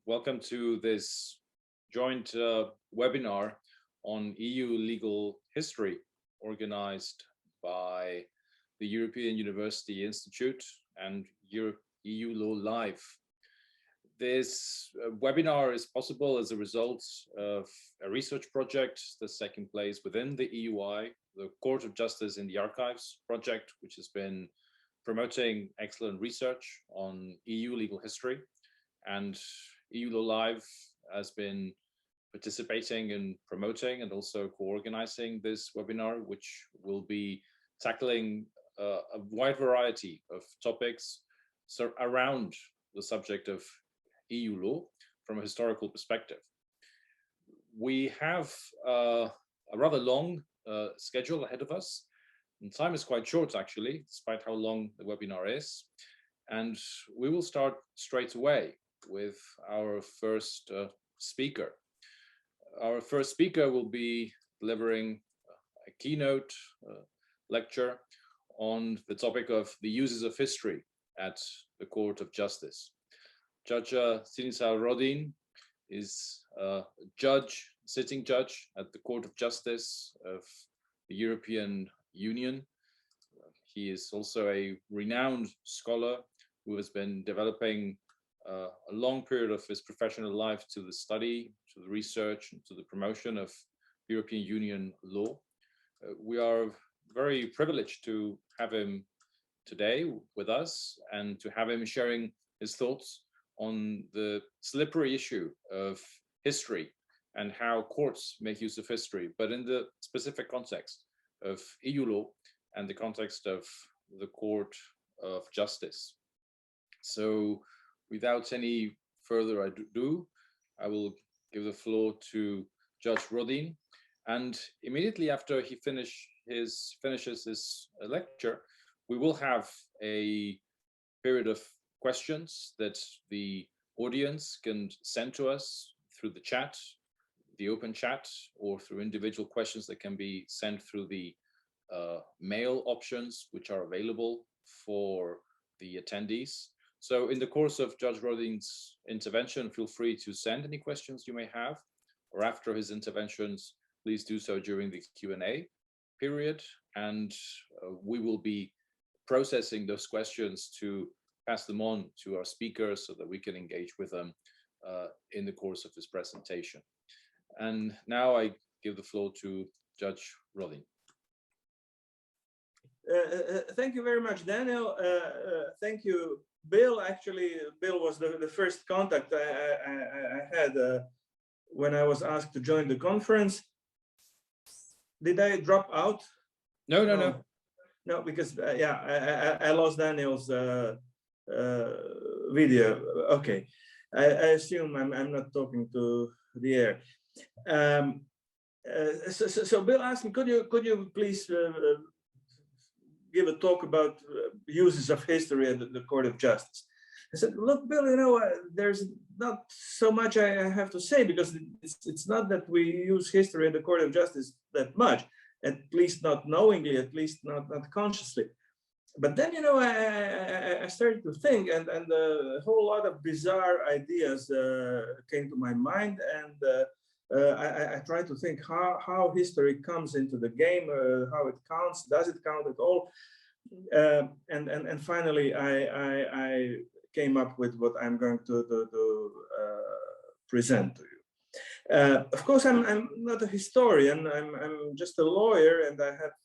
Welcome to this joint webinar on EU legal history, organized by the European University Institute and EU Law Live. This webinar is possible as a result of a research project that's taking place within the EUI, the Court of Justice in the Archives project, which has been promoting excellent research on EU legal history. And EU Law Live has been participating in promoting and also co-organizing this webinar, which will be tackling a wide variety of topics around the subject of EU law from a historical perspective. We have a rather long schedule ahead of us, and time is quite short actually, despite how long the webinar is. And we will start straight away with our first speaker. Our first speaker will be delivering a keynote lecture on the topic of the uses of history at the Court of Justice. Judge Sinisa Rodin is a judge, sitting judge at the Court of Justice of the European Union. He is also a renowned scholar who has been developing a long period of his professional life to the study, to the research, and to the promotion of European Union law. We are very privileged to have him today with us and to have him sharing his thoughts on the slippery issue of history and how courts make use of history, but in the specific context of EU law and the context of the Court of Justice. So without any further ado, I will give the floor to Judge Rodin, and immediately after he finishes his lecture, we will have a period of questions that the audience can send to us through the chat, the open chat, or through individual questions that can be sent through the mail options, which are available for the attendees. So in the course of Judge Rodin's intervention, feel free to send any questions you may have, or after his interventions, please do so during the Q&A period, and we will be processing those questions to pass them on to our speakers so that we can engage with them in the course of this presentation. And now I give the floor to Judge Rodin. Thank you very much, Daniel. Thank you, Bill. Actually, Bill was the first contact I had when I was asked to join the conference. Did I drop out? No, because yeah, I lost Daniel's video. Okay, I assume I'm not talking to the air. So Bill asked me, could you please give a talk about uses of history at the Court of Justice? I said, look, Bill, you know, there's not so much I have to say, because it's not that we use history at the Court of Justice that much, at least not knowingly, at least not consciously. But then, you know, I started to think, and a whole lot of bizarre ideas came to my mind, and I tried to think how history comes into the game, how it counts, does it count at all? And finally, I came up with what I'm going to present to you. Of course, I'm not a historian. I'm just a lawyer, and I have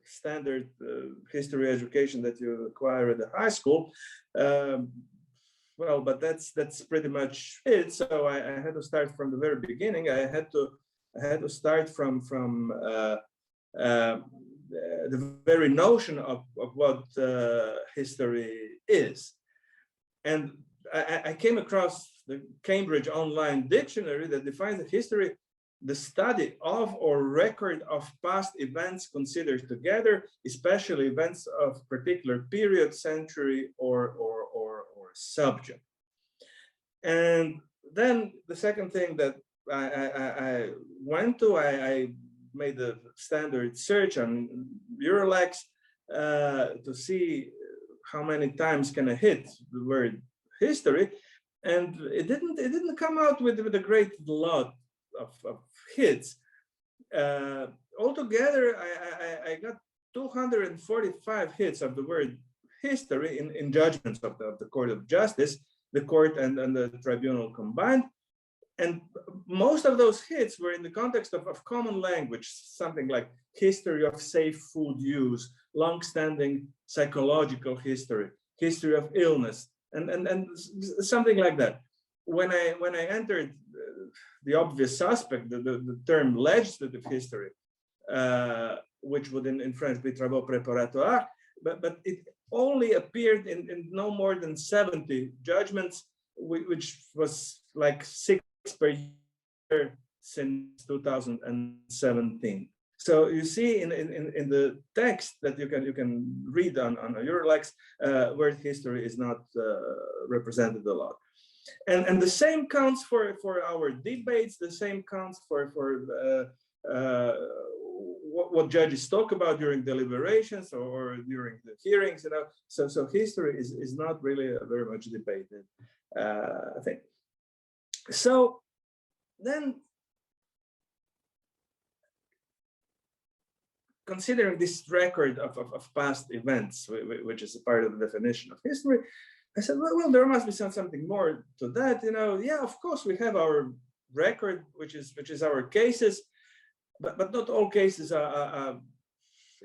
standard history education that you acquire at the high school. Well, but that's pretty much it. So I had to start from the very beginning. I had to start from the very notion of what history is. And I came across the Cambridge Online Dictionary that defines history: the study of or record of past events considered together, especially events of particular period, century, or subject. And then the second thing that I went to, I made a standard search on Eurolex to see how many times can I hit the word history. and it didn't come out with a great lot of hits. Altogether, I got 245 hits of the word history in judgments of the Court of Justice, the court and the tribunal combined. And most of those hits were in the context of common language, something like history of safe food use, long-standing psychological history, history of illness, and something like that. When I entered the obvious suspect, the term legislative history, which would in French be travaux préparatoires, but it only appeared in no more than 70 judgments, which was like 6 per year since 2017. So you see in the text that you can read on Eurolex, word history is not represented a lot. And the same counts for our debates, the same counts for what judges talk about during deliberations or during the hearings, you know. So history is not really very much debated, I think. So then, considering this record of past events, which is a part of the definition of history, I said, well, there must be something more to that, you know. Yeah, of course, we have our record, which is our cases, but not all cases are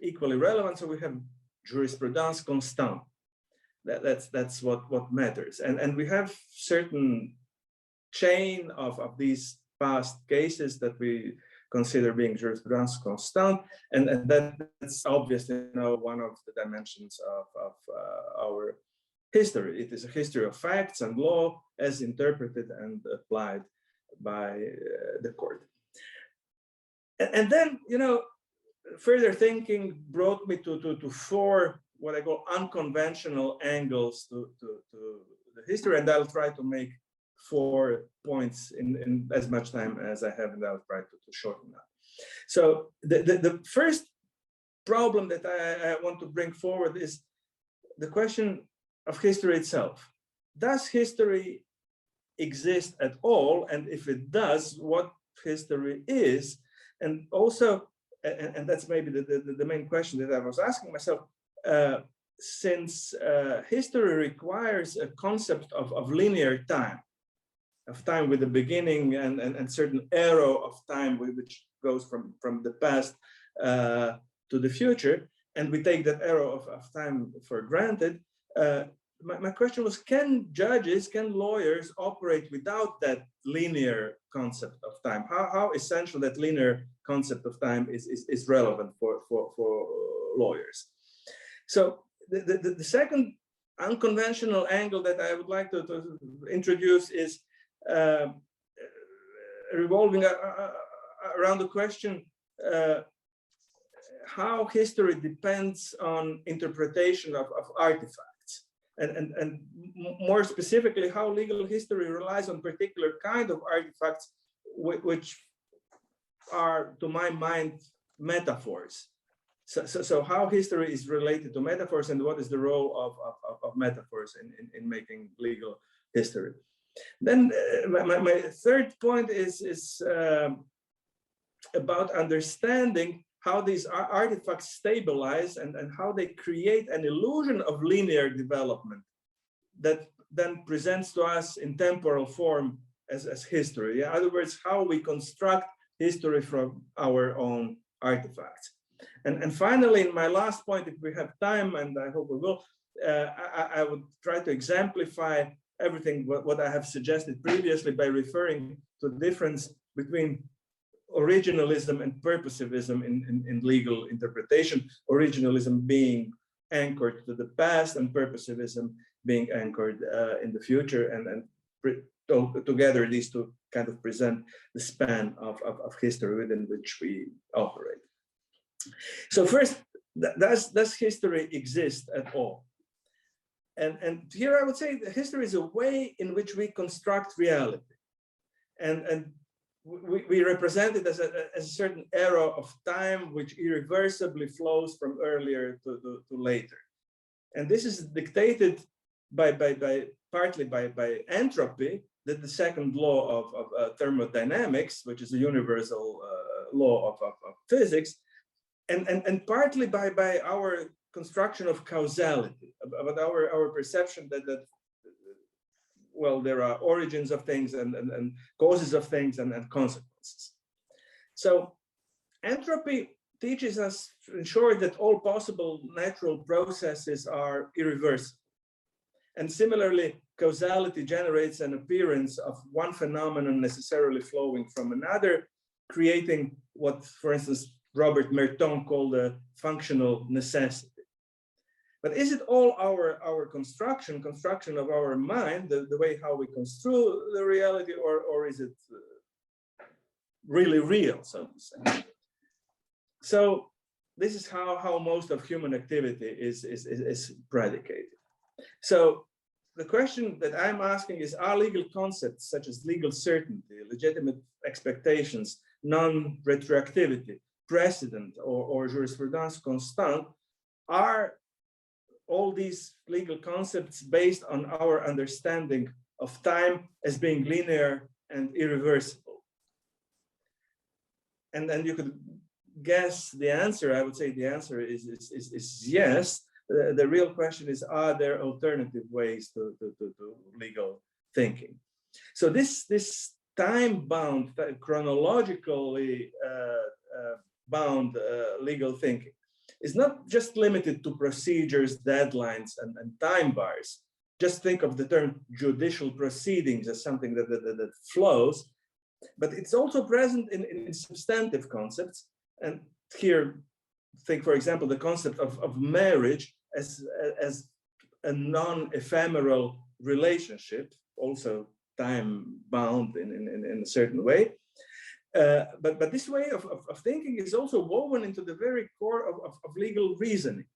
equally relevant. So we have jurisprudence constante. That's what matters, and we have certain chain of these past cases that we consider being jurisprudence constante, and that's obviously, you know, one of the dimensions of our history. It is a history of facts and law as interpreted and applied by the court. And then, you know, further thinking brought me to 4 what I call unconventional angles to the history, and I'll try to make 4 points in as much time as I have, and I'll try to shorten that. So the first problem that I want to bring forward is the question of history itself. Does history exist at all? And if it does, what history is? And also, and that's maybe the main question that I was asking myself, since history requires a concept of linear time, of time with a beginning and certain arrow of time which goes from the past to the future, and we take that arrow of time for granted, my question was, can judges, can lawyers operate without that linear concept of time? How essential that linear concept of time is relevant for lawyers? So the second unconventional angle that I would like to introduce is revolving around the question how history depends on interpretation of artifacts, and more specifically, how legal history relies on particular kind of artifacts, which are, to my mind, metaphors. So how history is related to metaphors, and what is the role of metaphors in making legal history. Then my third point is about understanding how these artifacts stabilize and how they create an illusion of linear development that then presents to us in temporal form as history. In other words, how we construct history from our own artifacts. And finally, in my last point, if we have time, and I hope we will, I would try to exemplify everything what I have suggested previously by referring to the difference between originalism and purposivism in legal interpretation, originalism being anchored to the past and purposivism being anchored in the future, and together these two kind of present the span of history within which we operate. So first, does history exist at all? And here I would say that history is a way in which we construct reality, and we represent it as a certain era of time which irreversibly flows from earlier to later. And this is dictated partly by entropy, that the second law of thermodynamics, which is a universal law of physics, and partly by our construction of causality, about our perception that well, there are origins of things and causes of things and consequences. So entropy teaches us, in short, that all possible natural processes are irreversible. And similarly, causality generates an appearance of one phenomenon necessarily flowing from another, creating what, for instance, Robert Merton called a functional necessity. But is it all our construction of our mind, the way how we construe the reality, or is it really real, so to say? So this is how most of human activity is predicated. So the question that I'm asking is, are legal concepts such as legal certainty, legitimate expectations, non-retroactivity, precedent, or jurisprudence constant, are all these legal concepts based on our understanding of time as being linear and irreversible? And then you could guess the answer. I would say the answer is yes. The real question is, are there alternative ways to legal thinking? So this time-bound, chronologically bound legal thinking is not just limited to procedures, deadlines, and time bars. Just think of the term judicial proceedings as something that flows, but it's also present in substantive concepts. And here, think, for example, the concept of marriage as a non-ephemeral relationship, also time-bound in a certain way. But this way of thinking is also woven into the very core of legal reasoning.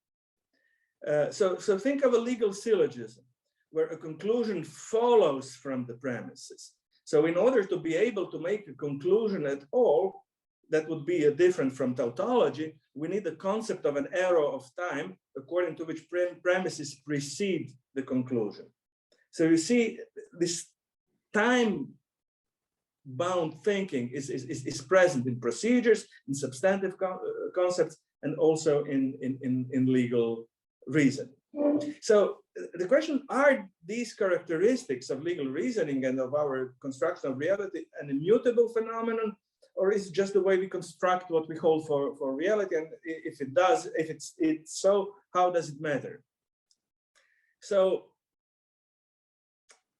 So think of a legal syllogism, where a conclusion follows from the premises. So in order to be able to make a conclusion at all, that would be different from tautology, we need the concept of an arrow of time, according to which premises precede the conclusion. So you see, this time-bound thinking is present in procedures, in substantive concepts, and also in legal reasoning. So the question, are these characteristics of legal reasoning and of our construction of reality an immutable phenomenon, or is it just the way we construct what we hold for reality? And if it's so, how does it matter? So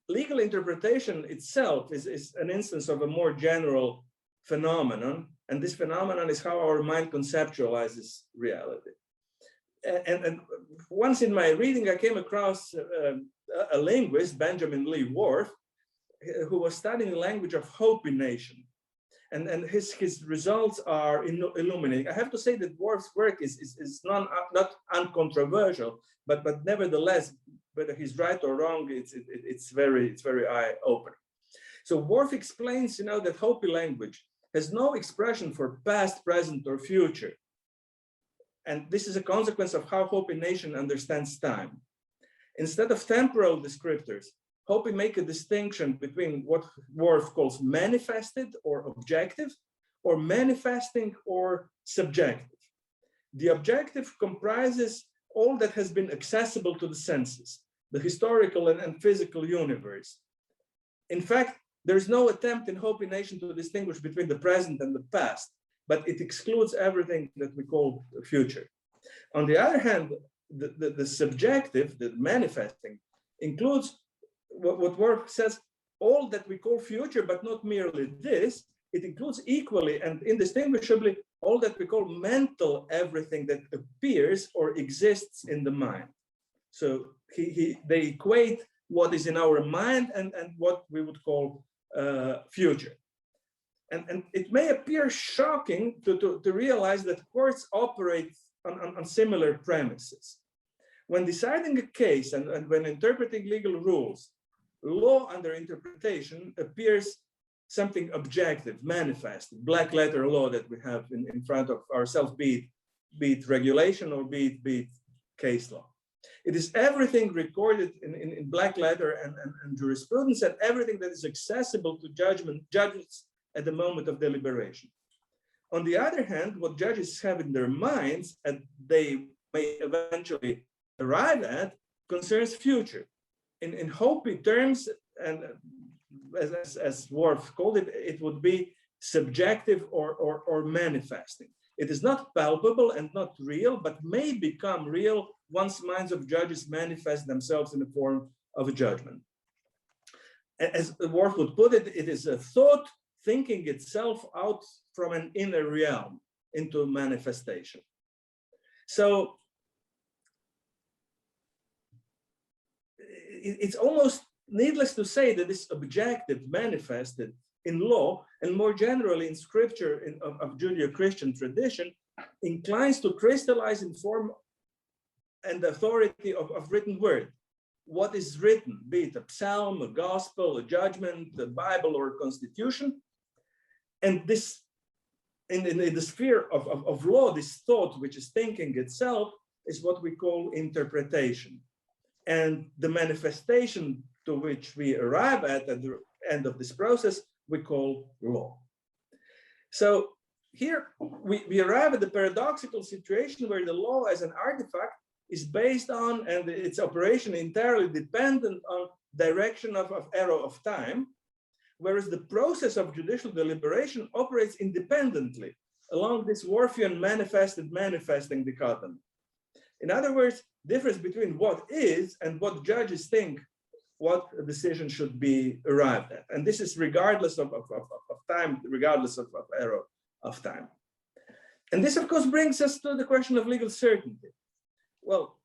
legal interpretation itself is an instance of a more general phenomenon, and this phenomenon is how our mind conceptualizes reality. And once in my reading, I came across a linguist, Benjamin Lee Whorf, who was studying the language of Hopi-nation. And his results are illuminating. I have to say that Whorf's work is not uncontroversial, but nevertheless, whether he's right or wrong, it's very eye-opening. So Whorf explains, that Hopi language has no expression for past, present, or future. And this is a consequence of how Hopi nation understands time. Instead of temporal descriptors, Hopi make a distinction between what Whorf calls manifested or objective, or manifesting or subjective. The objective comprises all that has been accessible to the senses, the historical and physical universe. In fact, there's no attempt in Hopi nation to distinguish between the present and the past, but it excludes everything that we call the future. On the other hand, the subjective, the manifesting, includes what Whorf says, all that we call future, but not merely this. It includes equally and indistinguishably all that we call mental everything that appears or exists in the mind. So they equate what is in our mind and what we would call future. And it may appear shocking to realize that courts operate on similar premises. When deciding a case and when interpreting legal rules, law under interpretation appears something objective, manifest, black letter law that we have in front of ourselves, be it regulation or be it case law. It is everything recorded in black letter and jurisprudence, and everything that is accessible to judges at the moment of deliberation. On the other hand, what judges have in their minds, and they may eventually arrive at, concerns future. In Hopi terms, and as Worf called it, it would be subjective or manifesting. It is not palpable and not real, but may become real once minds of judges manifest themselves in the form of a judgment. As Worf would put it, it is a thought thinking itself out from an inner realm into manifestation. So it's almost needless to say that this objective manifested in law and more generally in scripture of Judeo-Christian tradition inclines to crystallize in form and authority of written word. What is written, be it a psalm, a gospel, a judgment, the Bible, or a constitution. And this, in the sphere of law, this thought, which is thinking itself, is what we call interpretation. And the manifestation to which we arrive at the end of this process, we call law. So here we arrive at the paradoxical situation where the law as an artifact is based on, and its operation entirely dependent on direction of arrow of time, whereas the process of judicial deliberation operates independently along this Worfian manifesting dichotomy. In other words, difference between what is and what judges think what a decision should be arrived at. And this is regardless of time, regardless of arrow of time. And this, of course, brings us to the question of legal certainty. Well,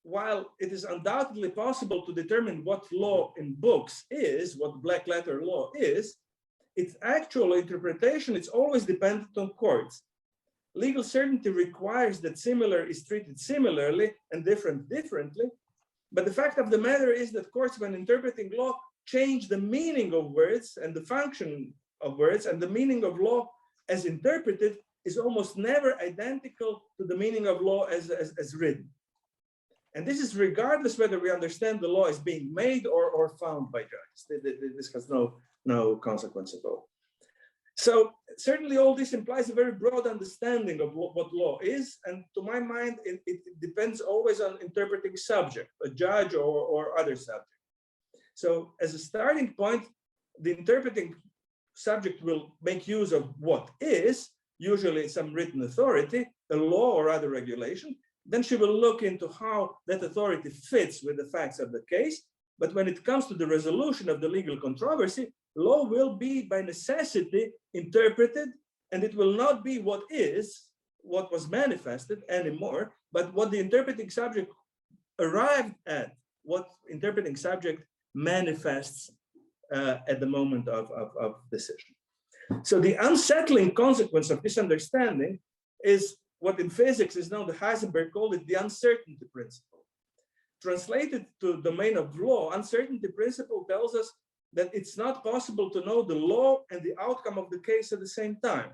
while it is undoubtedly possible to determine what law in books is, what black letter law is, its actual interpretation is always dependent on courts. Legal certainty requires that similar is treated similarly and different differently. But the fact of the matter is that courts, when interpreting law, change the meaning of words and the function of words, and the meaning of law as interpreted is almost never identical to the meaning of law as written. And this is regardless whether we understand the law as being made or found by judges. This has no consequence at all. So certainly all this implies a very broad understanding of what law is. And to my mind, it depends always on interpreting subject, a judge or other subject. So as a starting point, the interpreting subject will make use of what is, usually some written authority, a law or other regulation. Then she will look into how that authority fits with the facts of the case. But when it comes to the resolution of the legal controversy, law will be by necessity interpreted, and it will not be what was manifested anymore, but what the interpreting subject arrived at, what interpreting subject manifests at the moment of decision. So the unsettling consequence of this understanding is what in physics is known, Heisenberg called it the uncertainty principle. Translated to the domain of law, uncertainty principle tells us that it's not possible to know the law and the outcome of the case at the same time.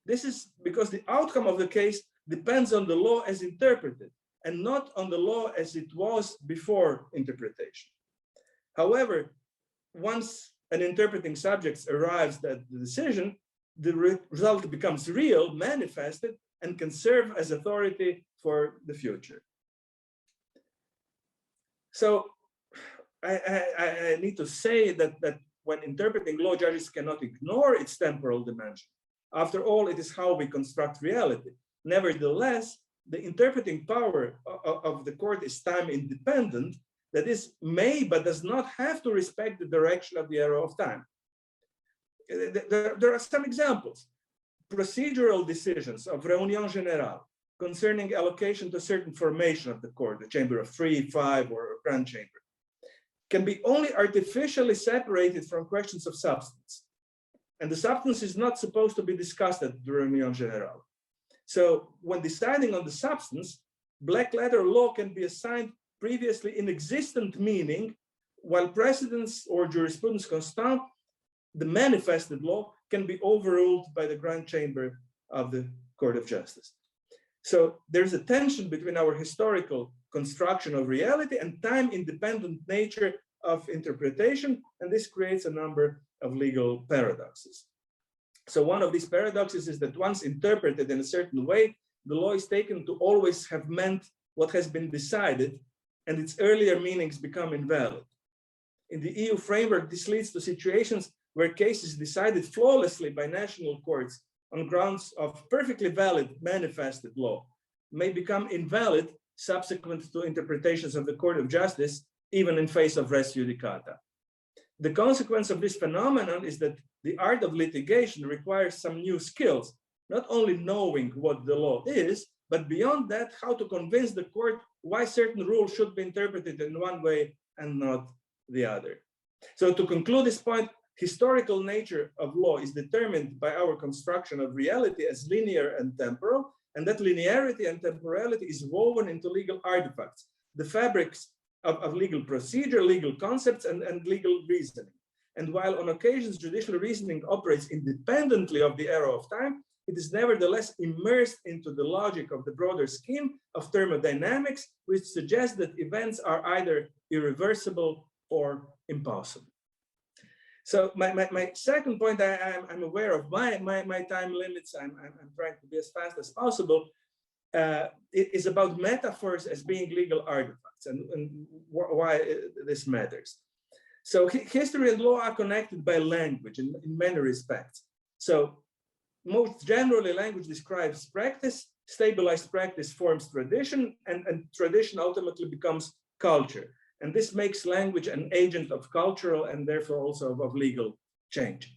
This is because the outcome of the case depends on the law as interpreted and not on the law as it was before interpretation. However, once an interpreting subject arrives at the decision, the result becomes real, manifested, and can serve as authority for the future. So I need to say that when interpreting law, judges cannot ignore its temporal dimension. After all, it is how we construct reality. Nevertheless, the interpreting power of the court is time independent, that is, may but does not have to respect the direction of the arrow of time. There are some examples. Procedural decisions of réunion générale concerning allocation to a certain formation of the court, the chamber of 3, 5, or a grand chamber, can be only artificially separated from questions of substance. And the substance is not supposed to be discussed at the réunion générale. So when deciding on the substance, black letter law can be assigned previously inexistent meaning, while precedents or jurisprudence constant, the manifested law can be overruled by the grand chamber of the Court of Justice. So there's a tension between our historical construction of reality and time-independent nature of interpretation, and this creates a number of legal paradoxes. So one of these paradoxes is that once interpreted in a certain way, the law is taken to always have meant what has been decided, and its earlier meanings become invalid. In the EU framework, this leads to situations where cases decided flawlessly by national courts on grounds of perfectly valid manifested law may become invalid subsequent to interpretations of the Court of Justice, even in face of res judicata. The consequence of this phenomenon is that the art of litigation requires some new skills, not only knowing what the law is, but beyond that, how to convince the court why certain rules should be interpreted in one way and not the other. So to conclude this point, historical nature of law is determined by our construction of reality as linear and temporal, and that linearity and temporality is woven into legal artifacts, the fabrics of legal procedure, legal concepts, and legal reasoning. And while on occasions judicial reasoning operates independently of the arrow of time, it is nevertheless immersed into the logic of the broader scheme of thermodynamics, which suggests that events are either irreversible or impossible. So my second point, I'm aware of my time limits. I'm trying to be as fast as possible. It is about metaphors as being legal artifacts and why this matters. So history and law are connected by language in many respects. So most generally, language describes practice, stabilized practice forms tradition, and tradition ultimately becomes culture. And this makes language an agent of cultural and therefore also of legal change.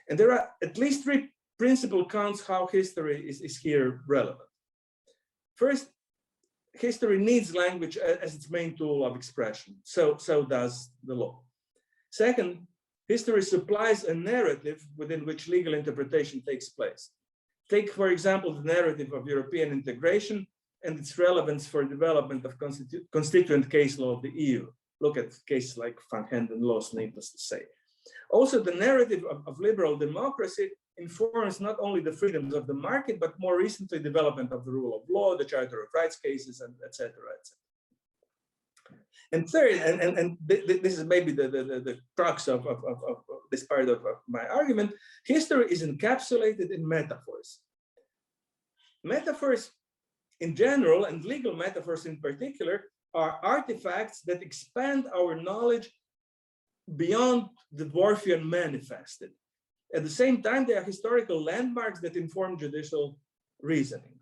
And there are at least three principal counts how history is here relevant. First, history needs language as its main tool of expression. So does the law. Second, history supplies a narrative within which legal interpretation takes place. Take, for example, the narrative of European integration and its relevance for development of constituent case law of the EU. Look at cases like Van Henden laws, needless to say. Also, the narrative of liberal democracy informs not only the freedoms of the market, but more recently development of the rule of law, the Charter of Rights cases, and et cetera, et cetera. And third, and this is maybe the crux of this part of my argument, history is encapsulated in metaphors. Metaphors in general, and legal metaphors in particular, are artifacts that expand our knowledge beyond the Dworfian manifested. At the same time, they are historical landmarks that inform judicial reasoning.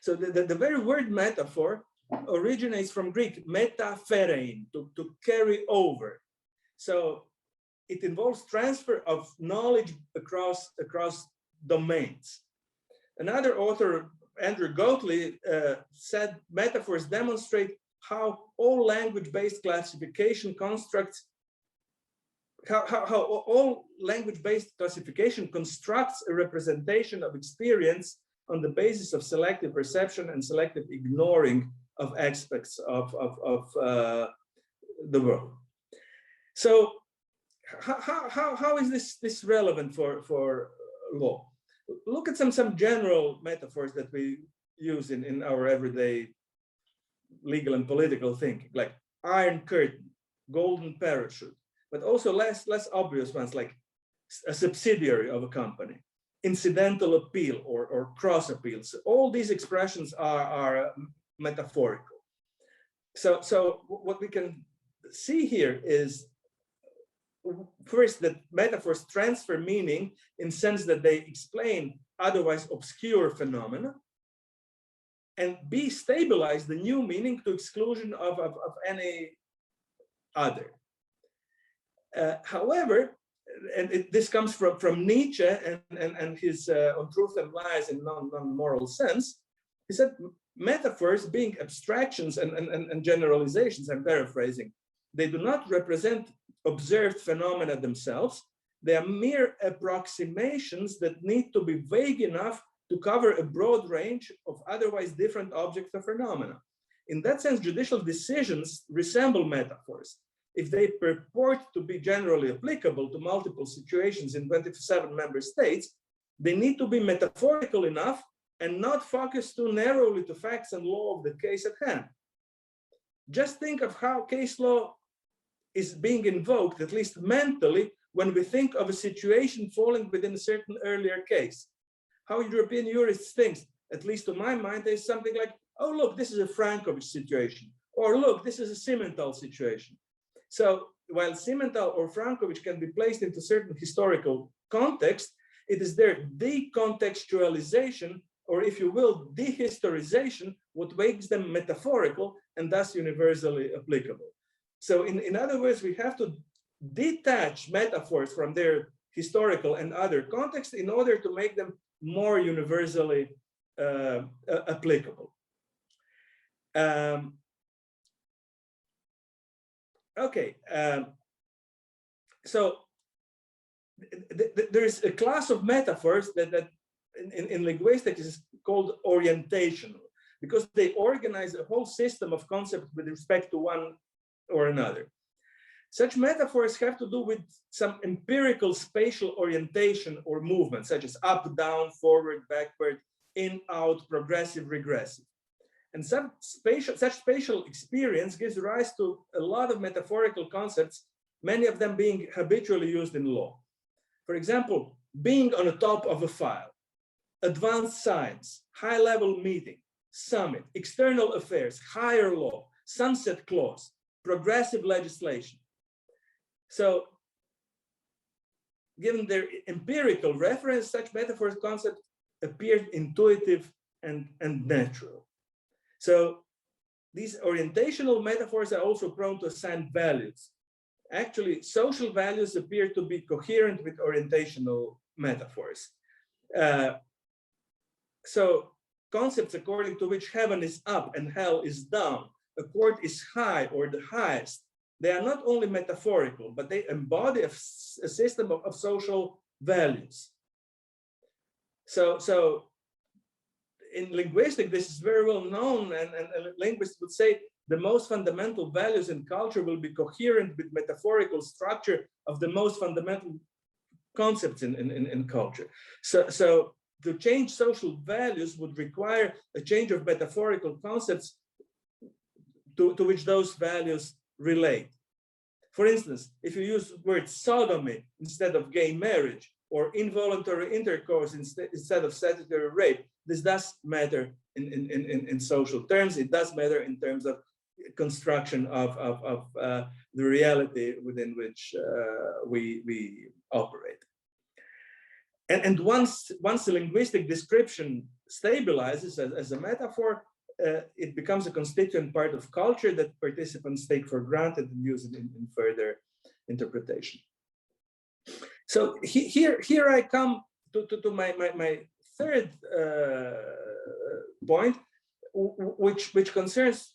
So the very word metaphor originates from Greek, metapherein, to carry over. So it involves transfer of knowledge across domains. Another author, Andrew Goatley, said metaphors demonstrate how all language-based classification constructs, how all language-based classification constructs a representation of experience on the basis of selective perception and selective ignoring of aspects of the world. So how is this relevant for law? Look at some general metaphors that we use in our everyday legal and political thinking, like iron curtain, golden parachute, but also less obvious ones like a subsidiary of a company, incidental appeal or cross appeals. All these expressions are metaphorical. So what we can see here is, first, that metaphors transfer meaning in the sense that they explain otherwise obscure phenomena, and B, stabilize the new meaning to exclusion of any other. However, and this comes from Nietzsche and his On Truth and Lies in Non-Moral Sense. He said, metaphors being abstractions and generalizations, I'm paraphrasing, they do not represent observed phenomena themselves. They are mere approximations that need to be vague enough to cover a broad range of otherwise different objects or phenomena. In that sense, judicial decisions resemble metaphors. If they purport to be generally applicable to multiple situations in 27 member states, they need to be metaphorical enough and not focused too narrowly to facts and law of the case at hand. Just think of how case law is being invoked, at least mentally, when we think of a situation falling within a certain earlier case. How European jurists think, at least to my mind, there's something like, oh, look, this is a Frankovic situation, or look, this is a Simmental situation. So while Simmental or Frankovic can be placed into certain historical context, it is their decontextualization, or if you will, dehistorization, what makes them metaphorical and thus universally applicable. So in other words, we have to detach metaphors from their historical and other contexts in order to make them more universally applicable. So there is a class of metaphors that in linguistics is called orientational, because they organize a whole system of concepts with respect to one or another. Such metaphors have to do with some empirical spatial orientation or movement, such as up, down, forward, backward, in, out, progressive, regressive. And such spatial experience gives rise to a lot of metaphorical concepts, many of them being habitually used in law. For example, being on the top of a file, advanced science, high-level meeting, summit, external affairs, higher law, sunset clause, progressive legislation. So, given their empirical reference, such metaphors concepts appeared intuitive and natural. So, these orientational metaphors are also prone to assign values. Actually, social values appear to be coherent with orientational metaphors. So, concepts according to which heaven is up and hell is down, a court is high or the highest, they are not only metaphorical, but they embody a system of social values. So in linguistics, this is very well known, and linguists would say the most fundamental values in culture will be coherent with metaphorical structure of the most fundamental concepts in culture. So to change social values would require a change of metaphorical concepts to which those values relate. For instance, if you use the word sodomy instead of gay marriage, or involuntary intercourse instead of statutory rape, this does matter in social terms. It does matter in terms of construction of the reality within which we operate. And once the linguistic description stabilizes as a metaphor, it becomes a constituent part of culture that participants take for granted and use it in further interpretation. So here I come to my third point, which concerns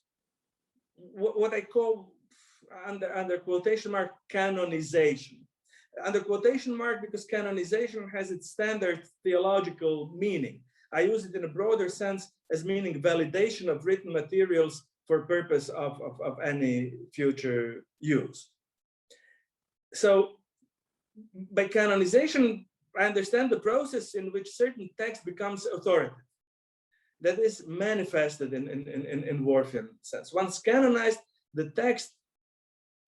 what I call under quotation mark canonization. Under quotation mark because canonization has its standard theological meaning. I use it in a broader sense as meaning validation of written materials for purpose of any future use. So by canonization, I understand the process in which certain text becomes authoritative. That is manifested in Worfian sense. Once canonized, the text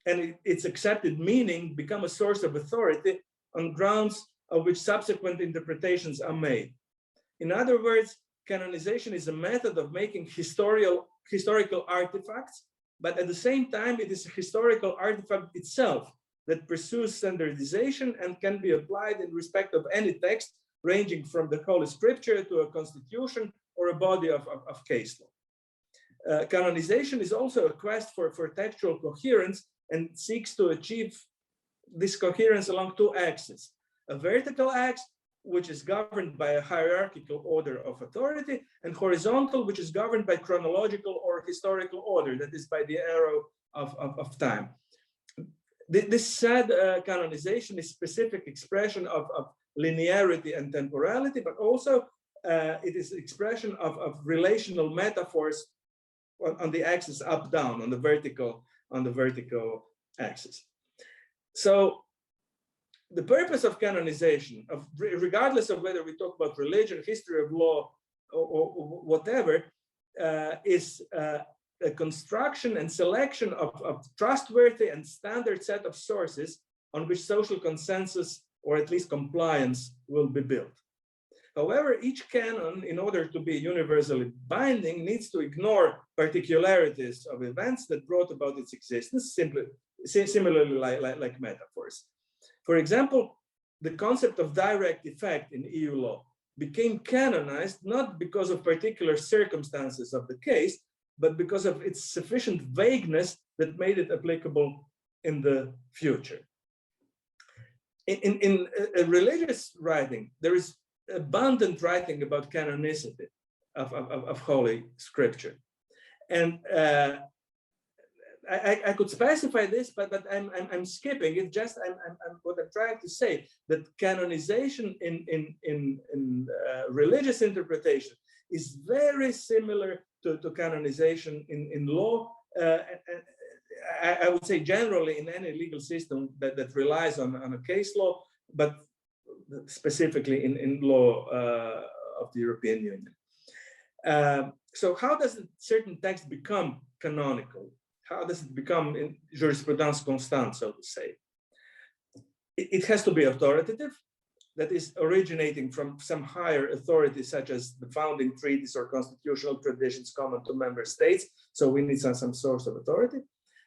and its accepted meaning become a source of authority on grounds of which subsequent interpretations are made. In other words, canonization is a method of making historical artifacts, but at the same time, it is a historical artifact itself that pursues standardization and can be applied in respect of any text, ranging from the Holy Scripture to a constitution or a body of case law. Canonization is also a quest for textual coherence and seeks to achieve this coherence along two axes: a vertical axe, which is governed by a hierarchical order of authority, and horizontal, which is governed by chronological or historical order, that is by the arrow of time. This said, canonization is specific expression of linearity and temporality, but also it is expression of relational metaphors on the axis up-down, on the vertical axis. So the purpose of canonization, regardless of whether we talk about religion, history of law, or whatever, is a construction and selection of trustworthy and standard set of sources on which social consensus or at least compliance will be built. However, each canon, in order to be universally binding, needs to ignore particularities of events that brought about its existence, similarly like metaphors. For example, the concept of direct effect in EU law became canonized not because of particular circumstances of the case, but because of its sufficient vagueness that made it applicable in the future. In a religious writing, there is abundant writing about canonicity of Holy Scripture. And I could specify this, but I'm skipping it. Just what I'm trying to say, that canonization in religious interpretation is very similar to canonization in law. I would say generally in any legal system that relies on a case law, but specifically in law of the European Union. So how does a certain text become canonical? How does it become in jurisprudence constante, so to say? It has to be authoritative, that is originating from some higher authority, such as the founding treaties or constitutional traditions common to member states. So we need some source of authority.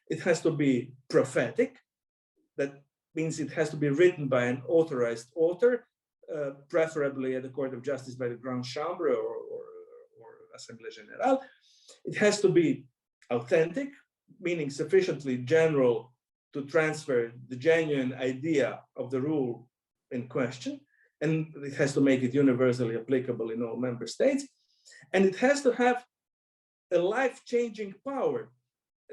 It has to be prophetic. That means it has to be written by an authorized author, preferably at the Court of Justice by the Grand Chambre or Assemblée Générale. It has to be authentic, meaning sufficiently general to transfer the genuine idea of the rule in question, and it has to make it universally applicable in all member states, and it has to have a life-changing power,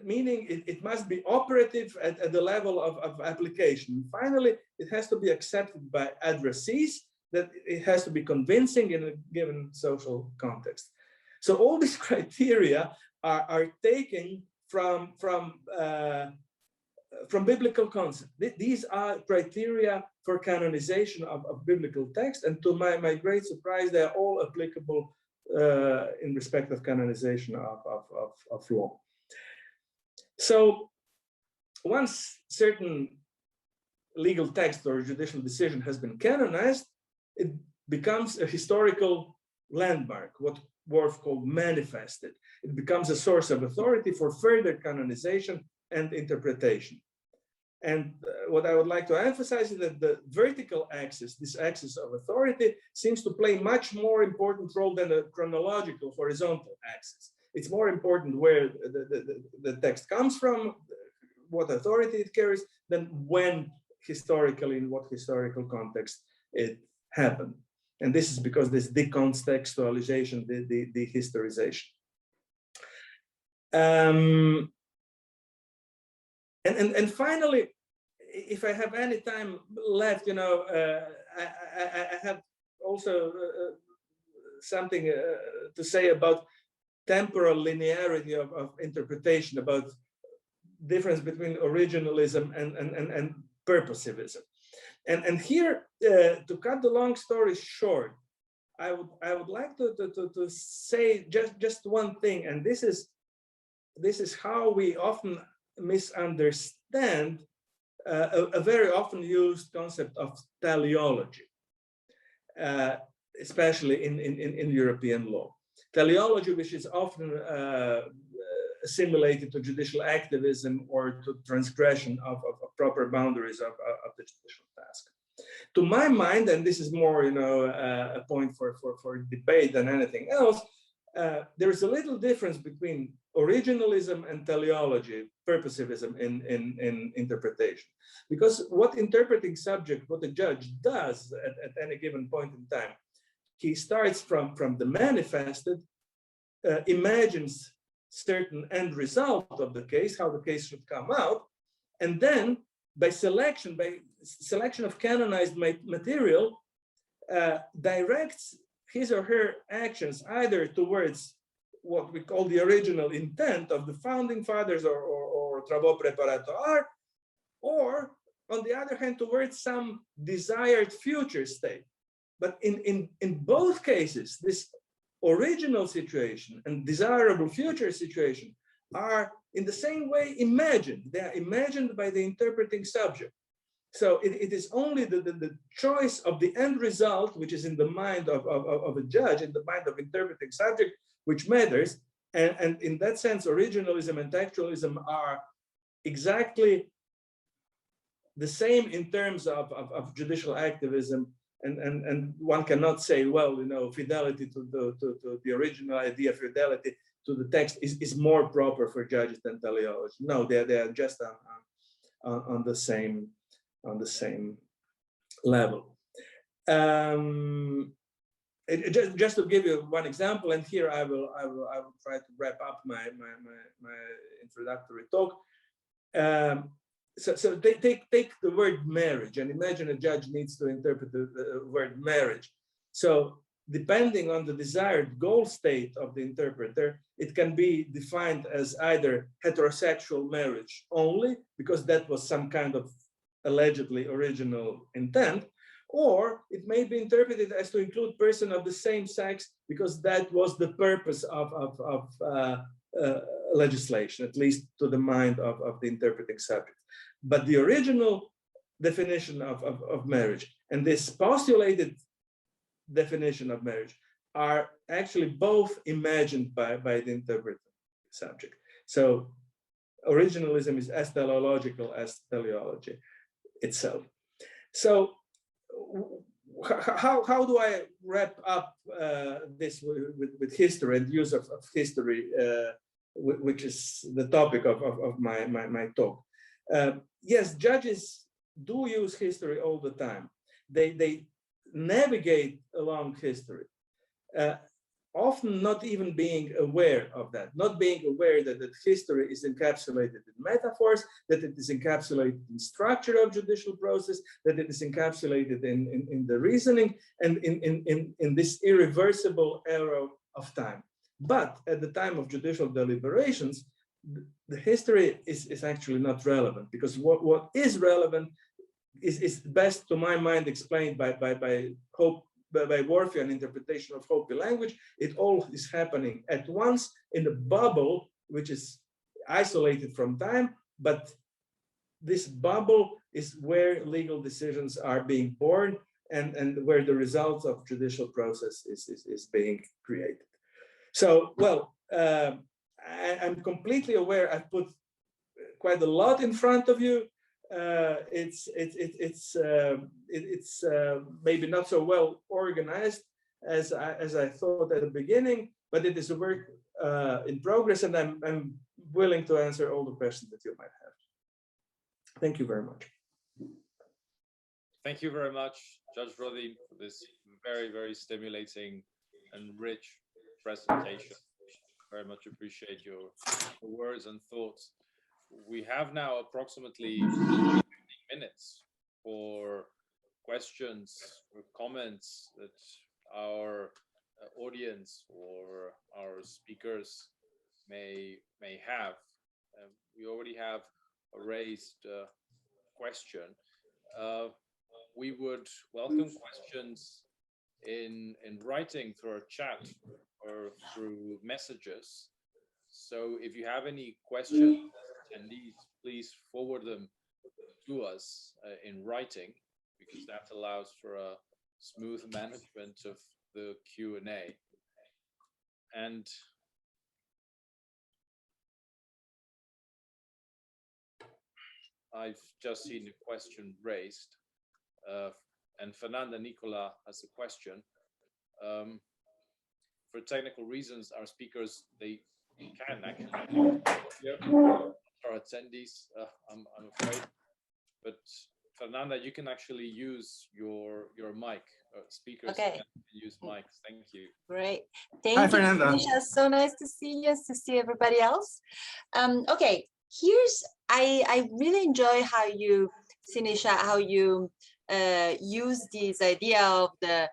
meaning it must be operative at the level of application. Finally, it has to be accepted by addressees, that it has to be convincing in a given social context. So all these criteria are taken from biblical concepts. These are criteria for canonization of biblical text, and to my great surprise, they are all applicable in respect of canonization of law. So once certain legal text or judicial decision has been canonized, it becomes a historical landmark, what Worf called manifested. It becomes a source of authority for further canonization and interpretation. And what I would like to emphasize is that the vertical axis, this axis of authority, seems to play much more important role than the chronological horizontal axis. It's more important where the text comes from, what authority it carries, than when historically, in what historical context it happened. And this is because this decontextualization, the historization. And finally, if I have any time left, I have also something to say about temporal linearity of interpretation, about difference between originalism and purposivism. And here, to cut the long story short, I would like to say just one thing, and this is how we often misunderstand a very often used concept of teleology, especially in European law. Teleology, which is often assimilated to judicial activism or to transgression of proper boundaries of the judicial task. To my mind, and this is more, a point for debate than anything else, there is a little difference between originalism and teleology, purposivism in interpretation. Because what interpreting subject, what the judge does at any given point in time, he starts from the manifested, imagines certain end result of the case, how the case should come out, and then by selection of canonized material, directs his or her actions either towards what we call the original intent of the founding fathers or travaux préparatoires, or on the other hand, towards some desired future state. But in both cases, this original situation and desirable future situation are in the same way imagined. They are imagined by the interpreting subject. So it is only the choice of the end result, which is in the mind of a judge, in the mind of interpreting subject, which matters. And in that sense, originalism and textualism are exactly the same in terms of judicial activism. And one cannot say, well, you know, fidelity to the original idea, fidelity to the text is more proper for judges than teleology. No, they are just on the same level. Just to give you one example, and here I will try to wrap up my introductory talk. So take the word marriage and imagine a judge needs to interpret the word marriage. So depending on the desired goal state of the interpreter, it can be defined as either heterosexual marriage only, because that was some kind of allegedly original intent, or it may be interpreted as to include person of the same sex, because that was the purpose of legislation, at least to the mind of the interpreting subject. But the original definition of marriage and this postulated definition of marriage are actually both imagined by the interpreting subject. So originalism is as teleological as teleology itself. So how do I wrap up this with history and use of history, which is the topic of my talk? Yes, judges do use history all the time. They navigate along history, often not even being aware of that, not being aware that history is encapsulated in metaphors, that it is encapsulated in structure of judicial process, that it is encapsulated in the reasoning and in this irreversible arrow of time. But at the time of judicial deliberations, the history is actually not relevant, because what is relevant is best, to my mind, explained by Worfian interpretation of Hopi language. It all is happening at once in a bubble, which is isolated from time, but this bubble is where legal decisions are being born and where the results of judicial process is being created. So, well, I'm completely aware I've put quite a lot in front of you. It's maybe not so well organized as I thought at the beginning, but it is a work in progress, and I'm willing to answer all the questions that you might have. Thank you very much. Thank you very much, Judge Rodin, for this very, very stimulating and rich presentation. Very much appreciate your words and thoughts. We have now approximately 15 minutes for questions or comments that our audience or our speakers may have. We already have a raised question. We would welcome questions in writing through our chat or through messages. So if you have any questions, attendees, please forward them to us in writing, because that allows for a smooth management of the Q&A. And I've just seen a question raised, and Fernanda Nicola has a question. For technical reasons, our speakers, they can actually hear our attendees, I'm afraid. But Fernanda, you can actually use your mic. Speakers okay. Can use mics. Thank you. Great. Thank you, Fernanda. So nice to see you, to see everybody else. Okay, I really enjoy how you, Sinisa, how you use this idea of the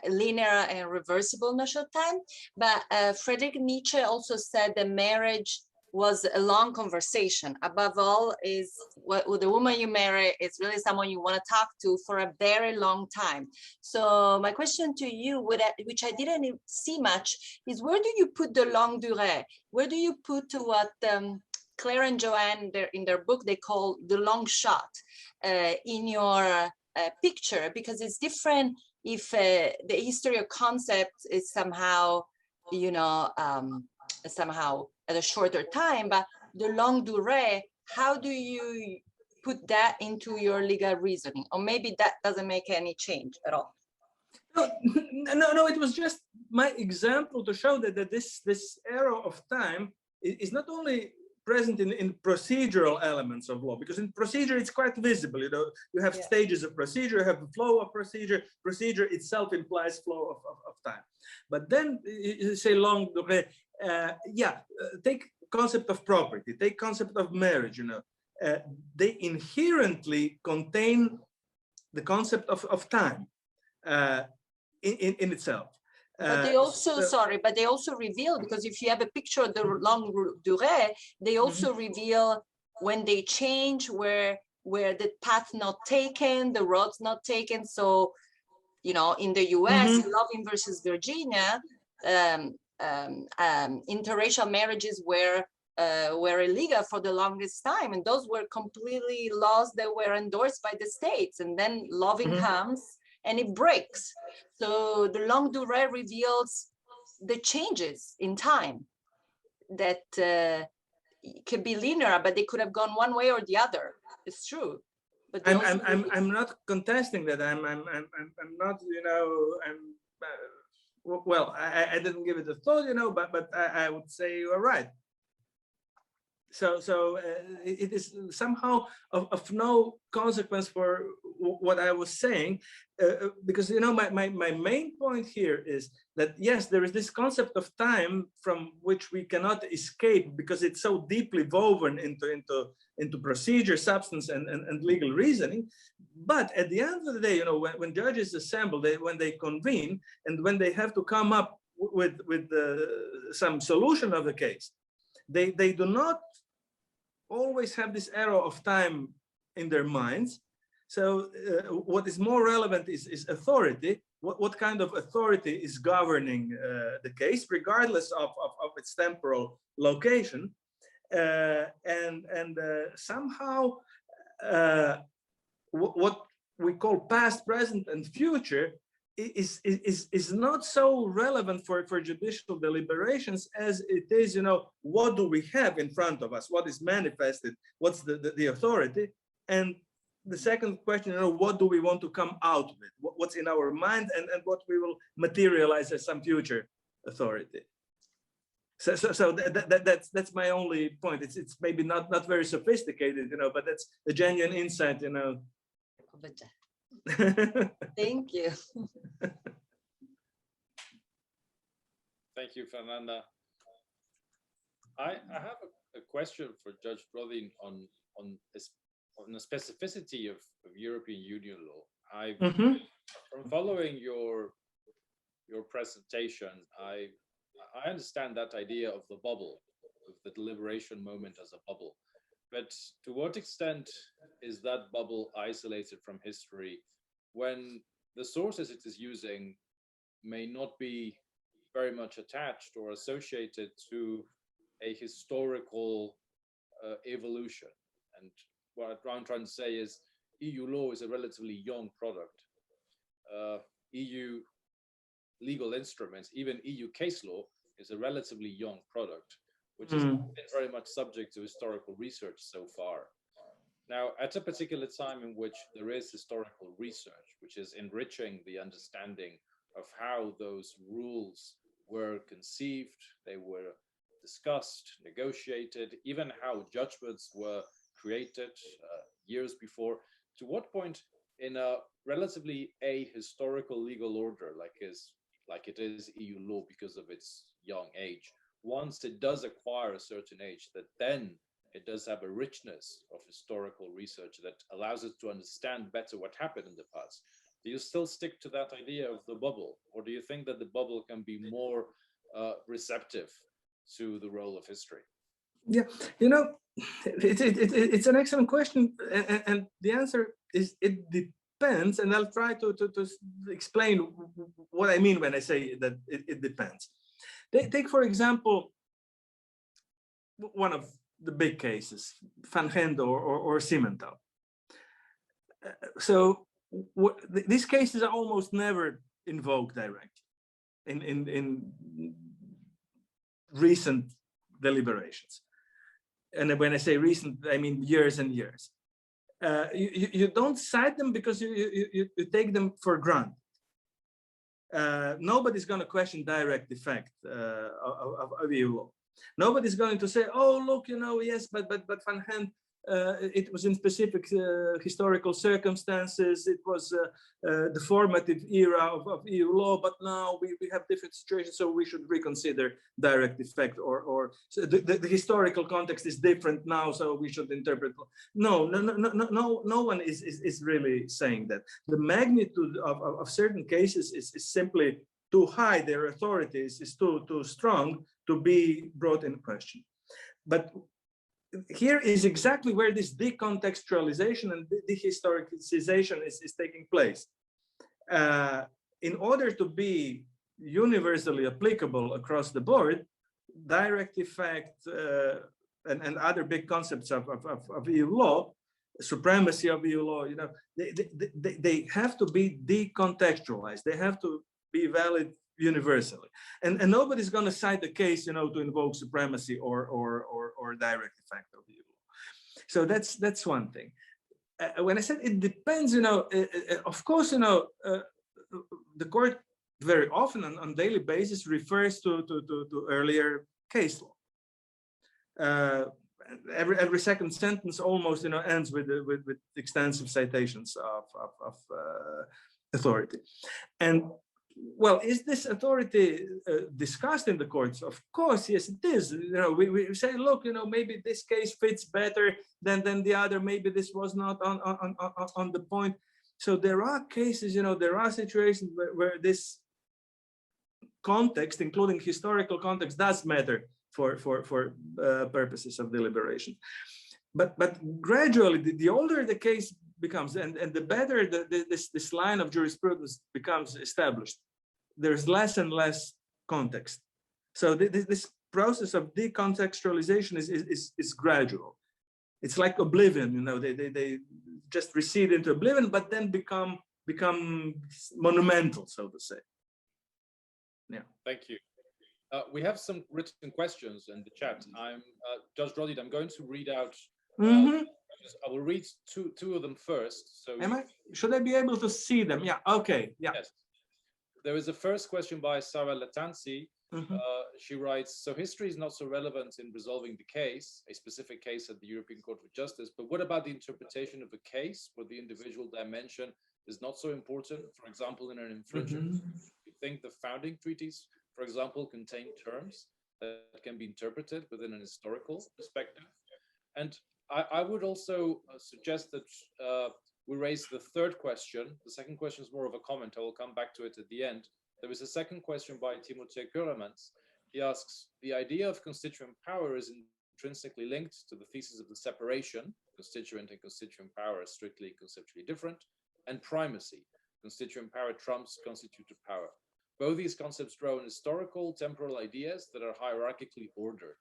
linear and reversible notion of time. But Friedrich Nietzsche also said that marriage was a long conversation. Above all, is what the woman you marry is really someone you want to talk to for a very long time. So my question to you, which I didn't see much, is where do you put the longue durée? Where do you put what Claire and Joanne, in their book, they call the long shot in your picture? Because it's different if the history of concept is somehow, you know, somehow at a shorter time, but the longue durée, how do you put that into your legal reasoning? Or maybe that doesn't make any change at all. No, it was just my example to show that this arrow of time is not only present in procedural elements of law, because in procedure it's quite visible. You know, you have stages of procedure, you have the flow of procedure. Procedure itself implies flow of time. But then you say longue durée. Take concept of property, take concept of marriage. You know, they inherently contain the concept of time in itself. But they also, but they also reveal, because if you have a picture of the longue durée, they also reveal when they change, where the path not taken, the road's not taken. So, you know, in the US, Loving versus Virginia, interracial marriages were illegal for the longest time, and those were completely laws that were endorsed by the states. And then Loving comes and it breaks. So the longue durée reveals the changes in time that can be linear, but they could have gone one way or the other. It's true. But I'm not contesting that. I'm not, you know, well, I didn't give it a thought, you know, but I would say you are right. So it is somehow of no consequence for what I was saying, because, you know, my main point here is that, yes, there is this concept of time from which we cannot escape because it's so deeply woven into procedure, substance, and legal reasoning. But at the end of the day, you know, when judges assemble, when they convene, and when they have to come up with some solution of the case, they do not always have this arrow of time in their minds. So what is more relevant is authority. What kind of authority is governing the case, regardless of its temporal location, and somehow what we call past, present, and future is not so relevant for judicial deliberations as it is, you know, what do we have in front of us, what is manifested, what's the authority, and the second question, you know, what do we want to come out with, what's in our mind, and what we will materialize as some future authority. So that's my only point. It's maybe not very sophisticated, you know, but that's the genuine insight, you know. Thank you. Thank you, Fernanda. I have a question for Judge Rodin on the specificity of European Union law. From following your presentation, I understand that idea of the bubble, of the deliberation moment as a bubble. But to what extent is that bubble isolated from history when the sources it is using may not be very much attached or associated to a historical evolution? And what I'm trying to say is EU law is a relatively young product. EU legal instruments, even EU case law, is a relatively young product, which has been very much subject to historical research so far. Now, at a particular time in which there is historical research, which is enriching the understanding of how those rules were conceived, they were discussed, negotiated, even how judgments were created years before, to what point in a relatively ahistorical legal order like it is EU law because of its young age, once it does acquire a certain age, that then it does have a richness of historical research that allows it to understand better what happened in the past. Do you still stick to that idea of the bubble, or do you think that the bubble can be more receptive to the role of history? Yeah, you know, it's an excellent question, and the answer is it depends, and I'll try to explain what I mean when I say that it depends. Take, for example, one of the big cases, Van Gende or Simmental. So these cases are almost never invoked directly in recent deliberations. And when I say recent, I mean years and years. You don't cite them because you take them for granted. Nobody's going to question direct effect of EU law. Nobody's going to say, "Oh, look, you know, yes, but Van Gende, it was in specific historical circumstances. It was the formative era of EU law, but now we have different situations, so we should reconsider direct effect, or so the historical context is different now, so we should interpret." No one is really saying that. The magnitude of certain cases is simply too high. Their authority is too strong to be brought in question. But here is exactly where this decontextualization and dehistoricization is taking place. In order to be universally applicable across the board, direct effect and other big concepts of EU law, supremacy of EU law, you know, they have to be decontextualized. They have to be valid universally, and nobody's going to cite a case, you know, to invoke supremacy or direct effect of EU law. So that's one thing. When I said it depends, you know, of course, you know, the court very often on daily basis refers to earlier case law. Every second sentence almost, you know, ends with extensive citations of authority. And well, is this authority discussed in the courts? Of course, yes, it is. You know, we say, look, you know, maybe this case fits better than the other. Maybe this was not on the point. So there are cases, you know, there are situations where this context, including historical context, does matter for purposes of deliberation. But gradually, the older the case becomes, and the better this line of jurisprudence becomes established, there's less and less context. So this process of decontextualization is gradual. It's like oblivion, you know, they just recede into oblivion, but then become monumental, so to say. Yeah. Thank you. We have some written questions in the chat. Judge Rodin, I'm going to read out. I will read two of them first. So should I be able to see them? Yeah. Okay. Yeah. Yes. There is a first question by Sarah Latanzi. She writes, so history is not so relevant in resolving the case, a specific case at the European Court of Justice, but what about the interpretation of a case where the individual dimension is not so important? For example, in an infringement, you think the founding treaties, for example, contain terms that can be interpreted within an historical perspective. And I would also suggest that we raise the third question. The second question is more of a comment. I will come back to it at the end. There is a second question by Timothy Kuramans. He asks, the idea of constituent power is intrinsically linked to the thesis of the separation, constituent and constituent power are strictly conceptually different, and primacy, constituent power trumps constitutive power. Both these concepts draw on historical, temporal ideas that are hierarchically ordered.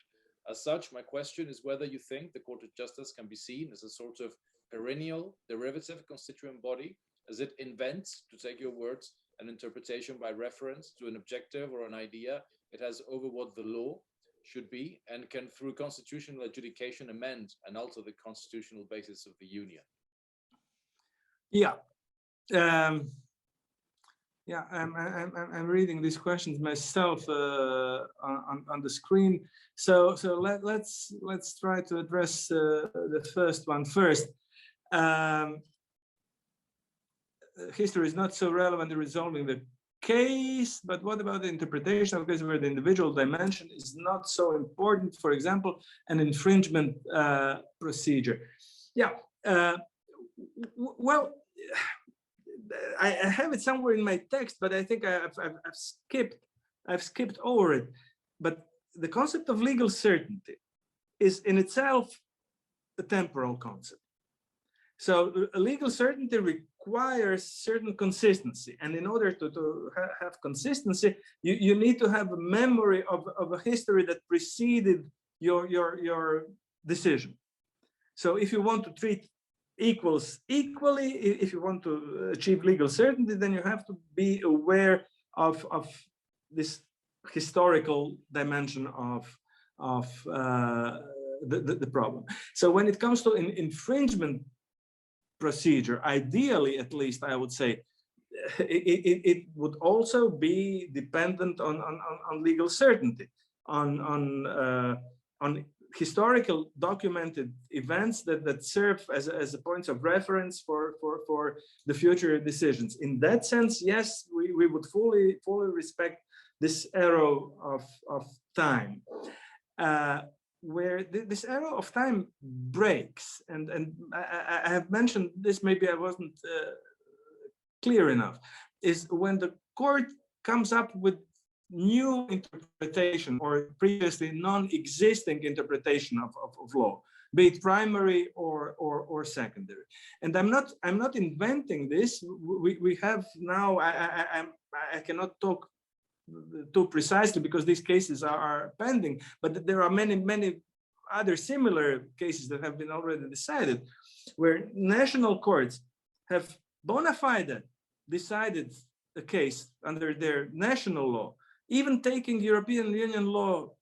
As such, my question is whether you think the Court of Justice can be seen as a sort of perennial, derivative constituent body, as it invents, to take your words, an interpretation by reference to an objective or an idea it has over what the law should be, and can, through constitutional adjudication, amend and alter the constitutional basis of the Union. Yeah. Yeah, I'm reading these questions myself on the screen. So let's try to address the first one first. History is not so relevant in resolving the case, but what about the interpretation of cases where the individual dimension is not so important? For example, an infringement procedure. Yeah. Well. I have it somewhere in my text, but I think I've skipped over it. But the concept of legal certainty is in itself a temporal concept. So a legal certainty requires certain consistency. And in order to have consistency, you need to have a memory of a history that preceded your decision. So if you want to treat equals equally, if you want to achieve legal certainty, then you have to be aware of this historical dimension of the problem. So when it comes to infringement procedure, ideally, at least, I would say, it would also be dependent on legal certainty, on historical documented events that serve as a points of reference for the future decisions. In that sense, yes, we would fully respect this arrow of time. Where this arrow of time breaks, and I have mentioned this, maybe I wasn't clear enough, is when the court comes up with new interpretation or previously non-existing interpretation of law, be it primary or secondary. And I'm not inventing this. We have now, I cannot talk too precisely because these cases are pending, but there are many other similar cases that have been already decided, where national courts have bona fide decided a case under their national law, even taking European Union law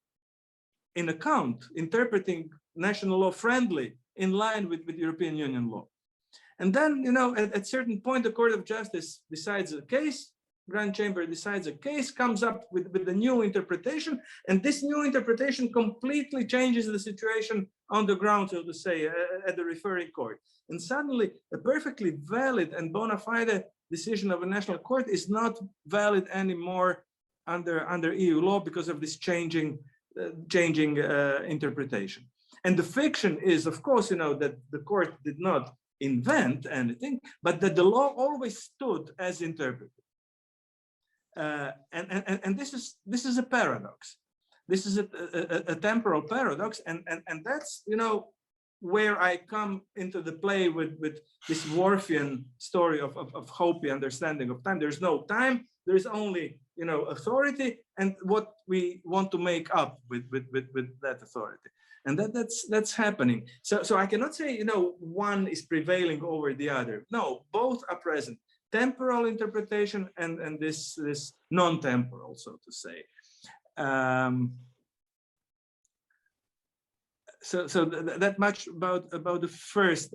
in account, interpreting national law friendly in line with European Union law. And then, you know, at certain point, the Court of Justice decides a case, Grand Chamber decides a case, comes up with a new interpretation, and this new interpretation completely changes the situation on the ground, so to say, at the referring court. And suddenly, a perfectly valid and bona fide decision of a national court is not valid anymore under EU law because of this changing interpretation. And the fiction is, of course, you know, that the court did not invent anything, but that the law always stood as interpreted. And this is a paradox. This is a temporal paradox, and that's, you know, where I come into the play with this Worfian story of Hopi understanding of time. There's no time. There is only, you know, authority and what we want to make up with that authority. And that's happening. So I cannot say, you know, one is prevailing over the other. No, both are present. Temporal interpretation and this non-temporal, so to say. So that much about the first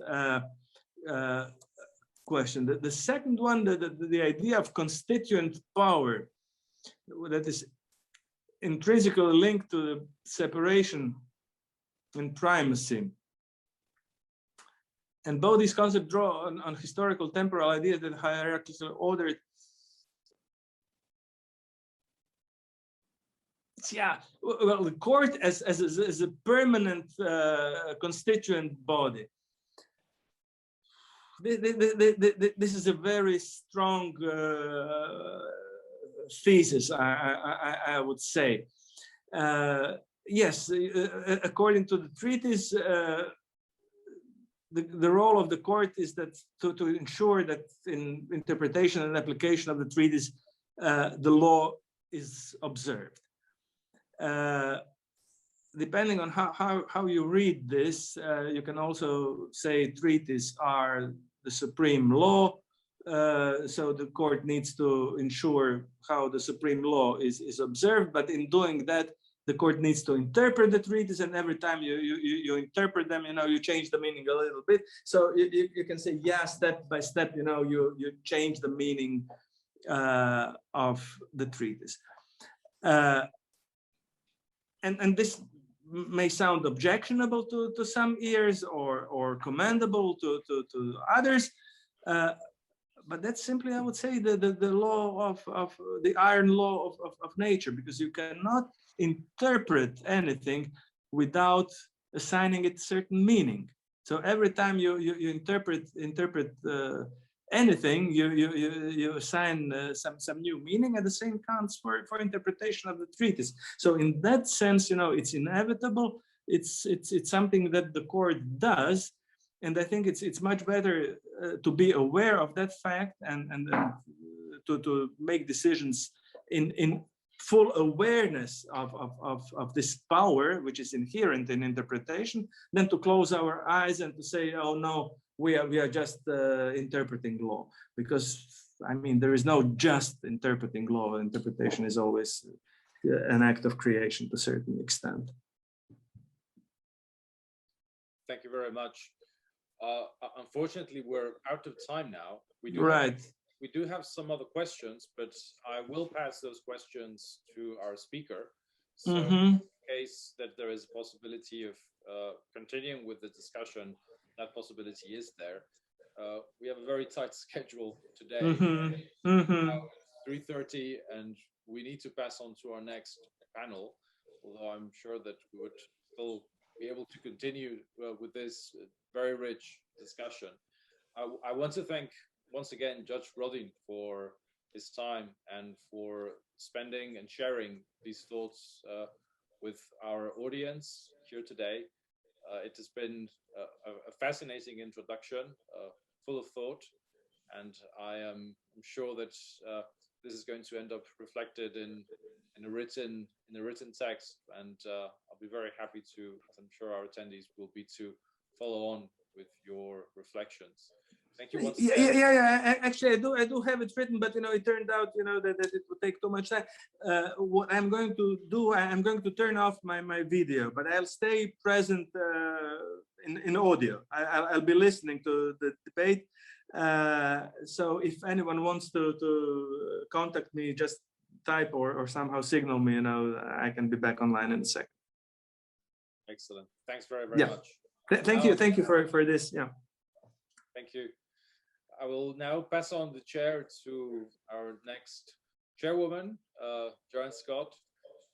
question. The second one, the idea of constituent power, that is intrinsically linked to the separation and primacy. And both these concepts draw on historical temporal ideas that hierarchical order. Yeah, well, the court as a permanent constituent body. This is a very strong thesis, I would say. Yes, according to the treaties, the role of the court is that to ensure that in interpretation and application of the treaties, the law is observed. Depending on how you read this, you can also say treaties are the supreme law. So the court needs to ensure how the supreme law is observed. But in doing that, the court needs to interpret the treaties, and every time you interpret them, you know, you change the meaning a little bit. So you can say, yeah, step by step, you know, you change the meaning of the treaties. And this may sound objectionable to some ears or commendable to others, but that's simply, I would say, the law of the iron law of nature, because you cannot interpret anything without assigning it certain meaning. So every time you interpret anything, you assign some new meaning, and the same counts for interpretation of the treatise. So in that sense, you know, it's inevitable it's something that the court does, and I think it's much better to be aware of that fact and to make decisions in full awareness of this power which is inherent in interpretation, than to close our eyes and to say, oh no, we are just interpreting law. Because I mean, there is no just interpreting law. Interpretation is always an act of creation to a certain extent. Thank you very much. Unfortunately, we're out of time now. We do have some other questions, but I will pass those questions to our speaker. So in case that there is a possibility of continuing with the discussion, that possibility is there. We have a very tight schedule today. 3:30, and we need to pass on to our next panel, although I'm sure that we would still be able to continue with this very rich discussion. I want to thank once again Judge Rodin for his time and for spending and sharing these thoughts with our audience here today. It has been a fascinating introduction, full of thought, and I am sure that this is going to end up reflected in a written text, and I'll be very happy to, as I'm sure our attendees will be, to follow on with your reflections. Thank you once again. Yeah. Actually, I do have it written, but it turned out that it would take too much time. What I'm going to do, I'm going to turn off my video, but I'll stay present in audio. I'll be listening to the debate. So if anyone wants to contact me, just type or somehow signal me. I can be back online in a second. Excellent. Thanks very much. Thank you for this. Yeah. Thank you. I will now pass on the chair to our next chairwoman, Joanne Scott.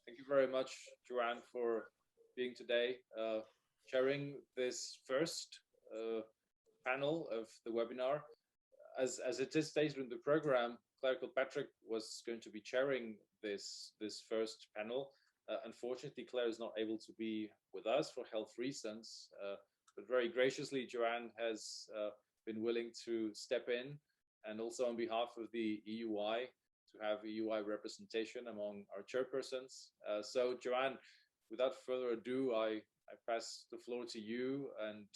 Thank you very much, Joanne, for being today, chairing this first panel of the webinar. As it is stated in the program, Claire Kilpatrick was going to be chairing this first panel. Unfortunately, Claire is not able to be with us for health reasons, but very graciously, Joanne has been willing to step in, and also on behalf of the EUI, to have EUI representation among our chairpersons. So Joanne, without further ado, I pass the floor to you, and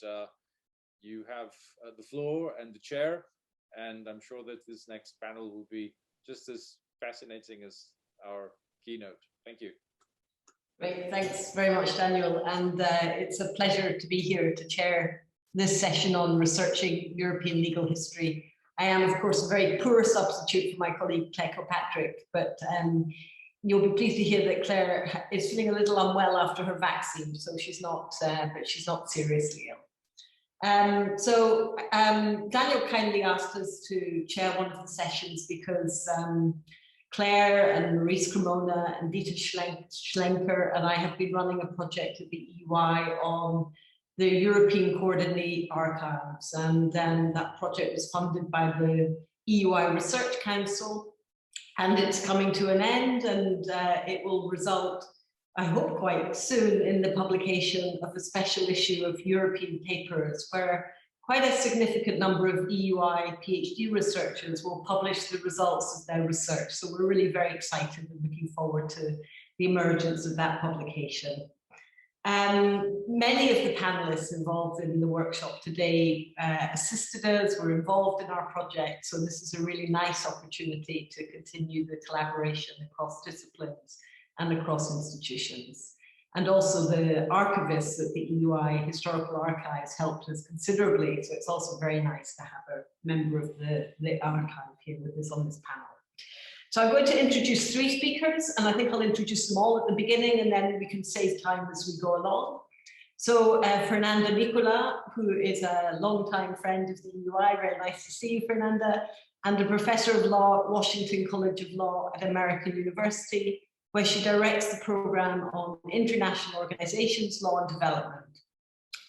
you have the floor and the chair, and I'm sure that this next panel will be just as fascinating as our keynote. Thank you. Great, thanks very much, Daniel, and it's a pleasure to be here to chair this session on researching European legal history. I am, of course, a very poor substitute for my colleague Claire Kilpatrick, but you'll be pleased to hear that Claire is feeling a little unwell after her vaccine, so she's not, but she's not seriously ill. Daniel kindly asked us to chair one of the sessions because Claire and Maurice Cremona and Dieter Schlenker and I have been running a project at the EUI on the European Coordinate Archives, and that project was funded by the EUI Research Council, and it's coming to an end, and it will result, I hope quite soon, in the publication of a special issue of European Papers, where quite a significant number of EUI PhD researchers will publish the results of their research. So we're really very excited and looking forward to the emergence of that publication. Many of the panelists involved in the workshop today assisted us, were involved in our project, so this is a really nice opportunity to continue the collaboration across disciplines and across institutions. And also the archivists at the EUI Historical Archives helped us considerably, so it's also very nice to have a member of the archive here with us on this panel. So I'm going to introduce three speakers, and I think I'll introduce them all at the beginning, and then we can save time as we go along. So Fernanda Nicola, who is a longtime friend of the EUI, very nice to see you, Fernanda, and a professor of law at Washington College of Law at American University, where she directs the program on international organizations, law and development.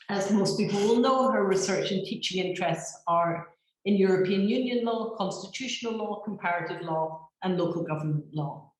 As most people will know, her research and teaching interests are in European Union law, constitutional law, comparative law, and local government law.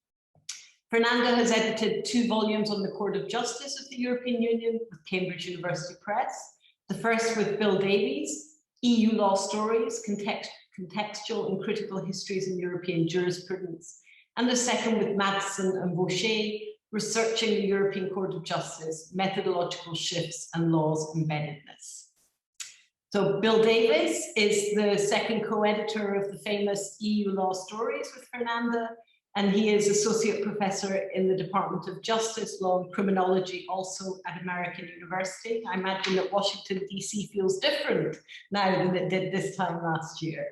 Fernanda has edited 2 volumes on the Court of Justice of the European Union with Cambridge University Press. The first with Bill Davies, EU Law Stories, Contextual and Critical Histories in European Jurisprudence. And the second with Madsen and Boerger, Researching the European Court of Justice, Methodological Shifts and Law's Embeddedness. So Bill Davies is the second co-editor of the famous EU Law Stories with Fernanda, and he is associate professor in the Department of Justice, Law and Criminology, also at American University. I imagine that Washington, DC feels different now than it did this time last year.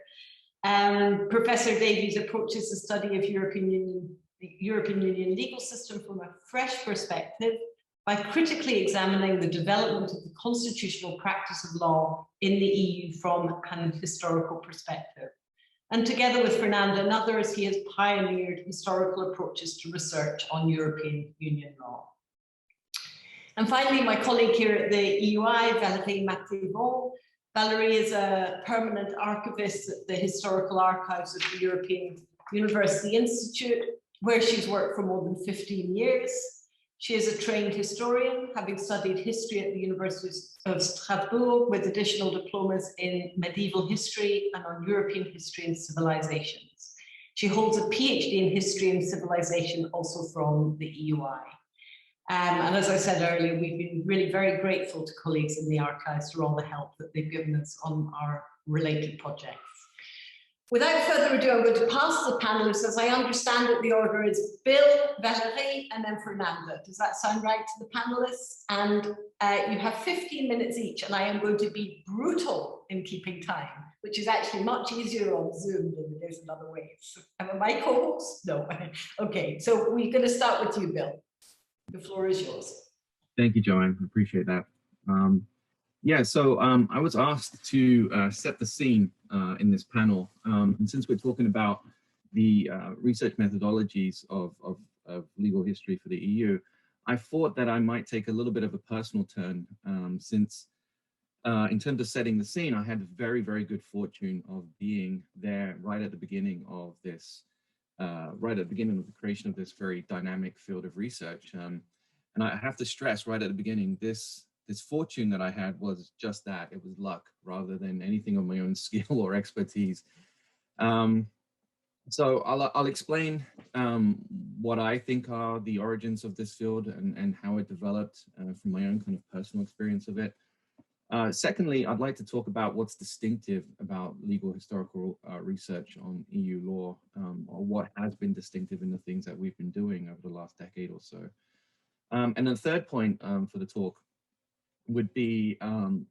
Professor Davies approaches the study of the European Union legal system from a fresh perspective by critically examining the development of the constitutional practice of law in the EU from an historical perspective. And together with Fernanda and others, he has pioneered historical approaches to research on European Union law. And finally, my colleague here at the EUI, Valérie Mathevon. Valérie is a permanent archivist at the Historical Archives of the European University Institute, where she's worked for more than 15 years. She is a trained historian, having studied history at the University of Strasbourg with additional diplomas in medieval history and on European history and civilizations. She holds a PhD in history and civilization also from the EUI. And as I said earlier, we've been really very grateful to colleagues in the archives for all the help that they've given us on our related projects. Without further ado, I'm going to pass to the panelists. As I understand it, the order is Bill, Valérie, and then Fernanda. Does that sound right to the panelists? And you have 15 minutes each, and I am going to be brutal in keeping time, which is actually much easier on Zoom than it is in other ways. Am I my co-host? No. Okay, so we're going to start with you, Bill. The floor is yours. Thank you, Joanne. I appreciate that. Yeah, so I was asked to set the scene in this panel. And since we're talking about the research methodologies of legal history for the EU, I thought that I might take a little bit of a personal turn since in terms of setting the scene, I had the very, very good fortune of being there right at the beginning of this, right at the beginning of the creation of this very dynamic field of research. And I have to stress right at the beginning, this fortune that I had was just that. It was luck rather than anything of my own skill or expertise. So I'll explain what I think are the origins of this field and how it developed from my own kind of personal experience of it. Secondly, I'd like to talk about what's distinctive about legal historical research on EU law, or what has been distinctive in the things that we've been doing over the last decade or so. And the third point for the talk would be,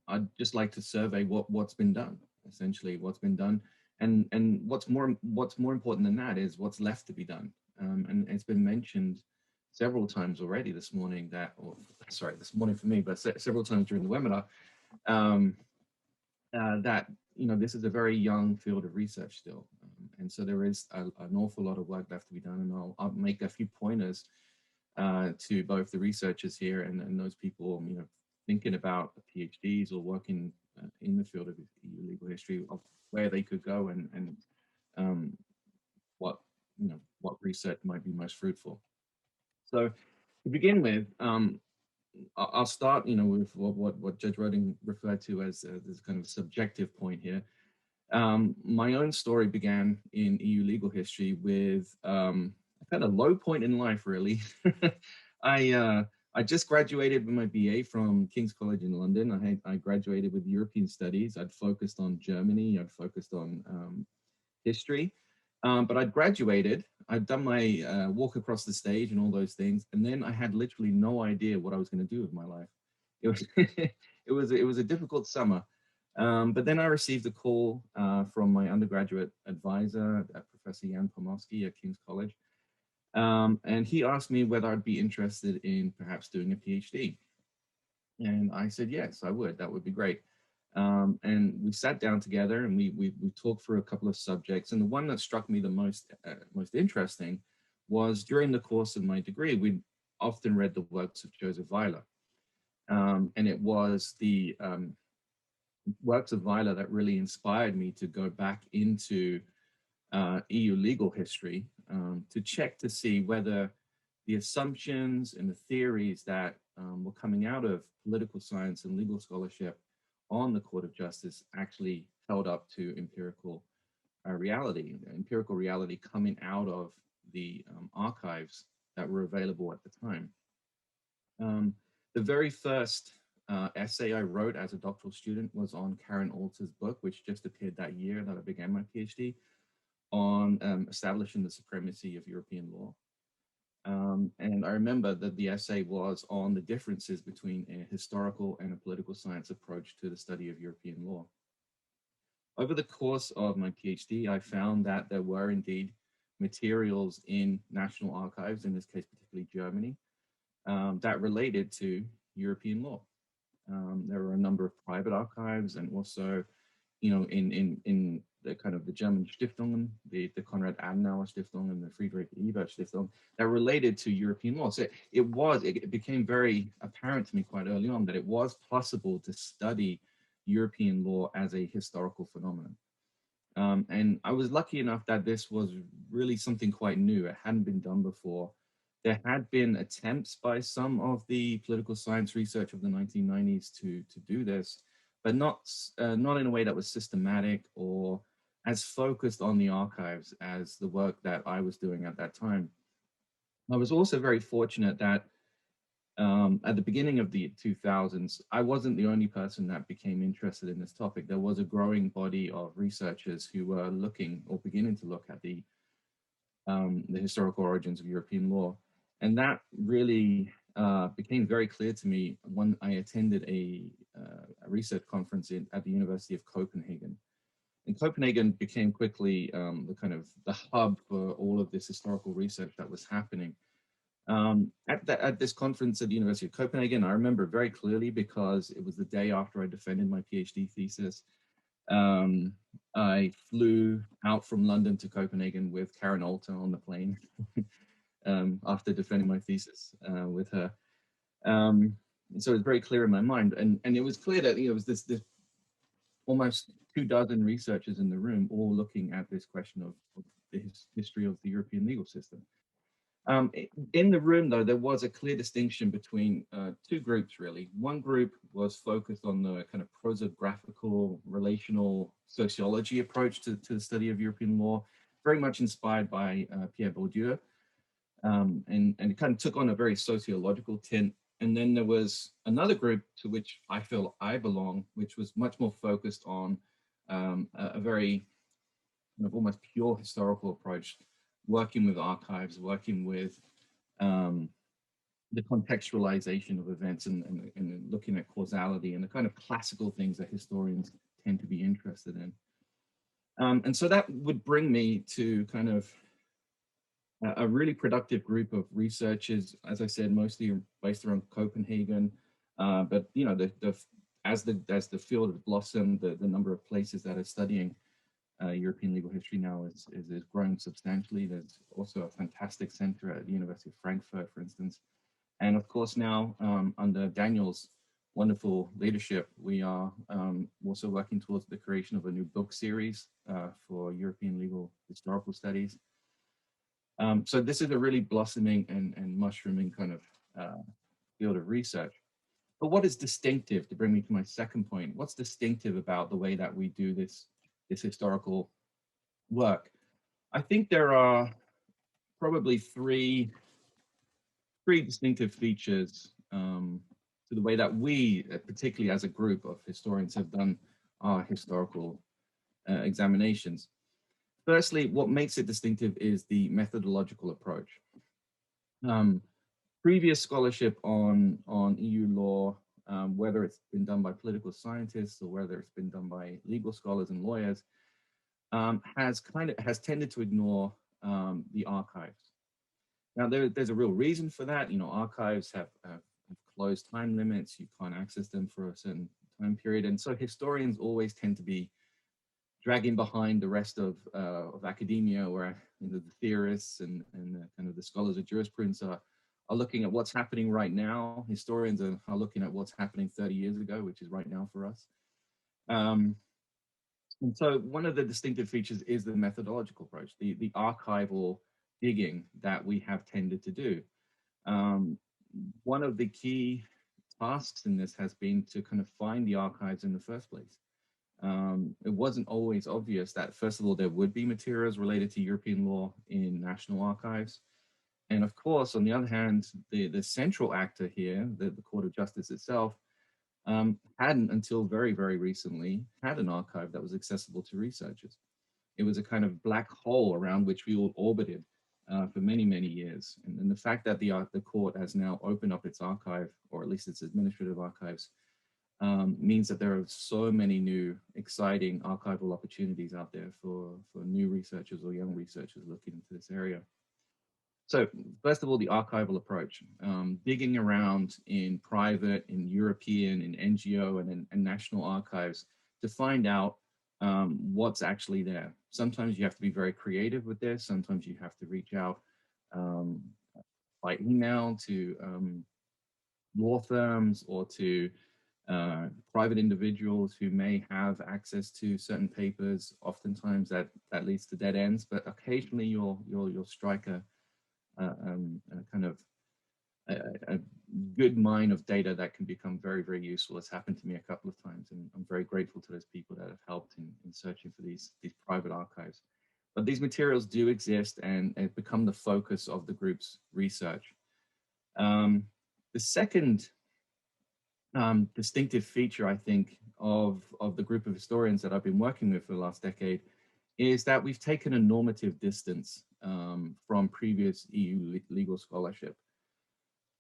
I'd just like to survey what's been done, essentially what's been done, and what's more important than that is what's left to be done. And it's been mentioned several times already this morning that, or sorry, this morning for me, but several times during the webinar, that this is a very young field of research still, and so there is an awful lot of work left to be done. And I'll make a few pointers to both the researchers here and those people, thinking about PhDs or working in the field of EU legal history, of where they could go and what research might be most fruitful. So to begin with, I'll start, with what Judge Rodin referred to as this kind of subjective point here. My own story began in EU legal history with I've had a low point in life, really. I just graduated with my BA from King's College in London. I graduated with European Studies. I'd focused on Germany. I'd focused on history. But I'd graduated. I'd done my walk across the stage and all those things. And then I had literally no idea what I was going to do with my life. It was it was a difficult summer. But then I received a call from my undergraduate advisor, Professor Jan Pomorski at King's College. And he asked me whether I'd be interested in perhaps doing a PhD. And I said, yes, I would. That would be great. And we sat down together and we talked for a couple of subjects. And the one that struck me the most interesting was during the course of my degree, we'd often read the works of Joseph Weiler. And it was the works of Weiler that really inspired me to go back into EU legal history to check to see whether the assumptions and the theories that were coming out of political science and legal scholarship on the Court of Justice actually held up to empirical reality coming out of the archives that were available at the time. The very first essay I wrote as a doctoral student was on Karen Alter's book, which just appeared that year that I began my PhD, on establishing the supremacy of European law. And I remember that the essay was on the differences between a historical and a political science approach to the study of European law. Over the course of my PhD, I found that there were indeed materials in national archives, in this case particularly Germany, that related to European law. There were a number of private archives, and also, you know, in the kind of the German Stiftungen, the Konrad Adenauer Stiftung and the Friedrich Ebert Stiftung, that related to European law. So it became very apparent to me quite early on that it was possible to study European law as a historical phenomenon. And I was lucky enough that this was really something quite new. It hadn't been done before. There had been attempts by some of the political science research of the 1990s to do this, but not in a way that was systematic or as focused on the archives as the work that I was doing at that time. I was also very fortunate that at the beginning of the 2000s, I wasn't the only person that became interested in this topic. There was a growing body of researchers who were looking or beginning to look at the historical origins of European law. And that really became very clear to me when I attended a research conference at the University of Copenhagen. And Copenhagen became quickly the hub for all of this historical research that was happening. At this conference at the University of Copenhagen, I remember very clearly because it was the day after I defended my PhD thesis. I flew out from London to Copenhagen with Karen Alter on the plane after defending my thesis with her. So it was very clear in my mind, and it was clear that it was this almost 24 researchers in the room, all looking at this question of the history of the European legal system. In the room, though, there was a clear distinction between two groups, really. One group was focused on the kind of prosographical, relational sociology approach to the study of European law, very much inspired by Pierre Bourdieu, and it kind of took on a very sociological tint. And then there was another group to which I feel I belong, which was much more focused on a very kind of almost pure historical approach, working with archives, working with the contextualization of events and looking at causality and the kind of classical things that historians tend to be interested in. And so that would bring me to kind of a really productive group of researchers, as I said, mostly based around Copenhagen. But you know, as the field has blossomed, the number of places that are studying European legal history now is growing substantially. There's also a fantastic center at the University of Frankfurt, for instance. And of course now, under Daniel's wonderful leadership, we are also working towards the creation of a new book series for European legal historical studies. So this is a really blossoming and mushrooming kind of field of research. But what is distinctive, to bring me to my second point, what's distinctive about the way that we do this historical work? I think there are probably three distinctive features to the way that we, particularly as a group of historians, have done our historical examinations. Firstly, what makes it distinctive is the methodological approach. Previous scholarship on EU law, whether it's been done by political scientists or whether it's been done by legal scholars and lawyers, has tended to ignore the archives. Now, there's a real reason for that. You know, archives have closed time limits. You can't access them for a certain time period. And so historians always tend to be dragging behind the rest of academia, where the theorists and kind of the scholars of jurisprudence are looking at what's happening right now. Historians are looking at what's happening 30 years ago, which is right now for us. And so one of the distinctive features is the methodological approach, the archival digging that we have tended to do. One of the key tasks in this has been to kind of find the archives in the first place. It wasn't always obvious that, first of all, there would be materials related to European law in national archives. And of course, on the other hand, the central actor here, the Court of Justice itself, hadn't until very, very recently had an archive that was accessible to researchers. It was a kind of black hole around which we all orbited for many, many years. And the fact that the court has now opened up its archive, or at least its administrative archives, means that there are so many new exciting archival opportunities out there for new researchers or young researchers looking into this area. So first of all, the archival approach, digging around in private, in European, in NGO, and national archives to find out what's actually there. Sometimes you have to be very creative with this. Sometimes you have to reach out by email to law firms or to private individuals who may have access to certain papers. Oftentimes that leads to dead ends, but occasionally you'll strike a kind of a good mine of data that can become very, very useful. It's happened to me a couple of times, and I'm very grateful to those people that have helped in searching for these private archives. But these materials do exist and become the focus of the group's research. The second distinctive feature, I think, of the group of historians that I've been working with for the last decade is that we've taken a normative distance from previous EU legal scholarship.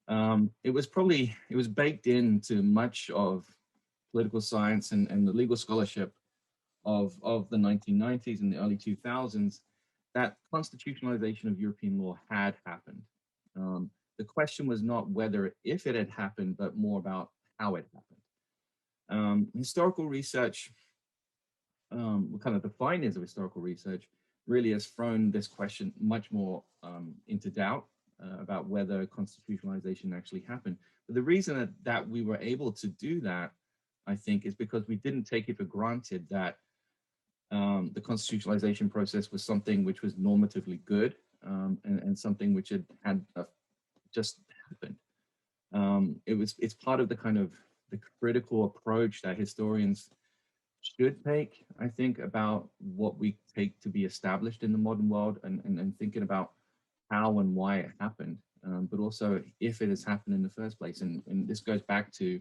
It was baked into much of political science and the legal scholarship of the 1990s and the early 2000s that constitutionalization of European law had happened. The question was not whether if it had happened, but more about how it happened. Historical research, what kind of defined as historical research, really has thrown this question much more into doubt about whether constitutionalization actually happened. But the reason that we were able to do that, I think, is because we didn't take it for granted that the constitutionalization process was something which was normatively good and something which had just happened. It's part of the kind of the critical approach that historians should take, I think, about what we take to be established in the modern world and thinking about how and why it happened, but also if it has happened in the first place. And this goes back to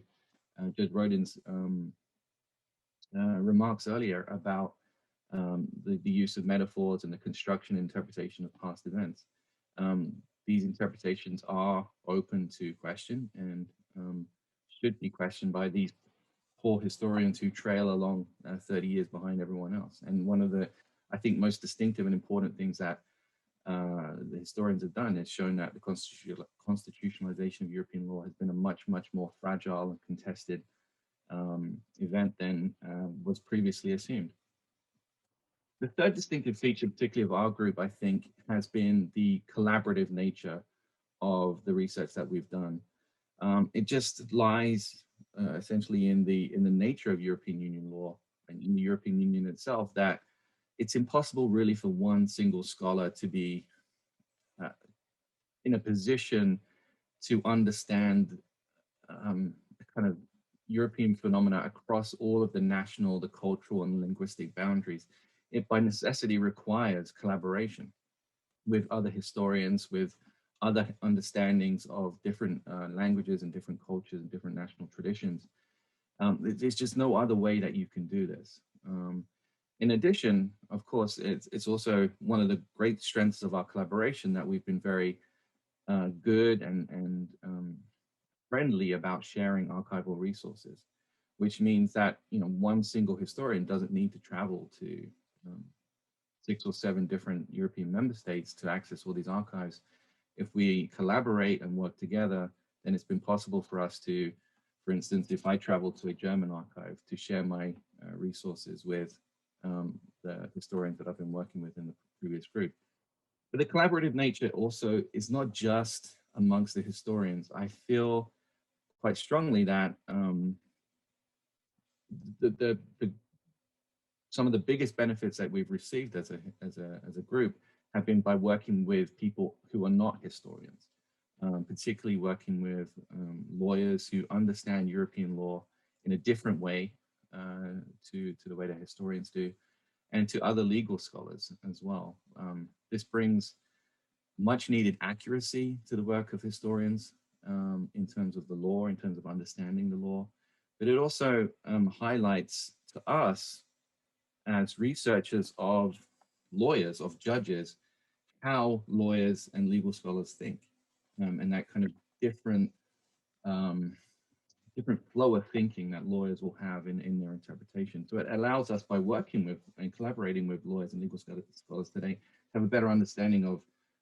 Judge Rodin's remarks earlier about the use of metaphors and the construction and interpretation of past events. These interpretations are open to question and should be questioned by these poor historians who trail along 30 years behind everyone else. And one of the, I think, most distinctive and important things that the historians have done is shown that the constitutionalization of European law has been a much, much more fragile and contested event than was previously assumed. The third distinctive feature, particularly of our group, I think, has been the collaborative nature of the research that we've done. It just lies essentially in the nature of European Union law and in the European Union itself that it's impossible really for one single scholar to be in a position to understand kind of European phenomena across all of the national, the cultural and linguistic boundaries. It by necessity requires collaboration with other historians, with other understandings of different languages and different cultures and different national traditions. There's just no other way that you can do this. In addition, of course, it's also one of the great strengths of our collaboration that we've been very good and friendly about sharing archival resources, which means that one single historian doesn't need to travel to 6 or 7 different European member states to access all these archives. If we collaborate and work together, then it's been possible for us to, for instance, if I travel to a German archive, to share my resources with the historians that I've been working with in the previous group. But the collaborative nature also is not just amongst the historians. I feel quite strongly that some of the biggest benefits that we've received as a group have been by working with people who are not historians. particularly working with lawyers who understand European law in a different way to the way that historians do, and to other legal scholars as well. This brings much needed accuracy to the work of historians in terms of the law, in terms of understanding the law, but it also highlights to us as researchers of lawyers, of judges, how lawyers and legal scholars think, and that kind of different flow of thinking that lawyers will have in their interpretation. So it allows us, by working with and collaborating with lawyers and legal scholars today, to have a better understanding of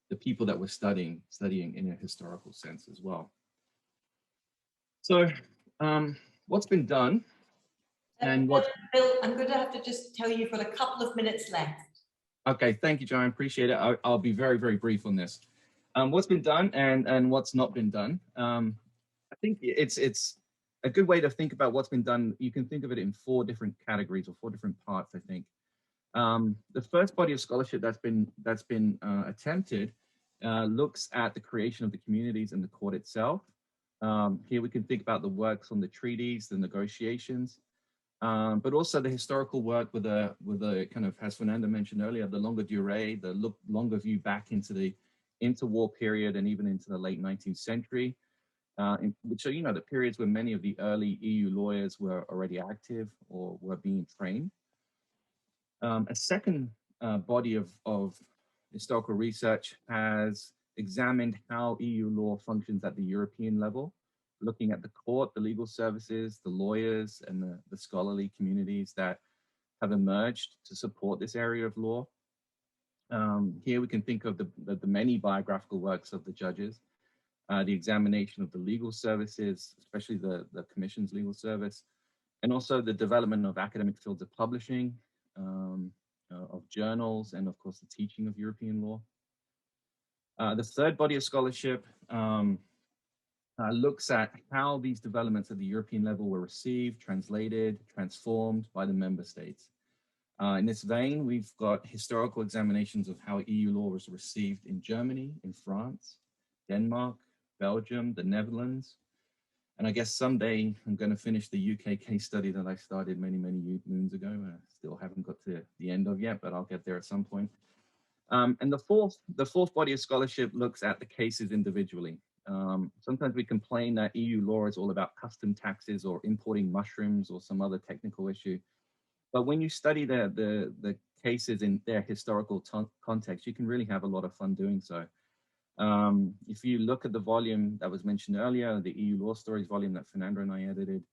the people that we're studying in a historical sense as well. So what's been done and what... Bill, I'm going to have to just tell you you've got a couple of minutes left. Okay, thank you, Joanne, appreciate it. I'll be very, very brief on this. What's been done and what's not been done. I think it's a good way to think about what's been done. You can think of it in 4 different categories or 4 different parts, I think. The first body of scholarship that's been attempted looks at the creation of the communities and the court itself. Here we can think about the works on the treaties, the negotiations, but also the historical work with a kind of, as Fernanda mentioned earlier, the longer durée, the longer view back into the interwar period and even into the late 19th century, which are, the periods where many of the early EU lawyers were already active or were being trained. A second body of historical research has examined how EU law functions at the European level, looking at the court, the legal services, the lawyers, and the scholarly communities that have emerged to support this area of law. Here we can think of the many biographical works of the judges, the examination of the legal services, especially the Commission's legal service, and also the development of academic fields of publishing, of journals, and of course the teaching of European law. The third body of scholarship looks at how these developments at the European level were received, translated, transformed by the member states. In this vein, we've got historical examinations of how EU law was received in Germany, in France, Denmark, Belgium, the Netherlands. And I guess someday I'm going to finish the UK case study that I started many, many moons ago. Still haven't got to the end of yet, but I'll get there at some point. And the fourth body of scholarship looks at the cases individually. Sometimes we complain that EU law is all about custom taxes or importing mushrooms or some other technical issue. But when you study the cases in their historical context, you can really have a lot of fun doing so. If you look at the volume that was mentioned earlier, the EU Law Stories volume that Fernanda and I edited,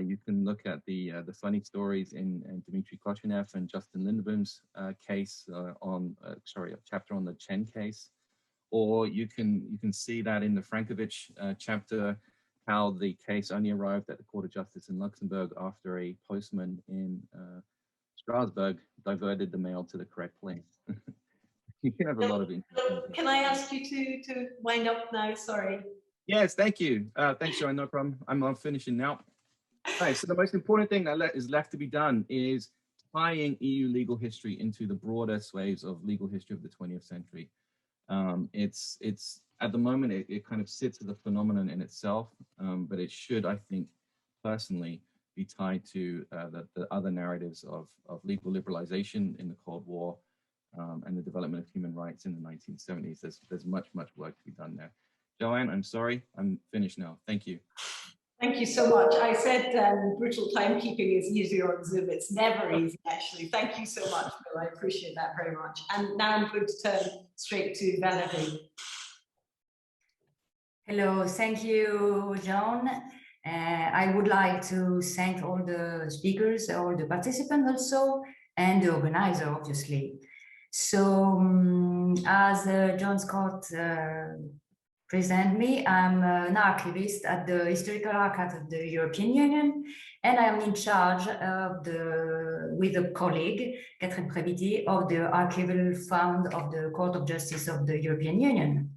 you can look at the funny stories in Dmitry Koshinev and Justin Lindebom's case a chapter on the Chen case, or you can see that in the Frankovich chapter, how the case only arrived at the Court of Justice in Luxembourg after a postman in Strasbourg diverted the mail to the correct place. You can have a lot of interesting. Can I ask you to wind up now? Sorry. Yes, thank you. Thanks, Joanne, no problem. I'm finishing now. Right, so the most important thing that is left to be done is tying EU legal history into the broader swathes of legal history of the 20th century. It's at the moment, it kind of sits as a phenomenon in itself, but it should, I think, personally, be tied to the other narratives of legal liberalization in the Cold War, and the development of human rights in the 1970s. There's much work to be done there. Joanne, I'm sorry, I'm finished now. Thank you. Thank you so much. I said brutal timekeeping is easier on Zoom. It's never easy, actually. Thank you so much, Bill. I appreciate that very much. And now I'm going to turn straight to Valérie. Hello, thank you, John. I would like to thank all the speakers, all the participants also, and the organizer, obviously. So, as John Scott present me, I'm an archivist at the Historical Archive of the European Union, and I am in charge of with a colleague, Catherine Préviti, of the Archival Fund of the Court of Justice of the European Union.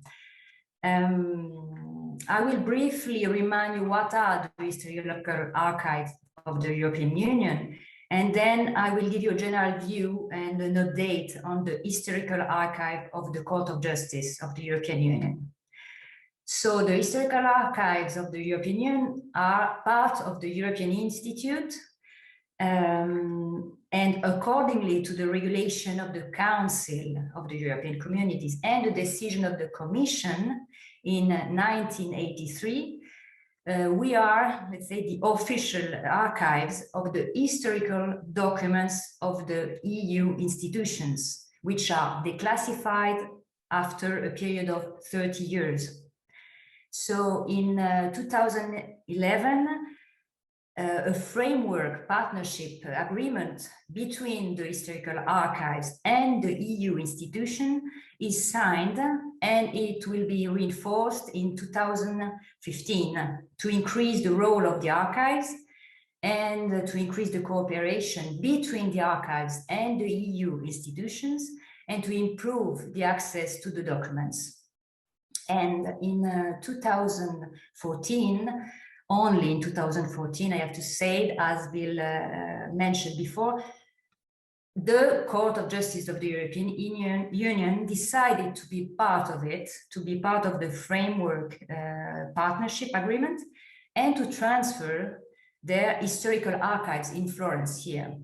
I will briefly remind you what are the Historical Archives of the European Union, and then I will give you a general view and an update on the Historical Archive of the Court of Justice of the European Union. So the historical archives of the European Union are part of the European Institute, and accordingly to the regulation of the Council of the European Communities and the decision of the Commission in 1983, we are, let's say, the official archives of the historical documents of the EU institutions, which are declassified after a period of 30 years. So in 2011, a framework partnership agreement between the historical archives and the EU institution is signed, and it will be reinforced in 2015 to increase the role of the archives and to increase the cooperation between the archives and the EU institutions and to improve the access to the documents. And in 2014, only in 2014, I have to say, as Bill mentioned before, the Court of Justice of the European Union decided to be part of it, to be part of the framework partnership agreement, and to transfer their historical archives in Florence here.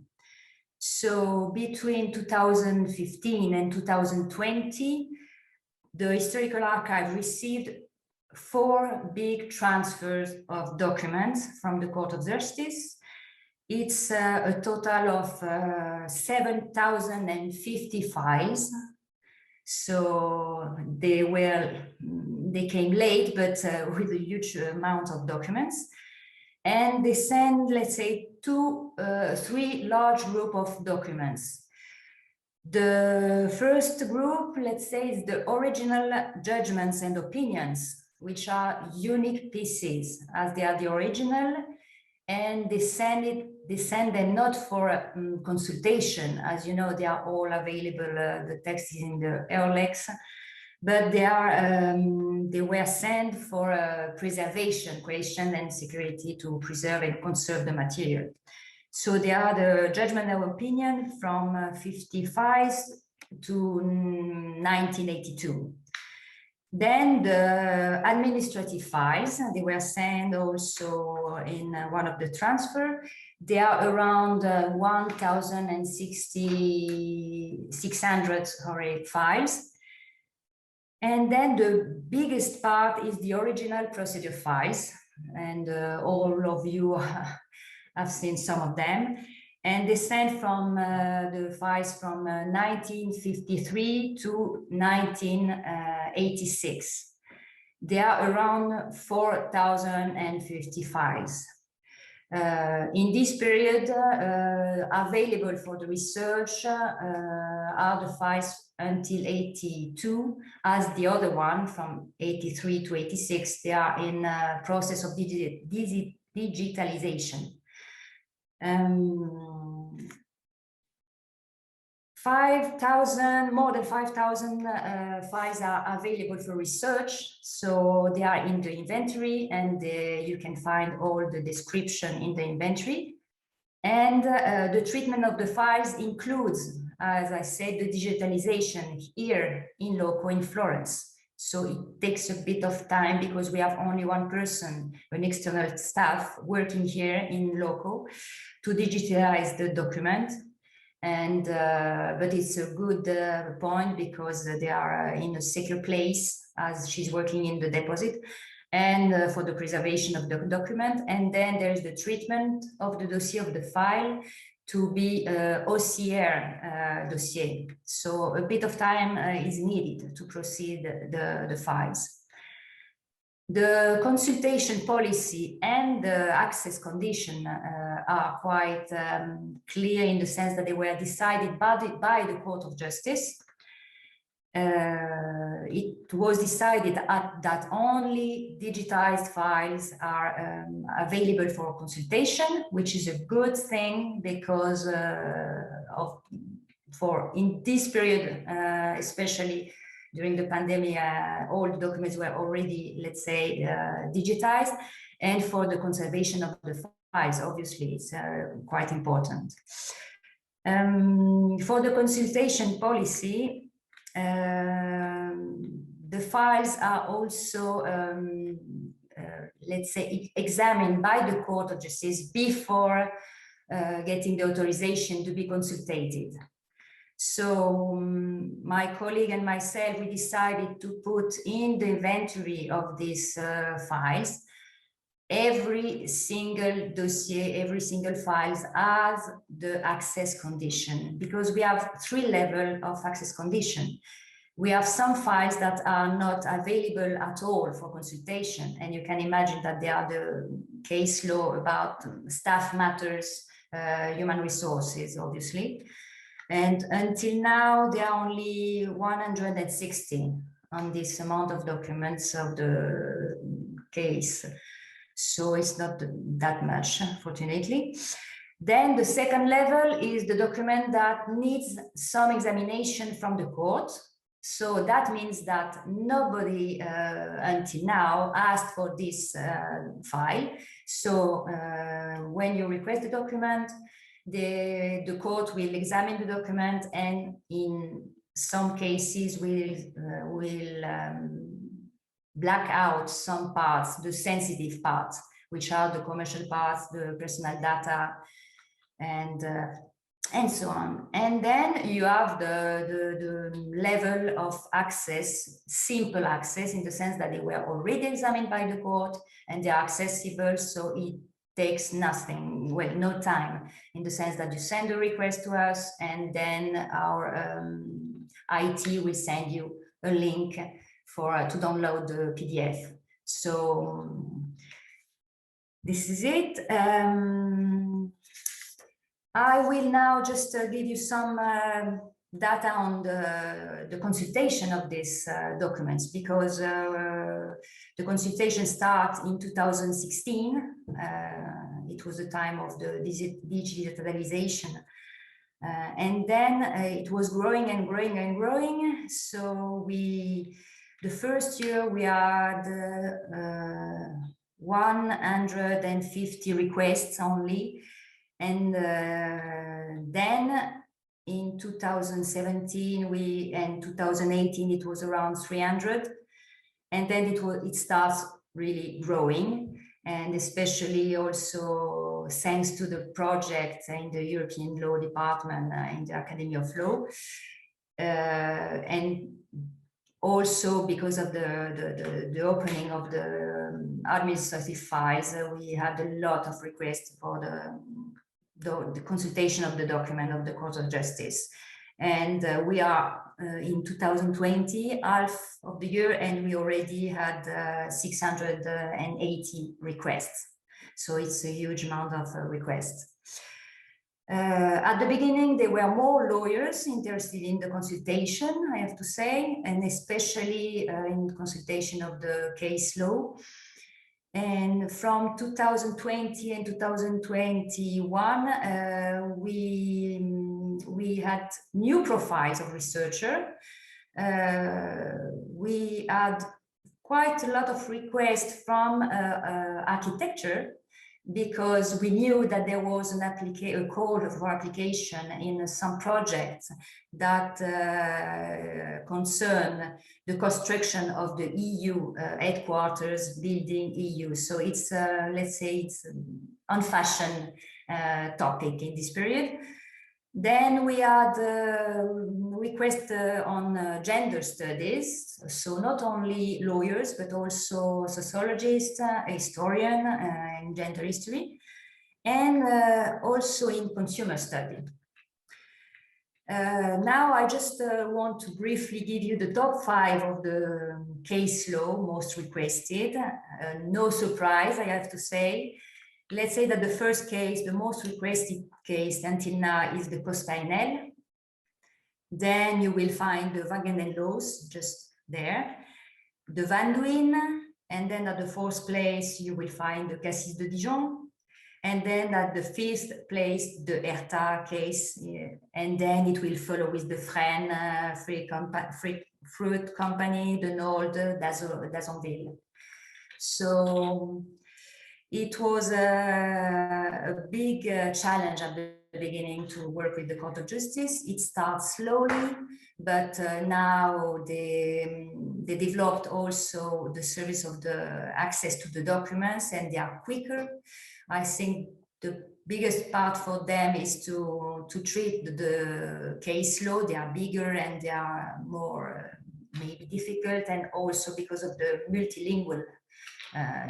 So between 2015 and 2020, the historical archive received 4 big transfers of documents from the Court of Justice. It's a total of 7,050 files. So they came late, but with a huge amount of documents. And they send, let's say, 3 large group of documents. The first group, let's say, is the original judgments and opinions, which are unique pieces, as they are the original, and they send them not for consultation, as you know, they are all available. The text is in the ELL, but they were sent for preservation, creation, and security to preserve and conserve the material. So they are the judgment and opinion from 55 to 1982. Then the administrative files, they were sent also in one of the transfer. They are around 1,600 files. And then the biggest part is the original procedure files. And all of you I've seen some of them, and they sent from the files from 1953 to 1986. There are around 4,050 files. In this period, available for the research are the files until 82, as the other one from 83 to 86, they are in process of digitalization. 5,000, more than 5,000 files are available for research. So they are in the inventory, and you can find all the description in the inventory. And the treatment of the files includes, as I said, the digitalization here in loco in Florence. So it takes a bit of time because we have only one person, an external staff working here in loco to digitalize the document. And but it's a good point because they are in a secure place as she's working in the deposit, and for the preservation of the document. And then there's the treatment of the dossier of the file to be OCR dossier. So a bit of time is needed to proceed the files. The consultation policy and the access condition are quite clear in the sense that they were decided by the Court of Justice. It was decided that only digitized files are available for consultation, which is a good thing because in this period, especially during the pandemic, all the documents were already, let's say, digitized, and for the conservation of the files, obviously, it's quite important. For the consultation policy, the files are also, let's say, examined by the Court of Justice before getting the authorization to be consulted. So my colleague and myself, we decided to put in the inventory of these files every single dossier, every single file has the access condition, because we have 3 levels of access condition. We have some files that are not available at all for consultation, and you can imagine that they are the case law about staff matters, human resources, obviously. And until now, there are only 160 on this amount of documents of the case. So it's not that much, fortunately. Then the second level is the document that needs some examination from the court. So that means that nobody until now asked for this file. So when you request the document, the court will examine the document, and in some cases will black out some parts, the sensitive parts, which are the commercial parts, the personal data, and so on. And then you have the level of access, simple access, in the sense that they were already examined by the court and they are accessible, so it takes nothing, well, no time, in the sense that you send a request to us, and then our IT will send you a link for to download the PDF. So this is it. I will now just give you some data on the consultation of these documents, because the consultation starts in 2016. It was the time of the digitalization. And then it was growing and growing and growing. So the first year we had 150 requests only. And then in 2017 and 2018 it was around 300, and then it starts really growing, and especially also thanks to the project in the European Law Department in the Academy of Law, and also because of the opening of the administrative files, we had a lot of requests for the consultation of the document of the Court of Justice. And we are in 2020, half of the year, and we already had 680 requests. So it's a huge amount of requests. At the beginning, there were more lawyers interested in the consultation, I have to say, and especially in the consultation of the case law. And from 2020 and 2021, we had new profiles of researchers. We had quite a lot of requests from architecture, because we knew that there was a call for application in some projects that concern the construction of the EU headquarters building EU. So it's, let's say, it's an unfashioned topic in this period. Then we had requests on gender studies, so not only lawyers, but also sociologists, historian in gender history, and also in consumer study. Now I just want to briefly give you the top 5 of the case law most requested. No surprise, I have to say. Let's say that the first case, the most requested case until now, is the Costainel. Then you will find the Wageningen laws just there, the Van Duyn, and then at the 4th place you will find the Cassis de Dijon, and then at the 5th place the Herta case, and then it will follow with the Fresnes Fruit Company, the Nord, d'Azonville. So it was a big challenge at the beginning to work with the Court of Justice. It starts slowly, but now they developed also the service of the access to the documents, and they are quicker. I think the biggest part for them is to treat the case law. They are bigger and they are more maybe difficult, and also because of the multilingual,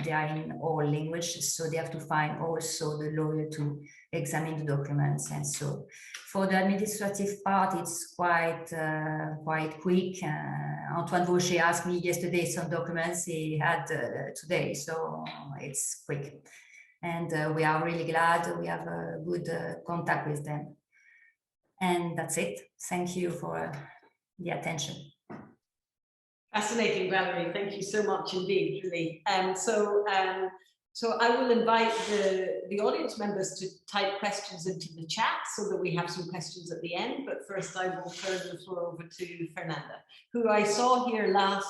they are in all languages, so they have to find also the lawyer to examine the documents. And so for the administrative part, it's quite quick. Antoine Vaucher asked me yesterday some documents he had today, so it's quick. And we are really glad we have a good contact with them. And that's it. Thank you for the attention. Fascinating, Valérie. Thank you so much indeed, really. So I will invite the audience members to type questions into the chat so that we have some questions at the end. But first, I will turn the floor over to Fernanda, who I saw here last,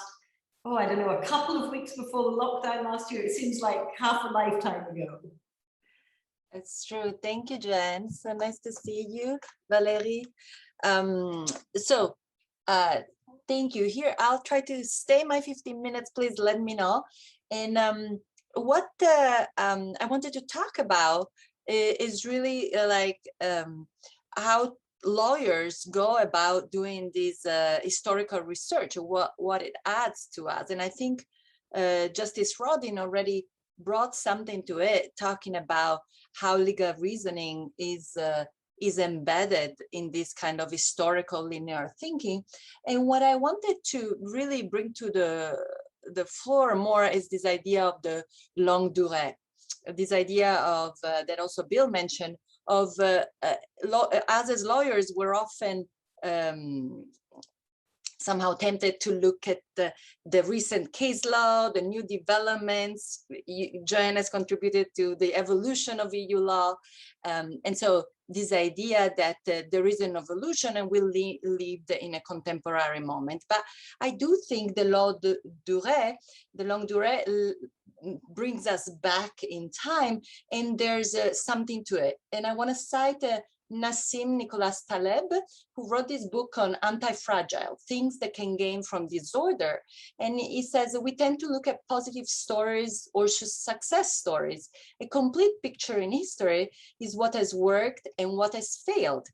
I don't know, a couple of weeks before the lockdown last year. It seems like half a lifetime ago. It's true. Thank you, Jen. So nice to see you, Valérie. Thank you. Here, I'll try to stay my 15 minutes. Please let me know. And what I wanted to talk about is really how lawyers go about doing this historical research, what it adds to us. And I think Justice Rodin already brought something to it, talking about how legal reasoning is embedded in this kind of historical linear thinking. And what I wanted to really bring to the floor more is this idea of the longue durée, this idea of that also Bill mentioned, of us as lawyers, we're often somehow tempted to look at the recent case law, the new developments. Joanne has contributed to the evolution of EU law. And so this idea that there is an evolution and we live in a contemporary moment. But I do think the longue durée brings us back in time, and there's something to it. And I want to cite Nassim Nicholas Taleb, who wrote this book on anti-fragile, things that can gain from disorder. And he says that we tend to look at positive stories or success stories. A complete picture in history is what has worked and what has failed.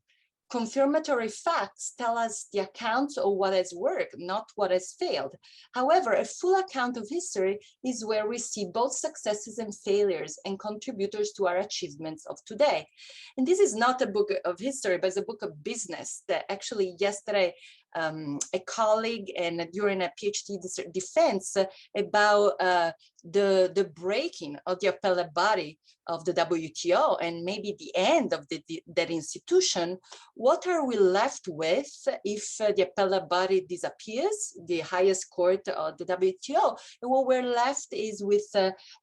Confirmatory facts tell us the accounts of what has worked, not what has failed. However, a full account of history is where we see both successes and failures and contributors to our achievements of today. And this is not a book of history, but it's a book of business that actually yesterday a colleague and during a PhD defense about the breaking of the appellate body of the WTO and maybe the end of that institution. What are we left with if the appellate body disappears, the highest court of the WTO? And what we're left is with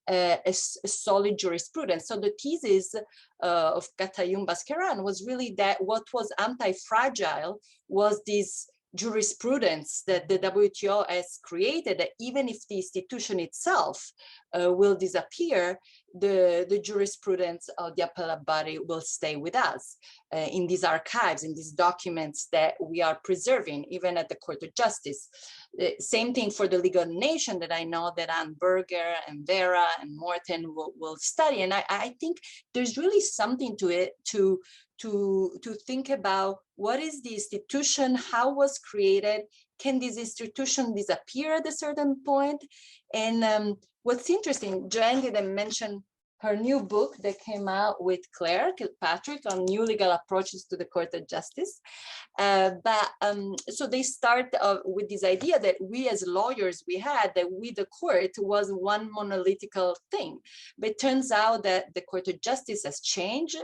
a solid jurisprudence. So the thesis of Katayum Baskeran was really that what was anti-fragile was this jurisprudence that the WTO has created, that even if the institution itself will disappear, the jurisprudence of the appellate body will stay with us in these archives, in these documents that we are preserving, even at the Court of Justice. Same thing for the legal nation that I know that Boerger and Vera and Morijn will study. And I think there's really something to it to think about what is the institution, how was created, can this institution disappear at a certain point? And what's interesting, Joanne didn't mention her new book that came out with Claire Kilpatrick on new legal approaches to the Court of Justice. So they start with this idea that we as lawyers, that we, the court, was one monolithical thing. But it turns out that the Court of Justice has changed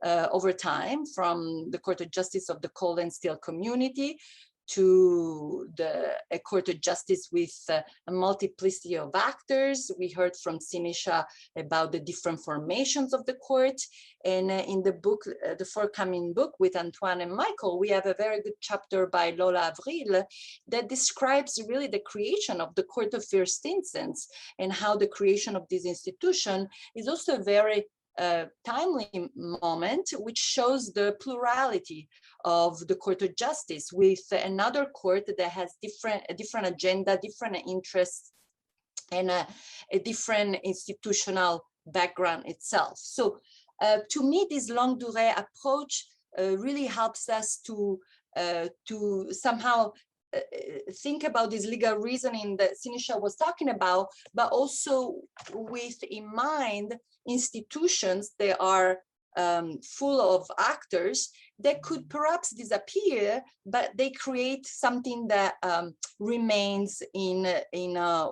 over time, from the Court of Justice of the coal and steel community to a Court of Justice with a multiplicity of actors. We heard from Sinisa about the different formations of the court. And in the book, the forthcoming book with Antoine and Michael, we have a very good chapter by Lola Avril that describes really the creation of the Court of First Instance and how the creation of this institution is also very timely moment, which shows the plurality of the Court of Justice, with another court that has a different agenda, different interests, and a different institutional background itself. So to me, this longue durée approach really helps us to somehow think about this legal reasoning that Sinisa was talking about, but also with in mind institutions that are full of actors that could perhaps disappear, but they create something that remains in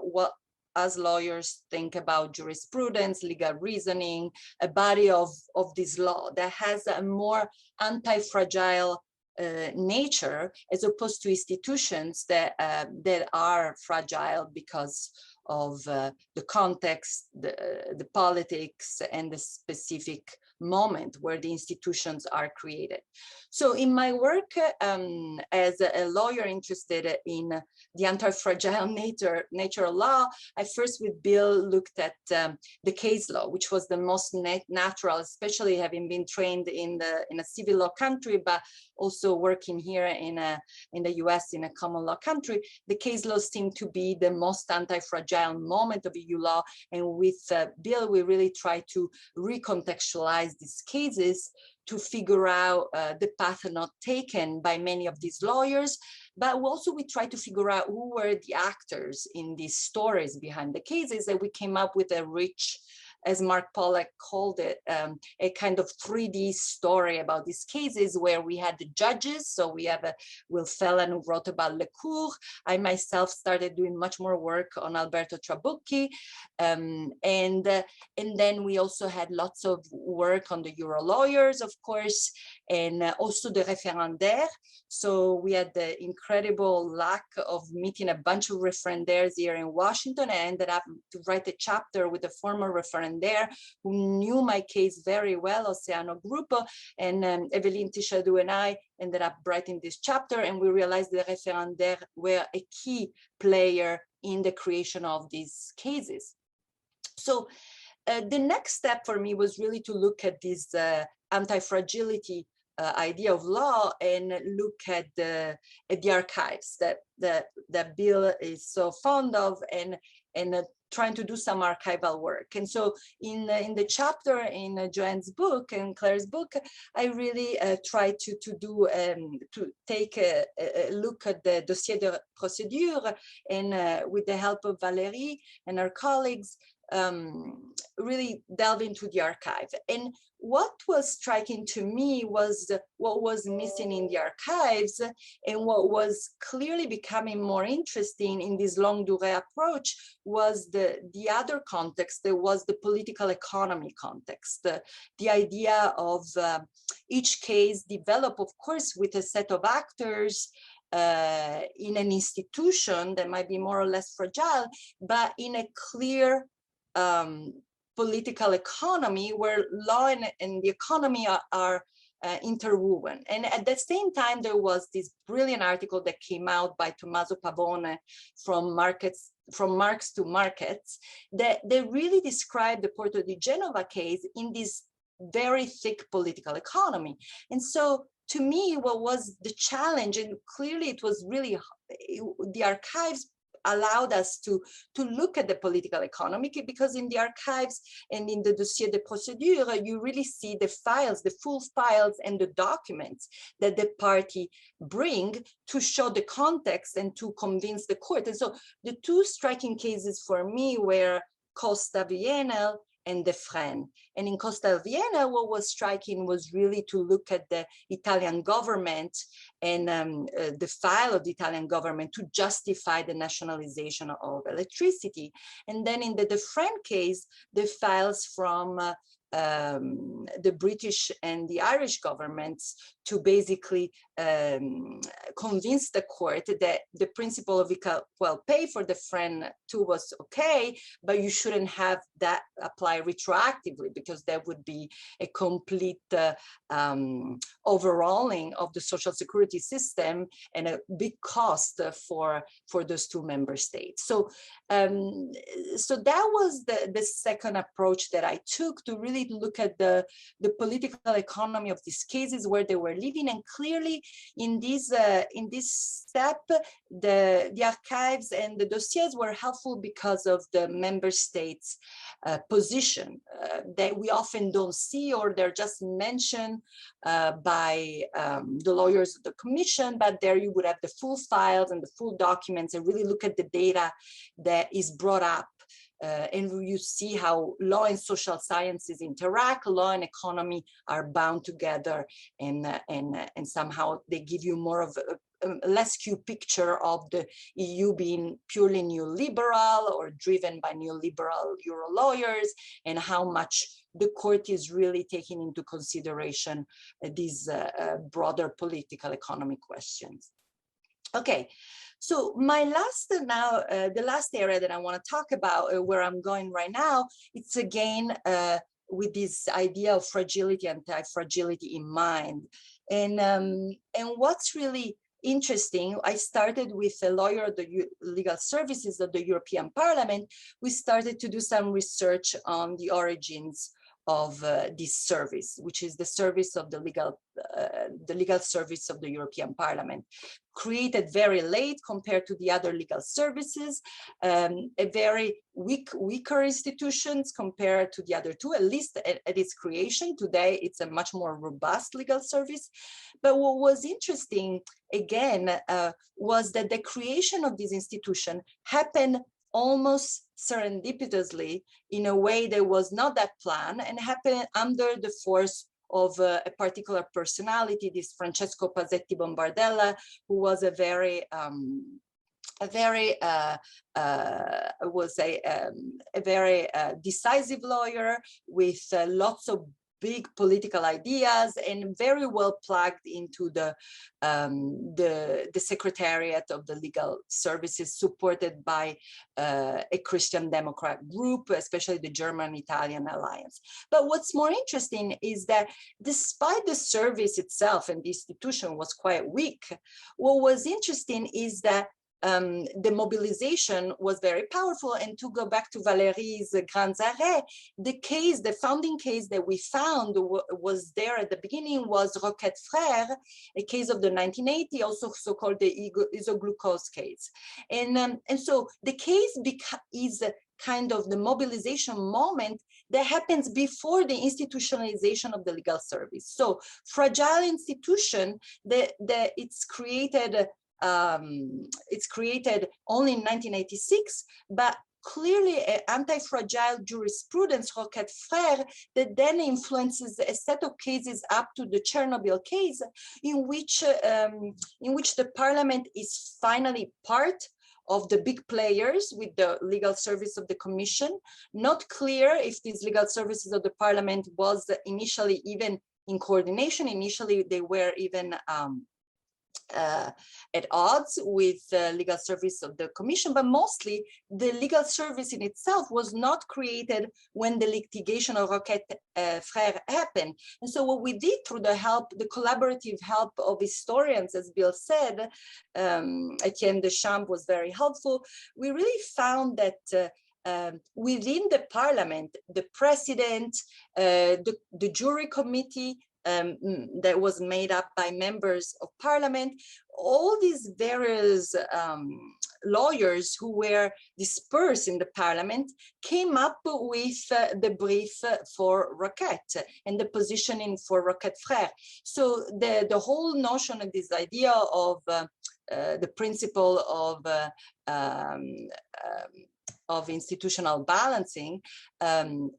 what as lawyers think about jurisprudence, legal reasoning, a body of this law that has a more anti-fragile nature, as opposed to institutions that are fragile because of the context, the politics, and the specific moment where the institutions are created. So in my work as a lawyer interested in the anti-fragile nature of law, I first with Bill looked at the case law, which was the most natural, especially having been trained in a civil law country, but also working here in the US in a common law country. The case laws seem to be the most anti-fragile moment of EU law, and with Bill we really try to recontextualize these cases to figure out the path not taken by many of these lawyers, but also we try to figure out who were the actors in these stories behind the cases, and we came up with a rich, as Mark Pollack called it, a kind of 3D story about these cases where we had the judges. So we have Will Phelan, who wrote about Le Cour. I myself started doing much more work on Alberto Trabucchi. And then we also had lots of work on the Euro lawyers, of course, and also the référendaires. So we had the incredible luck of meeting a bunch of référendaires here in Washington. I ended up to write a chapter with a former référendaire who knew my case very well, Oceano Gruppo, and Evelyn Tichadou and I ended up writing this chapter, and we realized the référendaires were a key player in the creation of these cases. So the next step for me was really to look at this anti-fragility idea of law and look at the archives that Bill is so fond of, and trying to do some archival work. And so in the chapter in Joanne's book and Claire's book, I really tried to take a look at the dossier de procédure, and with the help of Valérie and her colleagues, really delve into the archive. And what was striking to me was what was missing in the archives, and what was clearly becoming more interesting in this longue durée approach was the other context. There was the political economy context, the idea of each case developed, of course, with a set of actors in an institution that might be more or less fragile, but in a clear political economy where law and the economy are interwoven. And at the same time, there was this brilliant article that came out by Tommaso Pavone from Marx to Markets that really described the Porto di Genova case in this very thick political economy. And so to me, what was the challenge, and clearly it was really, the archives allowed us to look at the political economy, because in the archives and in the dossier de procédure, you really see the files, the full files and the documents that the party bring to show the context and to convince the court. And so the two striking cases for me were Costa Vienna and the Fren. And in Costa Vienna, what was striking was really to look at the Italian government and the file of the Italian government to justify the nationalization of electricity. And then in the Fren case, the files from the British and the Irish governments to basically convince the court that the principle of equal pay for the Fren too was okay, but you shouldn't have that apply retroactively, because that would be a complete overhauling of the social security system and a big cost for those two member states. So, so that was the second approach that I took to really really look at the political economy of these cases, where they were living. And clearly in this step, the archives and the dossiers were helpful because of the member states' position that we often don't see, or they're just mentioned by the lawyers of the commission, but there you would have the full files and the full documents and really look at the data that is brought up. And you see how law and social sciences interact, law and economy are bound together, and somehow they give you more of a less skewed picture of the EU being purely neoliberal or driven by neoliberal Euro lawyers, and how much the court is really taking into consideration these broader political economic questions. Okay. So my last now, the last area that I want to talk about, where I'm going right now, it's again with this idea of fragility, anti-fragility in mind. And what's really interesting, I started with a lawyer of the legal services of the European Parliament. We started to do some research on the origins of this service, which is the service of the legal service of the European Parliament, created very late compared to the other legal services, a very weaker institutions compared to the other two, at least at its creation. Today, it's a much more robust legal service. But what was interesting, again, was that the creation of this institution happened almost serendipitously, in a way that was not that planned, and happened under the force of a particular personality, this Francesco Pasetti Bombardella, who was a very decisive lawyer with lots of big political ideas, and very well plugged into the secretariat of the legal services, supported by a Christian Democrat group, especially the German-Italian alliance. But what's more interesting is that despite the service itself and the institution was quite weak, what was interesting is that the mobilization was very powerful. And to go back to Valérie's grands arrêts, the founding case that we found was there at the beginning was Roquette Frère, a case of the 1980, also so-called the isoglucose case. And so the case is kind of the mobilization moment that happens before the institutionalization of the legal service. So fragile institution that it's created only in 1986, but clearly anti-fragile jurisprudence, Roquette Frère, that then influences a set of cases up to the Chernobyl case, in which the parliament is finally part of the big players with the legal service of the commission. Not clear if these legal services of the parliament was initially even in coordination. Initially, they were even at odds with the legal service of the commission, but mostly the legal service in itself was not created when the litigation of Roquette Frère happened. And so what we did through the collaborative help of historians, as Bill said, Etienne Deschamps was very helpful. We really found that within the parliament, the president, the jury committee, that was made up by members of parliament, all these various lawyers who were dispersed in the parliament came up with the brief for Roquette and the positioning for Roquette Frère. So the whole notion of this idea of the principle of institutional balancing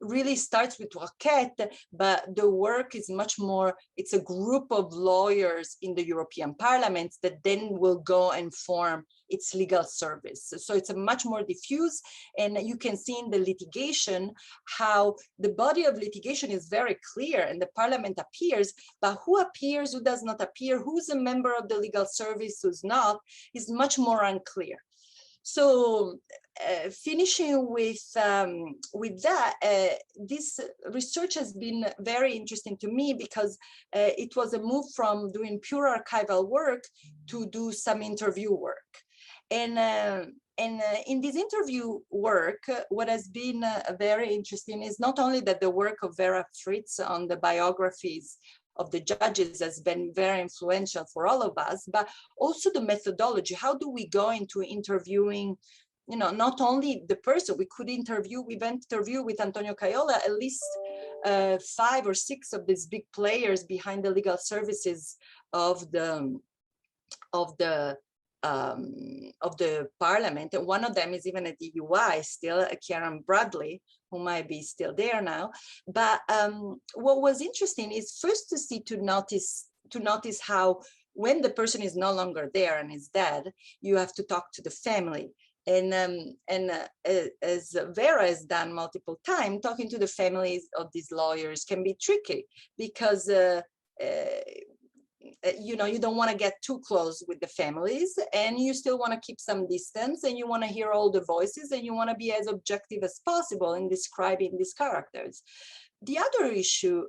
really starts with Roquette, but the work is much more, it's a group of lawyers in the European Parliament that then will go and form its legal service. So it's a much more diffuse, and you can see in the litigation how the body of litigation is very clear and the Parliament appears, but who appears, who does not appear, who's a member of the legal service, who's not, is much more unclear. So finishing with that, this research has been very interesting to me because it was a move from doing pure archival work to do some interview work. And in this interview work, what has been very interesting is not only that the work of Vera Fritz on the biographies of the judges has been very influential for all of us, but also the methodology. How do we go into interviewing, you know, not only the person, we've interviewed with Antonio Caiola at least 5 or 6 of these big players behind the legal services of the parliament, and one of them is even at the EUI still, Kieran Bradley, who might be still there now. But what was interesting is first to notice how when the person is no longer there and is dead, you have to talk to the family. And as Vera has done multiple times, talking to the families of these lawyers can be tricky because you know, you don't want to get too close with the families, and you still want to keep some distance, and you want to hear all the voices, and you want to be as objective as possible in describing these characters. The other issue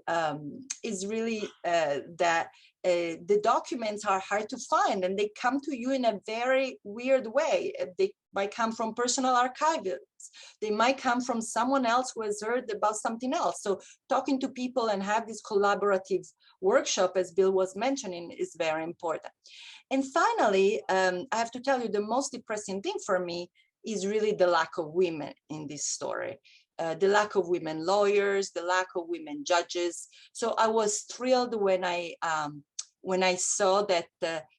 is really that the documents are hard to find, and they come to you in a very weird way. They might come from personal archivists. They might come from someone else who has heard about something else. So talking to people and have this collaborative workshop, as Bill was mentioning, is very important. And finally, I have to tell you, the most depressing thing for me is really the lack of women in this story. The lack of women lawyers, the lack of women judges. So I was thrilled when I saw that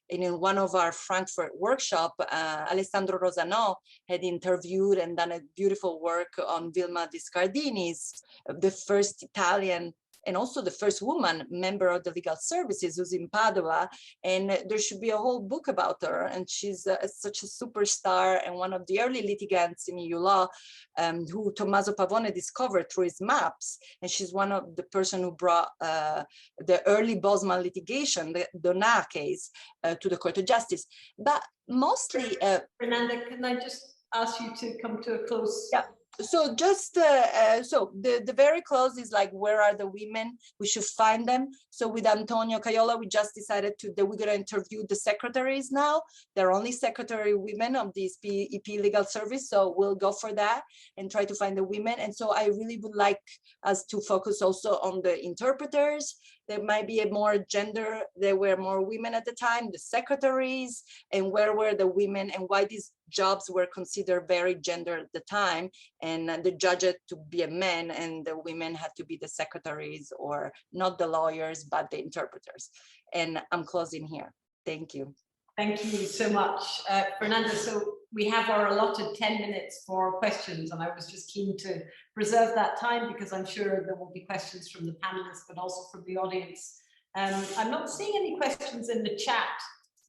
in one of our Frankfurt workshop, Alessandro Rosano had interviewed and done a beautiful work on Vilma Viscardini's, the first Italian and also the first woman member of the legal services, who's in Padua, and there should be a whole book about her. And she's such a superstar and one of the early litigants in EU law, who Tommaso Pavone discovered through his maps. And she's one of the person who brought the early Bosman litigation, the Donat case, to the Court of Justice. But mostly, Fernanda, can I just ask you to come to a close? Yeah. So just so the very close is like, where are the women? We should find them. So with Antonio Caiola, we just decided that we're going to interview the secretaries now. They're only secretary women of the EP legal service. So we'll go for that and try to find the women. And so I really would like us to focus also on the interpreters. There might be a more gender, there were more women at the time, the secretaries, and where were the women and why these jobs were considered very gender at the time, and the judge had to be a man and the women had to be the secretaries, or not the lawyers, but the interpreters. And I'm closing here. Thank you. Thank you so much, Fernanda. So we have our allotted 10 minutes for questions, and I was just keen to preserve that time because I'm sure there will be questions from the panelists, but also from the audience. I'm not seeing any questions in the chat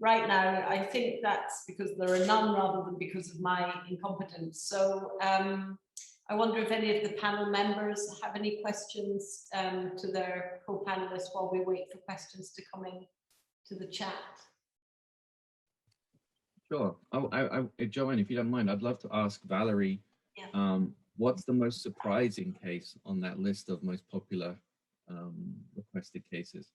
right now. I think that's because there are none rather than because of my incompetence. So I wonder if any of the panel members have any questions to their co-panelists while we wait for questions to come in to the chat. Sure. Joanne, if you don't mind, I'd love to ask Valerie, what's the most surprising case on that list of most popular requested cases?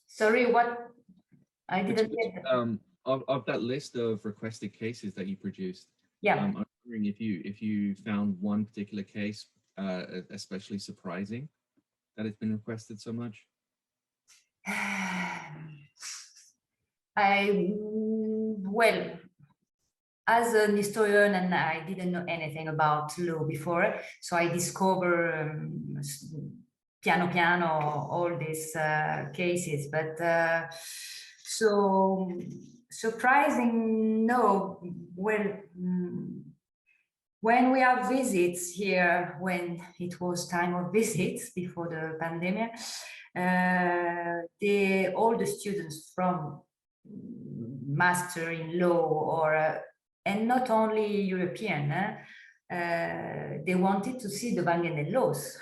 Sorry, what? I didn't get that. Of that list of requested cases that you produced. Yeah. I'm wondering if you found one particular case especially surprising that it's been requested so much. Well, as an historian, and I didn't know anything about law before, so I discover piano piano all these cases. But so surprising, no. Well, when we have visits here, when it was time of visits before the pandemic, all the students from master in law or and not only European, they wanted to see the Wangen laws.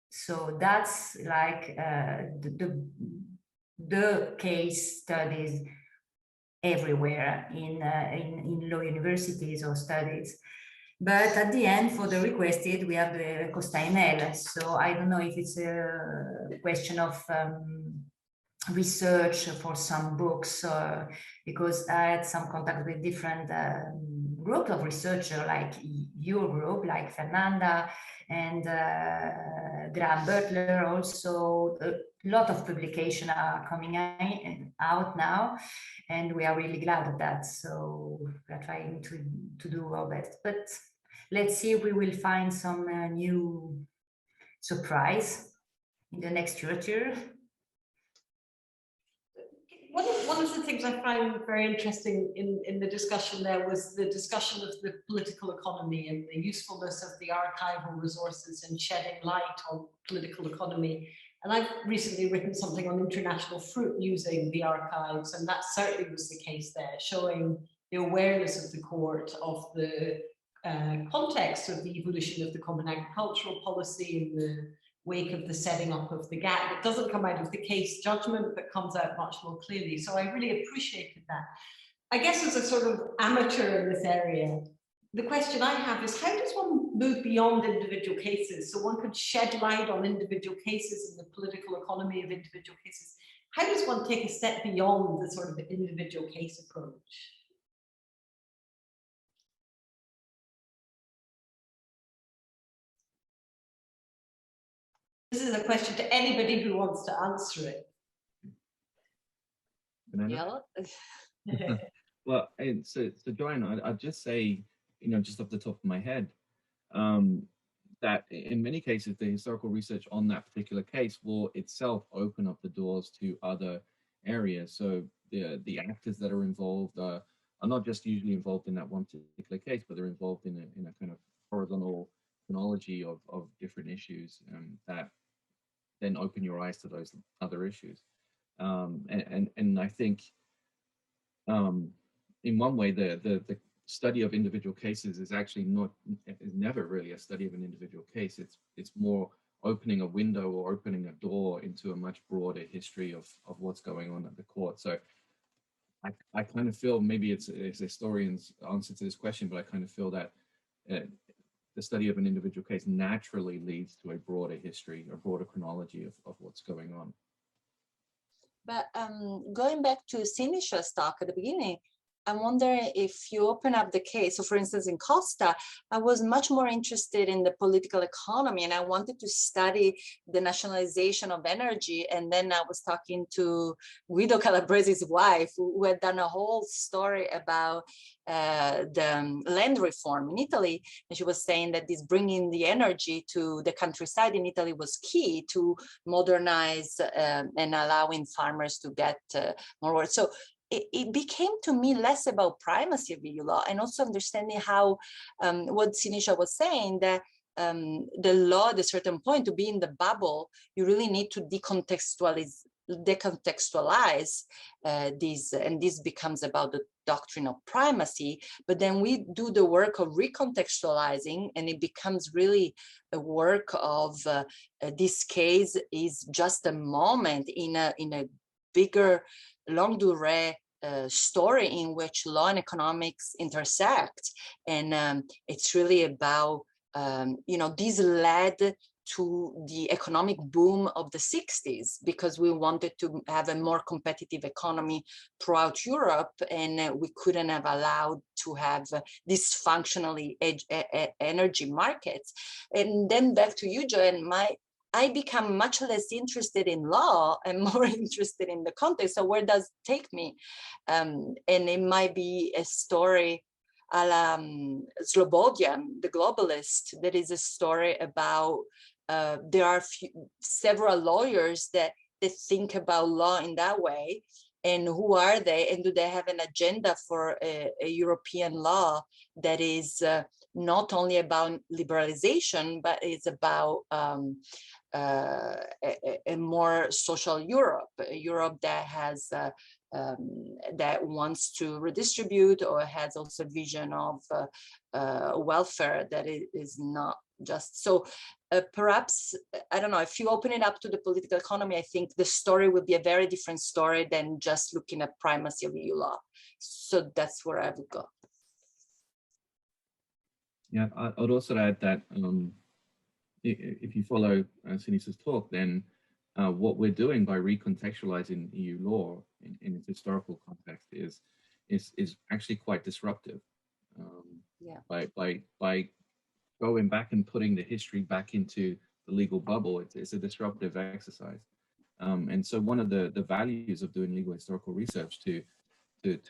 So that's like the case studies everywhere in law universities or studies. But at the end, for the requested, we have the Stein and Gooday. So I don't know if it's a question of research for some books, because I had some contact with different groups of researchers, like your group, like Fernanda and Graham Butler. Also, a lot of publications are coming out now, and we are really glad of that. So we are trying to do our best, but let's see if we will find some new surprise in the next future. One of the things I found very interesting in the discussion there was the discussion of the political economy and the usefulness of the archival resources and shedding light on political economy. And I've recently written something on international fruit using the archives, and that certainly was the case there, showing the awareness of the court of the context of the evolution of the common agricultural policy in the wake of the setting up of the GATT. It doesn't come out of the case judgment, but comes out much more clearly. So I really appreciated that. I guess as a sort of amateur in this area, the question I have is, how does one move beyond individual cases? So one could shed light on individual cases and the political economy of individual cases. How does one take a step beyond the sort of individual case approach? This is a question to anybody who wants to answer it. Yeah. Well, so Joanne, I'd just say, just off the top of my head, that in many cases, the historical research on that particular case will itself open up the doors to other areas. So the actors that are involved are not just usually involved in that one particular case, but they're involved in a kind of horizontal chronology of different issues that then open your eyes to those other issues. And I think in one way, the study of individual cases is actually never really a study of an individual case. It's more opening a window or opening a door into a much broader history of what's going on at the court. So I kind of feel, maybe it's a historian's answer to this question, but I kind of feel that the study of an individual case naturally leads to a broader history, a broader chronology of what's going on. But going back to Sinisa's talk at the beginning, I'm wondering if you open up the case. So for instance, in Costa, I was much more interested in the political economy, and I wanted to study the nationalization of energy. And then I was talking to Guido Calabresi's wife, who had done a whole story about the land reform in Italy. And she was saying that this bringing the energy to the countryside in Italy was key to modernize and allowing farmers to get more work. So it became to me less about primacy of EU law and also understanding how what Sinisa was saying, that the law at a certain point, to be in the bubble, you really need to decontextualize these, and this becomes about the doctrine of primacy. But then we do the work of recontextualizing, and it becomes really a work of this case is just a moment in a bigger longue durée story in which law and economics intersect. And it's really about, this led to the economic boom of the 60s, because we wanted to have a more competitive economy throughout Europe, and we couldn't have allowed to have dysfunctionally energy markets. And then back to you, Joanne, I become much less interested in law and more interested in the context. So where does it take me? And it might be a story a la Slobodian, the globalist. That is a story about, there are several lawyers that think about law in that way. And who are they? And do they have an agenda for a European law that is not only about liberalization, but it's about a more social Europe, a Europe that has that wants to redistribute, or has also a vision of welfare that is not just so. Perhaps, I don't know, if you open it up to the political economy, I think the story would be a very different story than just looking at primacy of EU law. So that's where I would go. Yeah, I would also add that if you follow Sinisa's talk, then what we're doing by recontextualizing EU law in its historical context is actually quite disruptive. By going back and putting the history back into the legal bubble, it's a disruptive exercise. And so one of the values of doing legal historical research to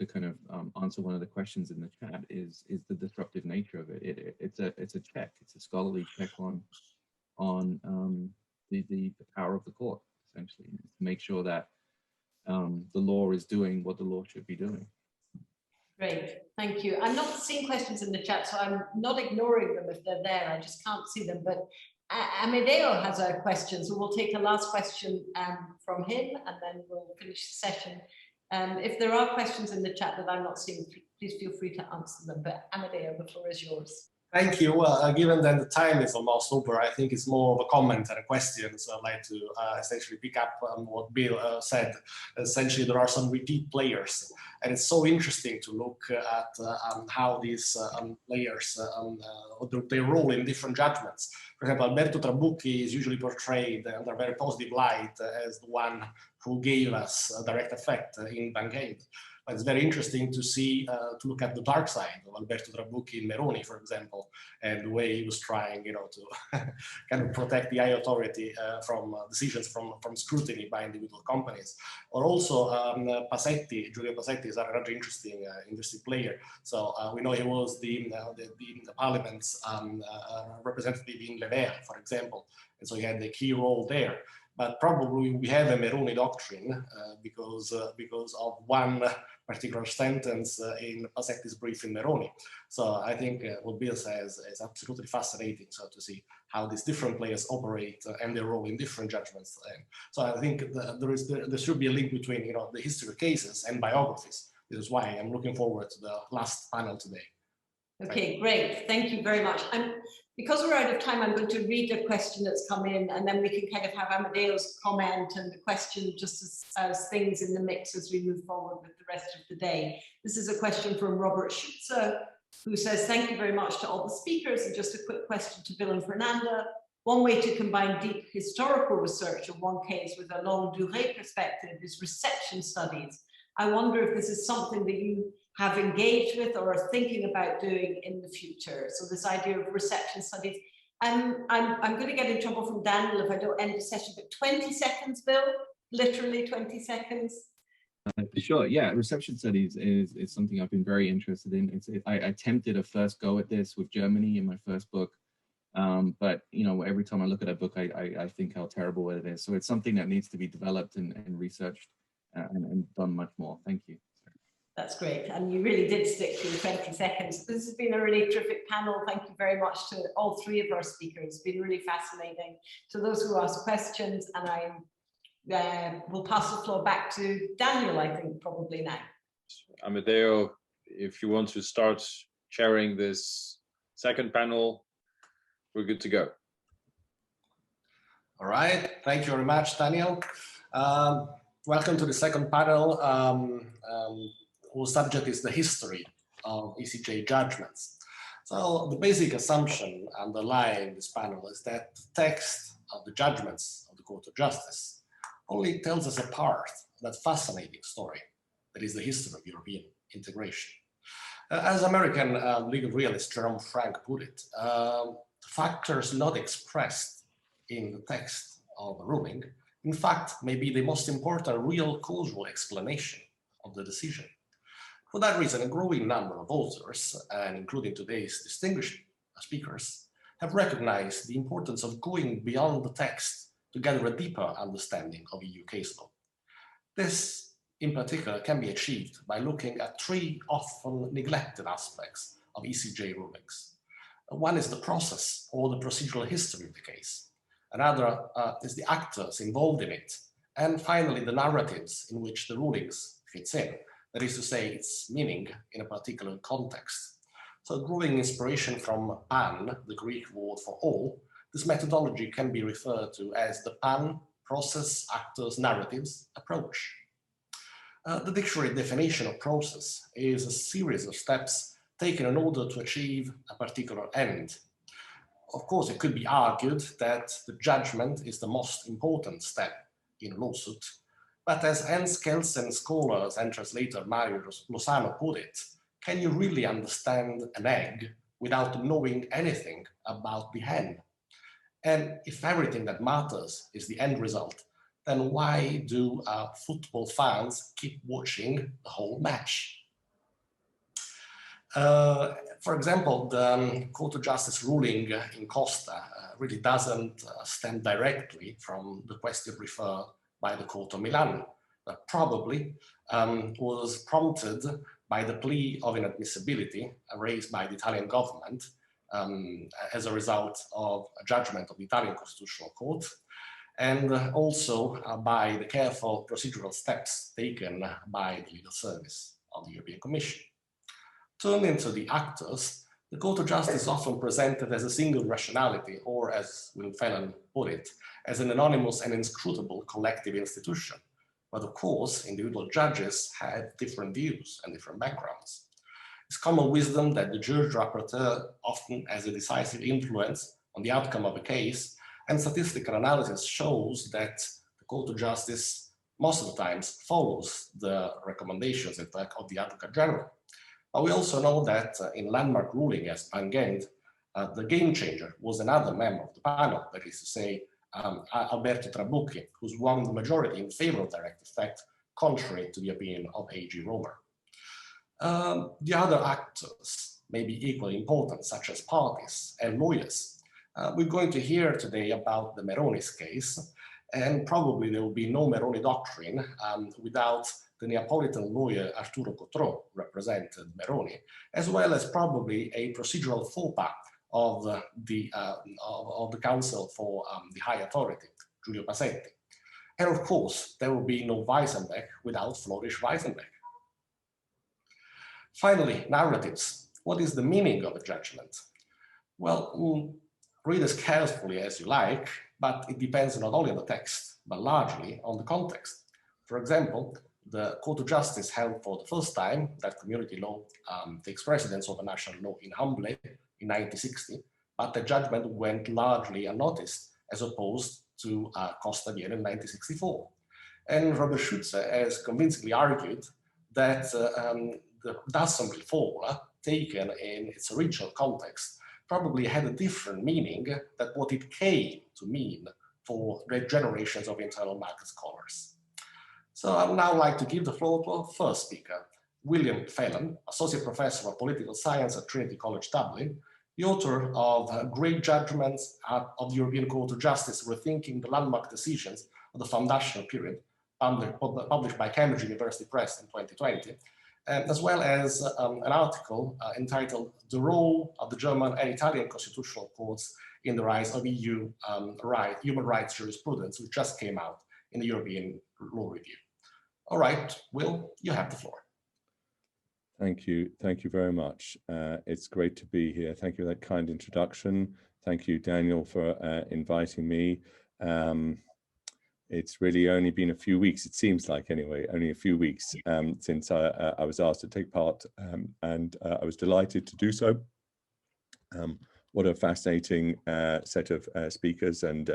kind of answer one of the questions in the chat is the disruptive nature of it. It's a check. It's a scholarly check on the power of the court, essentially, to make sure that the law is doing what the law should be doing. Great, thank you. I'm not seeing questions in the chat, so I'm not ignoring them if they're there. I just can't see them. But Amedeo has a question, so we'll take a last question from him, and then we'll finish the session. If there are questions in the chat that I'm not seeing, please feel free to answer them. But Amedeo, the floor is yours. Thank you. Well, given that the time is almost over, I think it's more of a comment than a question. So I'd like to essentially pick up on what Bill said. Essentially, there are some repeat players, and it's so interesting to look at how these players, their role in different judgments. For example, Alberto Trabucchi is usually portrayed under a very positive light as the one who gave us a direct effect in Bancade. But it's very interesting to see, to look at the dark side of Alberto Trabucchi in Meroni, for example, and the way he was trying, to kind of protect the high authority from decisions from scrutiny by individual companies. Or also Pasetti, Giulio Pasetti is a very interesting player. So we know he was the parliament's representative in Levea, for example, and so he had the key role there. But probably we have a Meroni doctrine because of one particular sentence in Pasetti's brief in Meroni. So I think what Bill says is absolutely fascinating. So to see how these different players operate and their role in different judgments. So I think there should be a link between the history of cases and biographies. This is why I'm looking forward to the last panel today. Okay, great. Thank you very much. Because we're out of time, I'm going to read a question that's come in, and then we can kind of have Amedeo's comment and the question just as things in the mix as we move forward with the rest of the day. This is a question from Robert Schutzer, who says, thank you very much to all the speakers. And just a quick question to Bill and Fernanda. One way to combine deep historical research of one case with a longue durée perspective is reception studies. I wonder if this is something that you have engaged with or are thinking about doing in the future. So this idea of reception studies. I'm going to get in trouble from Daniel if I don't end the session, but 20 seconds, Bill, literally 20 seconds. Sure, yeah, reception studies is something I've been very interested in. I attempted a first go at this with Germany in my first book. But every time I look at a book, I think how terrible it is. So it's something that needs to be developed and researched and done much more. Thank you. That's great. And you really did stick to the 20 seconds. This has been a really terrific panel. Thank you very much to all three of our speakers. It's been really fascinating. To those who asked questions, and I will pass the floor back to Daniel, I think, probably now. Amedeo, if you want to start chairing this second panel, we're good to go. All right. Thank you very much, Daniel. Welcome to the second panel. Whose subject is the history of ECJ judgments. So the basic assumption underlying this panel is that the text of the judgments of the Court of Justice only tells us a part of that fascinating story that is the history of European integration. As American legal realist Jerome Frank put it, factors not expressed in the text of a ruling, in fact, may be the most important real causal explanation of the decision. For that reason, a growing number of authors, and including today's distinguished speakers, have recognized the importance of going beyond the text to gather a deeper understanding of EU case law. This, in particular, can be achieved by looking at three often neglected aspects of ECJ rulings. One is the process or the procedural history of the case. Another is the actors involved in it. And finally, the narratives in which the rulings fits in. That is to say, its meaning in a particular context. So drawing inspiration from pan, the Greek word for all, this methodology can be referred to as the pan, process, actors, narratives approach. The dictionary definition of process is a series of steps taken in order to achieve a particular end. Of course, it could be argued that the judgment is the most important step in a lawsuit. But as Hans Kelsen scholars and translator Mario Lozano put it, can you really understand an egg without knowing anything about the hen? And if everything that matters is the end result, then why do football fans keep watching the whole match? For example, the Court of Justice ruling in Costa really doesn't stem directly from the question referred by the Court of Milan, but probably was prompted by the plea of inadmissibility raised by the Italian government as a result of a judgment of the Italian Constitutional Court, and also by the careful procedural steps taken by the legal service of the European Commission. Turning to the actors, the Court of Justice is often presented as a single rationality, or as Will Phelan put it, as an anonymous and inscrutable collective institution. But of course, individual judges have different views and different backgrounds. It's common wisdom that the judge rapporteur often has a decisive influence on the outcome of a case, and statistical analysis shows that the Court of Justice most of the times follows the recommendations of the Advocate General. But we also know that in landmark ruling as Van Gent, the game changer was another member of the panel, that is to say, Alberto Trabucchi, who's won the majority in favor of direct effect, contrary to the opinion of A.G. Romer. The other actors may be equally important, such as parties and lawyers. We're going to hear today about the Meroni's case, and probably there will be no Meroni doctrine without the Neapolitan lawyer Arturo Cottrò represented Meroni, as well as probably a procedural faux pas of the Council for the High Authority, Giulio Pasetti. And of course, there will be no Weisenbeck without Floris Weisenbeck. Finally, narratives. What is the meaning of a judgment? Well, read as carefully as you like, but it depends not only on the text, but largely on the context. For example, the Court of Justice held for the first time that community law takes precedence over national law in Humble in 1960, but the judgment went largely unnoticed as opposed to Costa Viena in 1964. And Robert Schutze has convincingly argued that the D'Assembly formula, taken in its original context, probably had a different meaning than what it came to mean for the generations of internal market scholars. So I would now like to give the floor to our first speaker, William Phelan, Associate Professor of Political Science at Trinity College Dublin, the author of Great Judgments of the European Court of Justice, Rethinking the Landmark Decisions of the Foundational Period, published by Cambridge University Press in 2020, as well as an article entitled The Role of the German and Italian Constitutional Courts in the Rise of EU Human Rights Jurisprudence, which just came out in the European Law Review. All right, Will, you have the floor. Thank you very much. It's great to be here. Thank you for that kind introduction. Thank you, Daniel, for inviting me. It's really only been a few weeks, it seems like anyway, only a few weeks since I was asked to take part, and I was delighted to do so. What a fascinating set of speakers and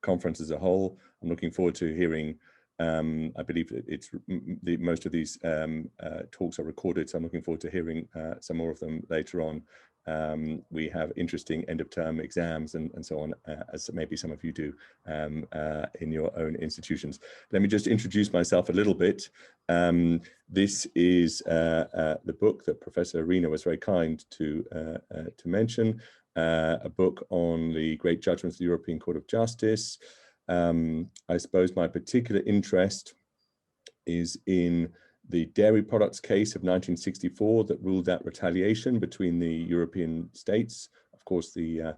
conference as a whole. I'm looking forward to hearing, I believe it's most of these talks are recorded, so I'm looking forward to hearing some more of them later on. We have interesting end of term exams and so on, as maybe some of you do in your own institutions. Let me just introduce myself a little bit. This is the book that Professor Arena was very kind to mention, a book on the great judgments of the European Court of Justice. I suppose my particular interest is in the dairy products case of 1964 that ruled out retaliation between the European states. Of course, the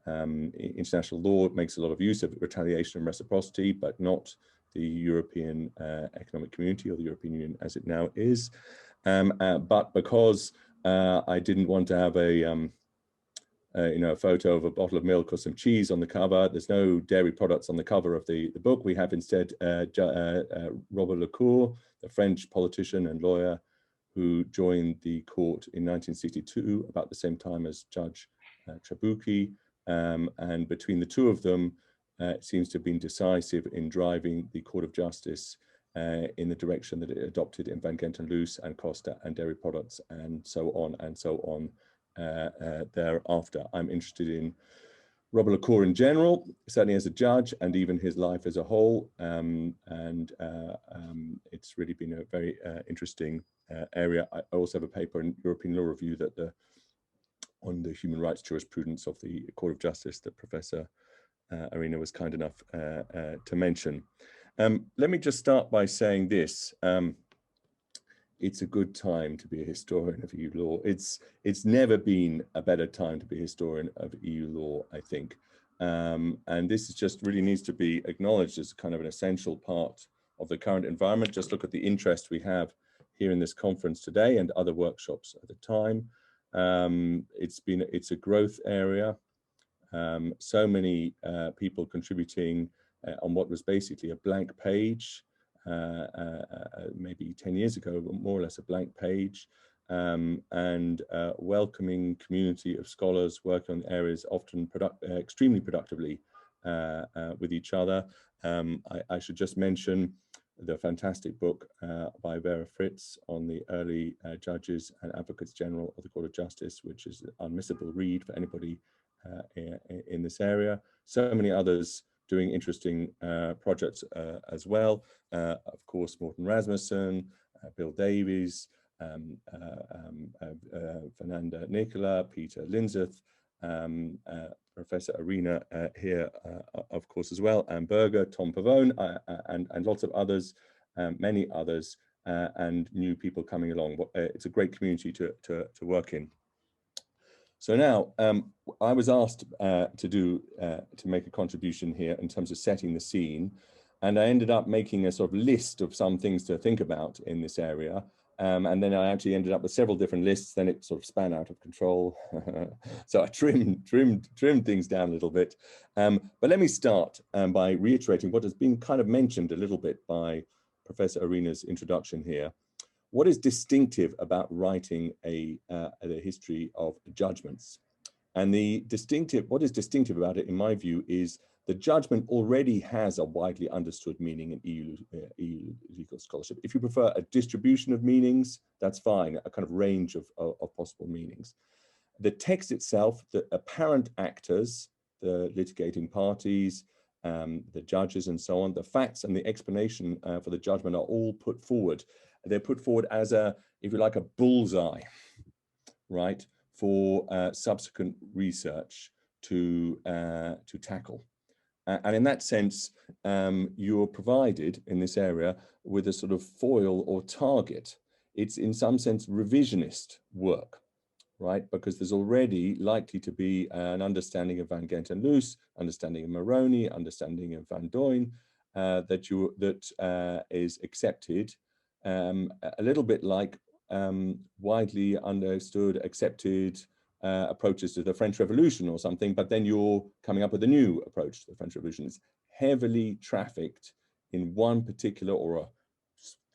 international law makes a lot of use of retaliation and reciprocity, but not the European Economic Community or the European Union as it now is. But because I didn't want to have a photo of a bottle of milk or some cheese on the cover, there's no dairy products on the cover of the book. We have instead Robert Lecour, the French politician and lawyer who joined the court in 1962, about the same time as Judge Trabucchi. And between the two of them, seems to have been decisive in driving the Court of Justice in the direction that it adopted in Van Gent and Loos and Costa and dairy products and so on thereafter. I'm interested in Robert Lacour in general, certainly as a judge, and even his life as a whole. It's really been a very interesting area. I also have a paper in European Law Review that on the human rights jurisprudence of the Court of Justice that Professor Arena was kind enough to mention. Let me just start by saying this. It's a good time to be a historian of EU law. It's never been a better time to be a historian of EU law, I think. And this is just really needs to be acknowledged as kind of an essential part of the current environment. Just look at the interest we have here in this conference today and other workshops at the time. It's a growth area. So many people contributing on what was basically a blank page. Maybe 10 years ago, more or less a blank page, and welcoming community of scholars working on areas often extremely productively with each other. I should just mention the fantastic book by Vera Fritz on the early judges and advocates general of the Court of Justice, which is an unmissable read for anybody in this area. So many others doing interesting projects as well. Of course, Morten Rasmussen, Bill Davies, Fernanda Nicola, Peter Linzeth, Professor Arena here, of course, as well, and Boerger, Tom Pavone, and lots of others, many others, and new people coming along. It's a great community to work in. So now I was asked to make a contribution here in terms of setting the scene, and I ended up making a sort of list of some things to think about in this area. And then I actually ended up with several different lists. Then it sort of span out of control. So I trimmed things down a little bit. But let me start by reiterating what has been kind of mentioned a little bit by Professor Arena's introduction here. What is distinctive about writing a history of judgments? And what is distinctive about it, in my view, is the judgment already has a widely understood meaning in EU legal scholarship. If you prefer a distribution of meanings, that's fine, a kind of range of possible meanings. The text itself, the apparent actors, the litigating parties, the judges and so on, the facts and the explanation for the judgment are all put forward. They're put forward as if you like, a bullseye, right, for subsequent research to tackle. And in that sense, you're provided in this area with a sort of foil or target. It's in some sense revisionist work, right? Because there's already likely to be an understanding of Van Gent and Loos, understanding of Meroni, understanding of Van Duyn, that is accepted, a little bit like widely understood, accepted approaches to the French Revolution or something, but then you're coming up with a new approach to the French Revolution. It's heavily trafficked in one particular or a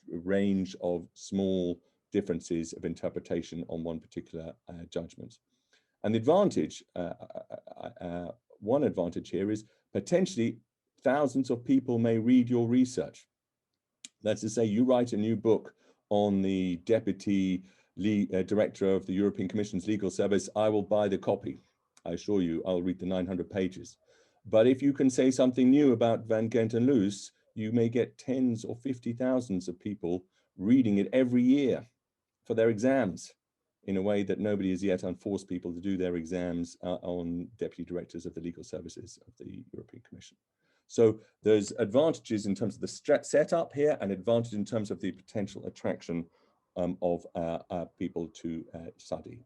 range of small differences of interpretation on one particular judgment. And the advantage, one advantage here is potentially thousands of people may read your research. That's to say, you write a new book on the deputy director of the European Commission's legal service. I will buy the copy. I assure you, I'll read the 900 pages. But if you can say something new about Van Gent and Loos, you may get tens or 50,000s of people reading it every year for their exams, in a way that nobody has yet unforced people to do their exams on deputy directors of the legal services of the European Commission. So there's advantages in terms of the setup here and advantage in terms of the potential attraction of people to study.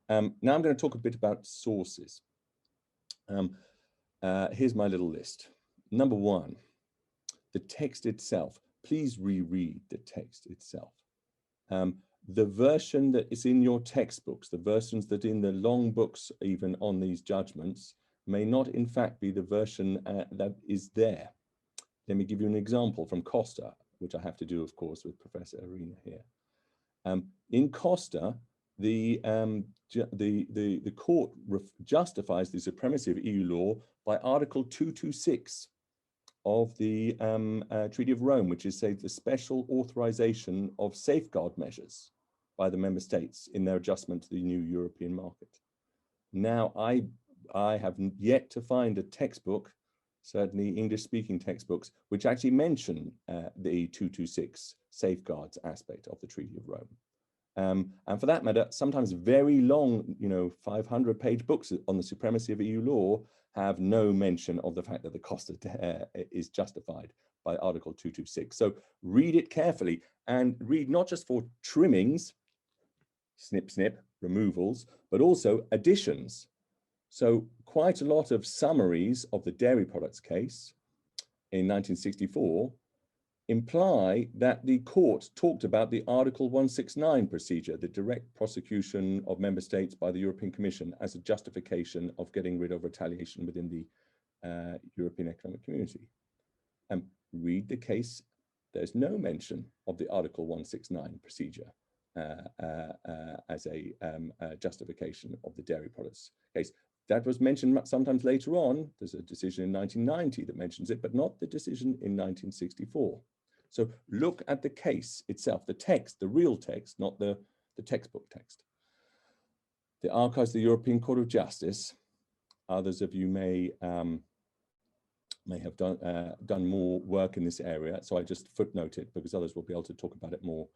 Now I'm going to talk a bit about sources. Here's my little list. Number one, the text itself. Please reread the text itself. The version that is in your textbooks, the versions that in the long books, even on these judgments, may not in fact be the version that is there. Let me give you an example from Costa, which I have to do, of course, with Professor Arena here. In Costa, the court justifies the supremacy of EU law by Article 226 of the Treaty of Rome, which is, say, the special authorization of safeguard measures by the member states in their adjustment to the new European market. Now, I have yet to find a textbook, certainly English-speaking textbooks, which actually mention the 226 safeguards aspect of the Treaty of Rome. And for that matter, sometimes very long, 500-page books on the supremacy of EU law have no mention of the fact that the cost is justified by Article 226. So read it carefully, and read not just for trimmings, snip, snip, removals, but also additions. So quite a lot of summaries of the dairy products case in 1964 imply that the court talked about the Article 169 procedure, the direct prosecution of member states by the European Commission as a justification of getting rid of retaliation within the European Economic Community. Read the case. There's no mention of the Article 169 procedure as a justification of the dairy products case. That was mentioned sometimes later on. There's a decision in 1990 that mentions it, but not the decision in 1964. So look at the case itself, the text, the real text, not the textbook text. The Archives of the European Court of Justice. Others of you may have done more work in this area, so I just footnote it because others will be able to talk about it more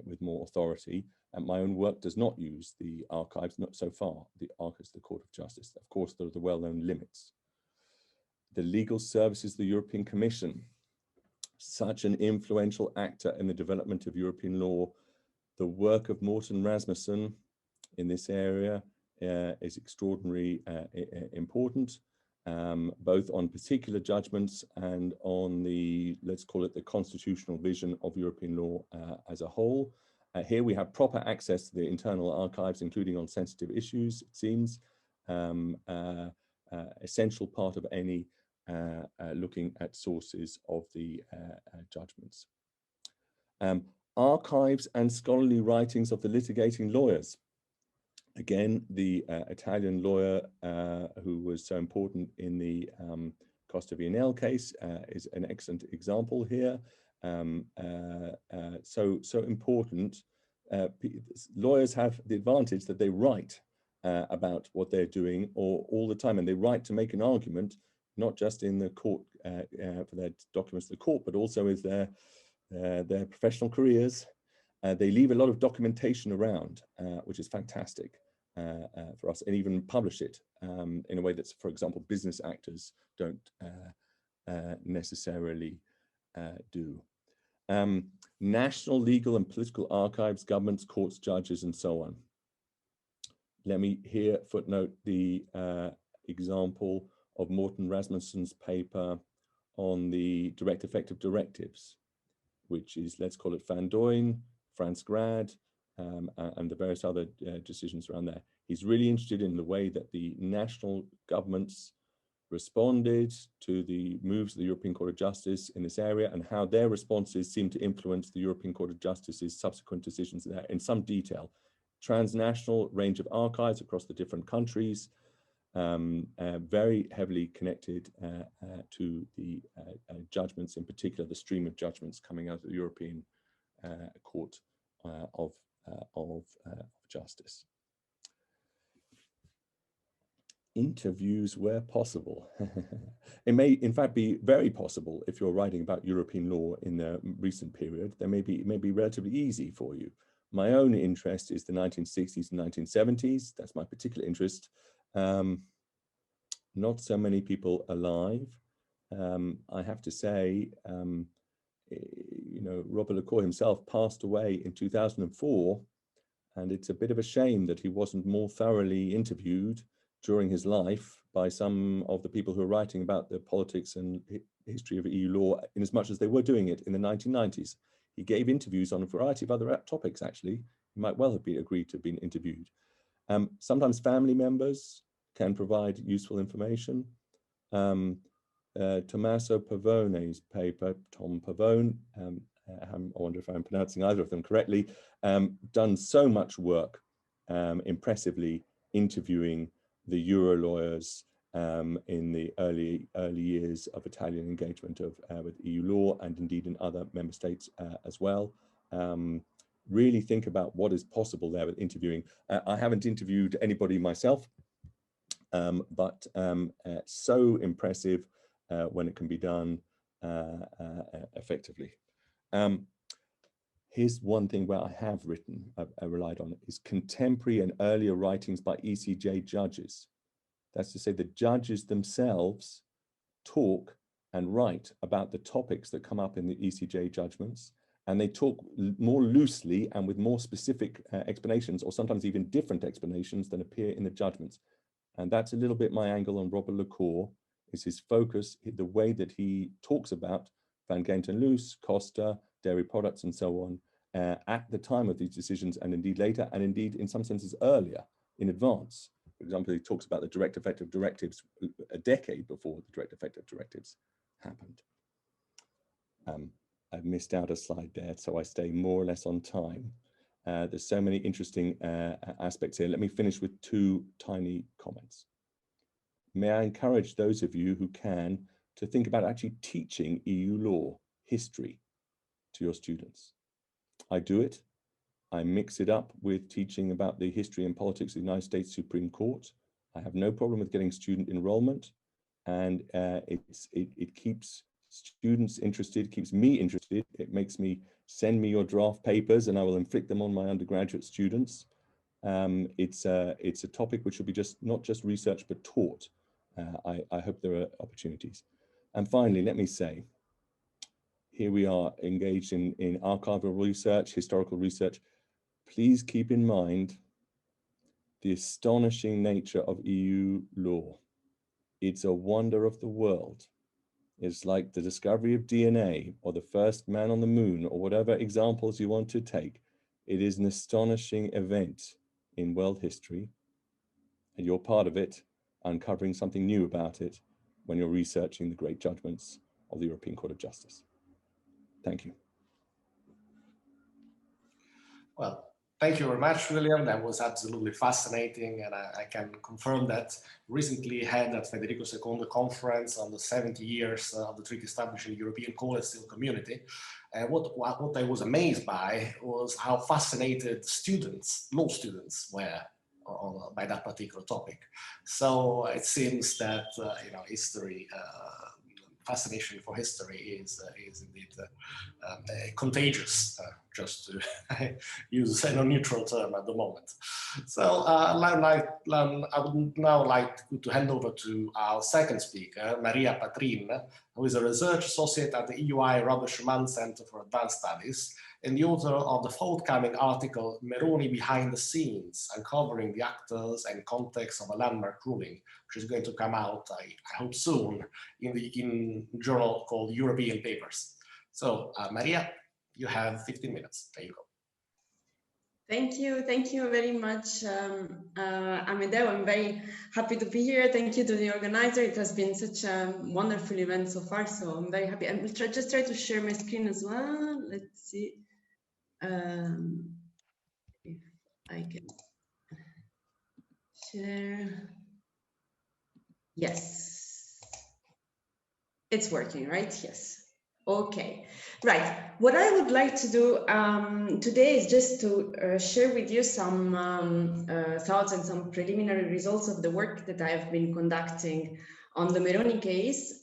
with more authority. And my own work does not use the archives, not so far, the Archives of the Court of Justice. Of course, there are the well-known limits. The Legal Services of the European Commission, such an influential actor in the development of European law. The work of Morten Rasmussen in this area is extraordinarily important, both on particular judgments and on the, let's call it the constitutional vision of European law as a whole. Here we have proper access to the internal archives, including on sensitive issues, it seems, essential part of any looking at sources of the judgments. Archives and scholarly writings of the litigating lawyers. Again, the Italian lawyer who was so important in the Costa Vienel case is an excellent example here. So important. Lawyers have the advantage that they write about what they're doing all the time, and they write to make an argument, not just in the court for their documents to the court, but also as their professional careers. They leave a lot of documentation around, which is fantastic for us, and even publish it in a way that's, for example, business actors don't necessarily do. National legal and political archives, governments, courts, judges, and so on. Let me here footnote the example of Morten Rasmussen's paper on the direct effect of directives, which is, let's call it Van Duyn, Frans Grad, and the various other decisions around there. He's really interested in the way that the national governments responded to the moves of the European Court of Justice in this area, and how their responses seem to influence the European Court of Justice's subsequent decisions there in some detail. Transnational range of archives across the different countries, very heavily connected to the judgments, in particular the stream of judgments coming out of the European Court of Justice. Interviews where possible. It may in fact be very possible if you're writing about European law in the recent period. It may be relatively easy for you. My own interest is the 1960s and 1970s. That's my particular interest. Not so many people alive. I have to say, Robert Lecour himself passed away in 2004, and it's a bit of a shame that he wasn't more thoroughly interviewed during his life by some of the people who are writing about the politics and history of EU law, in as much as they were doing it in the 1990s. He gave interviews on a variety of other topics, actually. He might well have been agreed to have been interviewed. Sometimes family members can provide useful information. Tommaso Pavone's paper, Tom Pavone, I wonder if I'm pronouncing either of them correctly, done so much work, impressively interviewing the Euro lawyers in the early years of Italian engagement with EU law, and indeed in other member states as well. Really think about what is possible there with interviewing. I haven't interviewed anybody myself, but so impressive when it can be done effectively. Here's one thing where I have written, I relied on, is contemporary and earlier writings by ECJ judges. That's to say the judges themselves talk and write about the topics that come up in the ECJ judgments, and they talk more loosely and with more specific explanations, or sometimes even different explanations than appear in the judgments. And that's a little bit my angle on Robert Lecour, is his focus, the way that he talks about Van Gent and Loos, Costa, dairy products, and so on, at the time of these decisions, and indeed later, and indeed in some senses earlier, in advance. For example, he talks about the direct effect of directives a decade before the direct effect of directives happened. I've missed out a slide there, so I stay more or less on time. There's so many interesting aspects here. Let me finish with two tiny comments. May I encourage those of you who can to think about actually teaching EU law, history, to your students. I do it. I mix it up with teaching about the history and politics of the United States Supreme Court. I have no problem with getting student enrollment, and it keeps students interested, keeps me interested. It makes me send me your draft papers, and I will inflict them on my undergraduate students. It's a topic which will be not just research but taught. I hope there are opportunities. And finally, let me say, here we are engaged in archival research, historical research. Please keep in mind the astonishing nature of EU law. It's a wonder of the world. It's like the discovery of DNA or the first man on the moon or whatever examples you want to take. It is an astonishing event in world history, and you're part of it, uncovering something new about it when you're researching the great judgments of the European Court of Justice. Thank you. Well, thank you very much, William. That was absolutely fascinating, and I can confirm that recently had at Federico II conference on the 70 years of the treaty establishing the European Court and Civil Community. And what I was amazed by was how fascinated students, law students, were by that particular topic. So it seems that history, fascination for history is indeed contagious, just to use a neutral term at the moment. So I would now like to hand over to our second speaker, Maria Patrin, who is a research associate at the EUI Robert Schuman Center for Advanced Studies and the author of the forthcoming article, Meroni Behind the Scenes, uncovering the actors and context of a landmark ruling, which is going to come out, I hope soon, in a journal called European Papers. So Maria, you have 15 minutes. There you go. Thank you very much, Amedeo. I'm very happy to be here. Thank you to the organizer. It has been such a wonderful event so far, so I'm very happy. I will just try to share my screen as well. Let's see if I can share. Yes, it's working, right? Yes. Okay, right. What I would like to do today is just to share with you some thoughts and some preliminary results of the work that I have been conducting on the Meroni case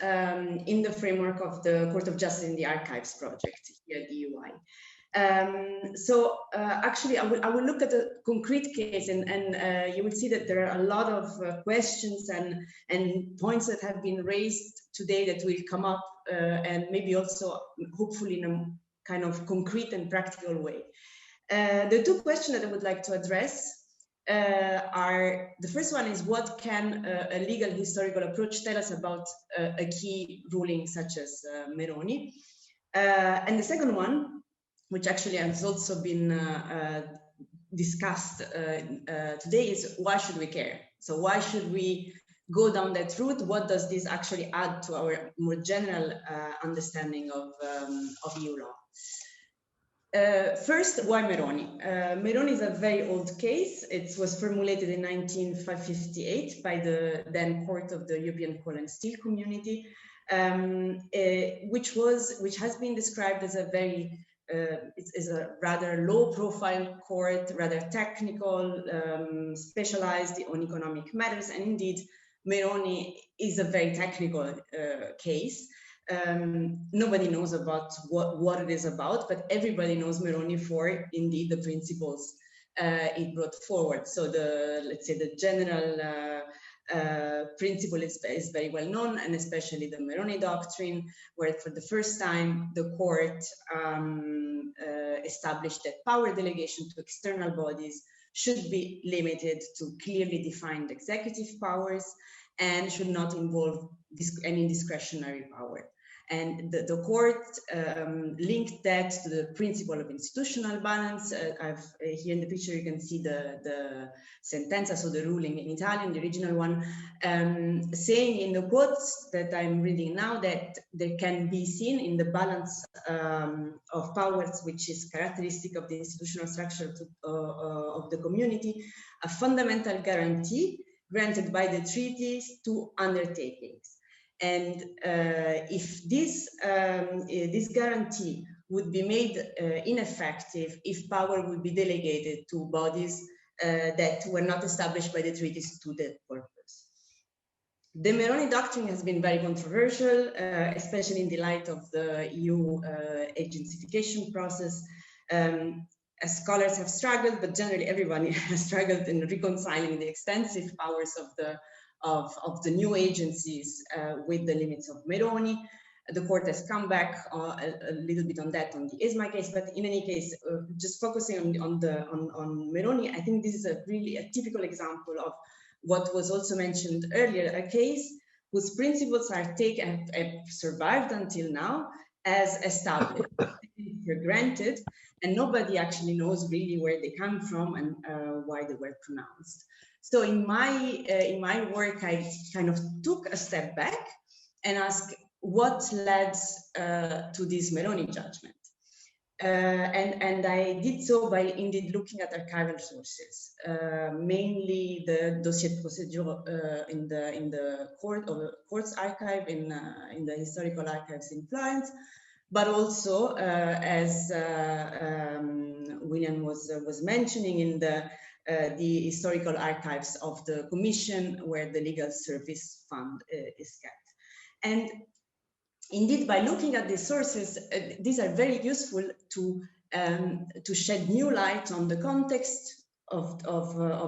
in the framework of the Court of Justice in the Archives project here at EUI. Actually, I will look at a concrete case, and you will see that there are a lot of questions and points that have been raised today that will come up, and maybe also hopefully in a kind of concrete and practical way. The two questions that I would like to address are, the first one is, what can a legal historical approach tell us about a key ruling such as Meroni? And the second one, which actually has also been discussed today, is why should we care? So why should we go down that route? What does this actually add to our more general understanding of EU law? First, why Meroni? Meroni is a very old case. It was formulated in 1958 by the then Court of the European Coal and Steel Community, which has been described as a very is a rather low-profile court, rather technical, specialized on economic matters, and indeed, Meroni is a very technical case. Nobody knows about what it is about, but everybody knows Meroni for indeed the principles it brought forward. So let's say the general principle is very well known, and especially the Meroni doctrine, where for the first time the court established that power delegation to external bodies should be limited to clearly defined executive powers and should not involve any discretionary power. And the court linked that to the principle of institutional balance. Here in the picture, you can see the sentenza, so the ruling in Italian, the original one, saying in the quotes that I'm reading now that there can be seen in the balance of powers, which is characteristic of the institutional structure of the community, a fundamental guarantee granted by the treaties to undertakings. And if this guarantee would be made ineffective if power would be delegated to bodies that were not established by the treaties to that purpose. The Meroni doctrine has been very controversial, especially in the light of the EU agencyfication process. Scholars have struggled, but generally everyone has struggled in reconciling the extensive powers of the new agencies with the limits of Meroni. The court has come back a little bit on that on the ESMA case, but in any case, just focusing on Meroni, I think this is really a typical example of what was also mentioned earlier, a case whose principles are taken and survived until now as established, for granted, and nobody actually knows really where they come from and why they were pronounced. So in my work, I kind of took a step back and asked what led to this Meroni judgment. And I did so by indeed looking at archival sources, mainly the dossier de procédure in the court's archive, in the historical archives in Florence, but also as William was mentioning, in the historical archives of the Commission, where the legal service fund is kept. And indeed, by looking at these sources, these are very useful to shed new light on the context of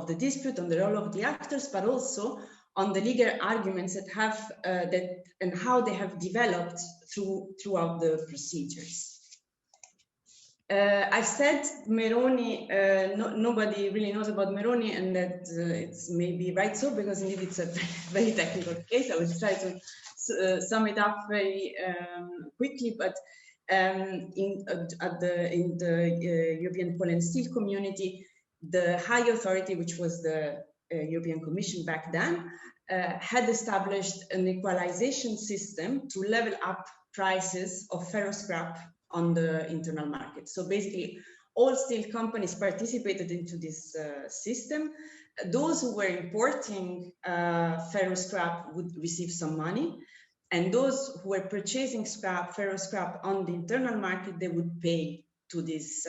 the dispute, on the role of the actors, but also on the legal arguments that have and how they have developed throughout the procedures. I've said Meroni, nobody really knows about Meroni, and that it's maybe right so, because indeed it's a very technical case. I will try to sum it up very quickly, but in the European Coal and Steel Community, the high authority, which was the European Commission back then, had established an equalization system to level up prices of ferroscrap on the internal market. So basically, all steel companies participated into this system. Those who were importing ferroscrap would receive some money, and those who were purchasing ferroscrap on the internal market, they would pay to this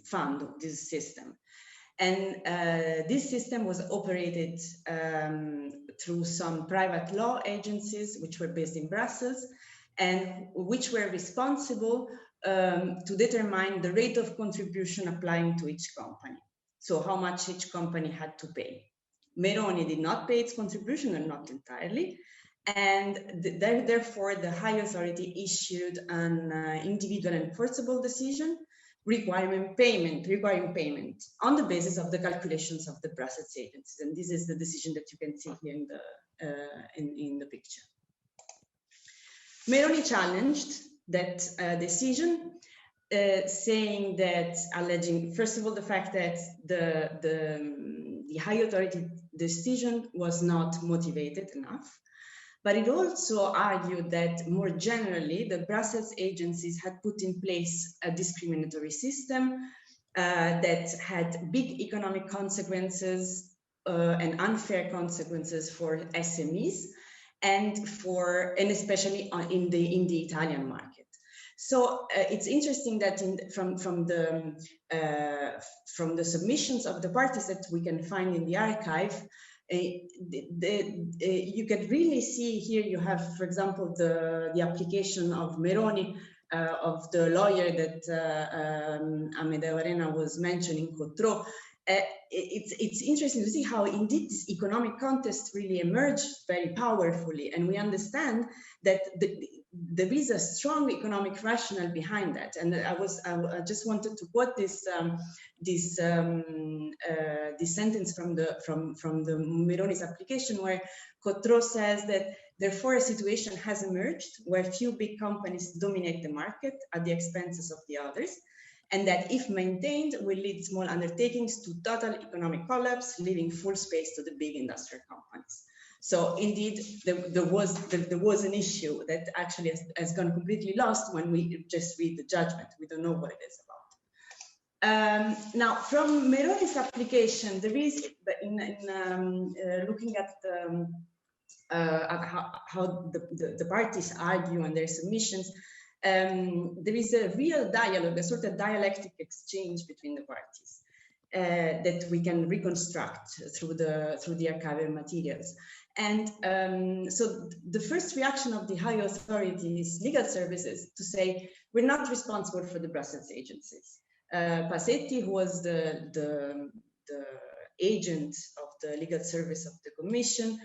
fund, this system. And this system was operated through some private law agencies, which were based in Brussels, and which were responsible to determine the rate of contribution applying to each company. So how much each company had to pay. Meroni did not pay its contribution, and not entirely. And therefore, the high authority issued an individual enforceable decision requiring payment on the basis of the calculations of the Brussels agencies. And this is the decision that you can see here in the picture. Meroni challenged that decision, saying that, alleging, first of all, the fact that the high authority decision was not motivated enough, But it also argued that more generally, the Brussels agencies had put in place a discriminatory system that had big economic consequences and unfair consequences for SMEs and especially in the Italian market. So it's interesting that from the submissions of the parties that we can find in the archive, you can really see here. You have, for example, the application of Meroni, of the lawyer that Amedeo Arena was mentioning, Patron. It's interesting to see how indeed this economic contest really emerged very powerfully, and we understand that there is a strong economic rationale behind that. And I just wanted to quote this sentence from the Meroni's application, where Patron says that therefore a situation has emerged where few big companies dominate the market at the expenses of the others, and that if maintained will lead small undertakings to total economic collapse, leaving full space to the big industrial companies. So indeed, there was an issue that actually has gone completely lost when we just read the judgment. We don't know what it is about. Now, from Meroni's application, there is, looking at how the parties argue and their submissions, there is a real dialogue, a sort of dialectic exchange between the parties that we can reconstruct through the archival materials. And so the first reaction of the high authorities, legal services, to say we're not responsible for the Brussels agencies. Pasetti, who was the agent of the legal service of the Commission,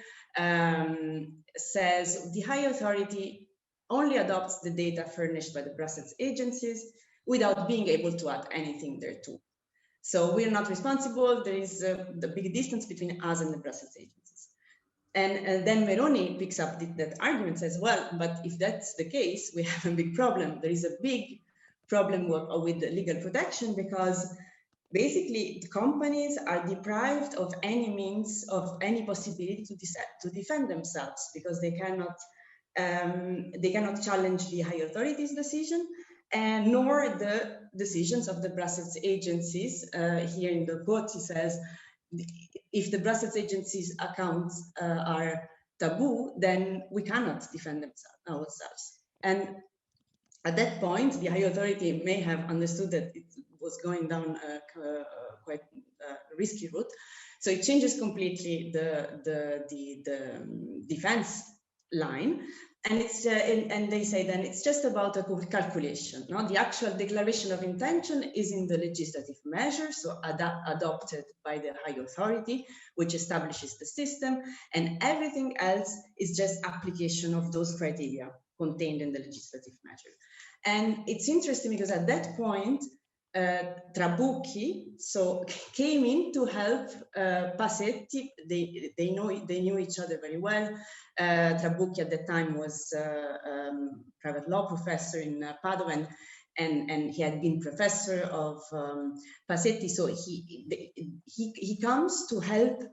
says the high authority only adopts the data furnished by the Brussels agencies without being able to add anything thereto. So we're not responsible. There is the big distance between us and the Brussels agencies. And then Meroni picks up that argument, says, well, but if that's the case, we have a big problem. There is a big problem with the legal protection, because basically the companies are deprived of any means, of any possibility to defend themselves, because they cannot challenge the high authorities' decision, and nor the decisions of the Brussels agencies. Here in the quote, he says, if the Brussels agencies' accounts are taboo, then we cannot defend ourselves. And at that point, the high authority may have understood that it was going down a quite risky route. So it changes completely the defense line. And it's and they say then it's just about a calculation. No? The actual declaration of intention is in the legislative measure, so adopted by the high authority, which establishes the system, and everything else is just application of those criteria contained in the legislative measure. And it's interesting because at that point, Trabucchi came in to help Pasetti. They knew each other very well. Trabucchi at the time was a private law professor in Padua, and he had been professor of Pasetti. So he comes to help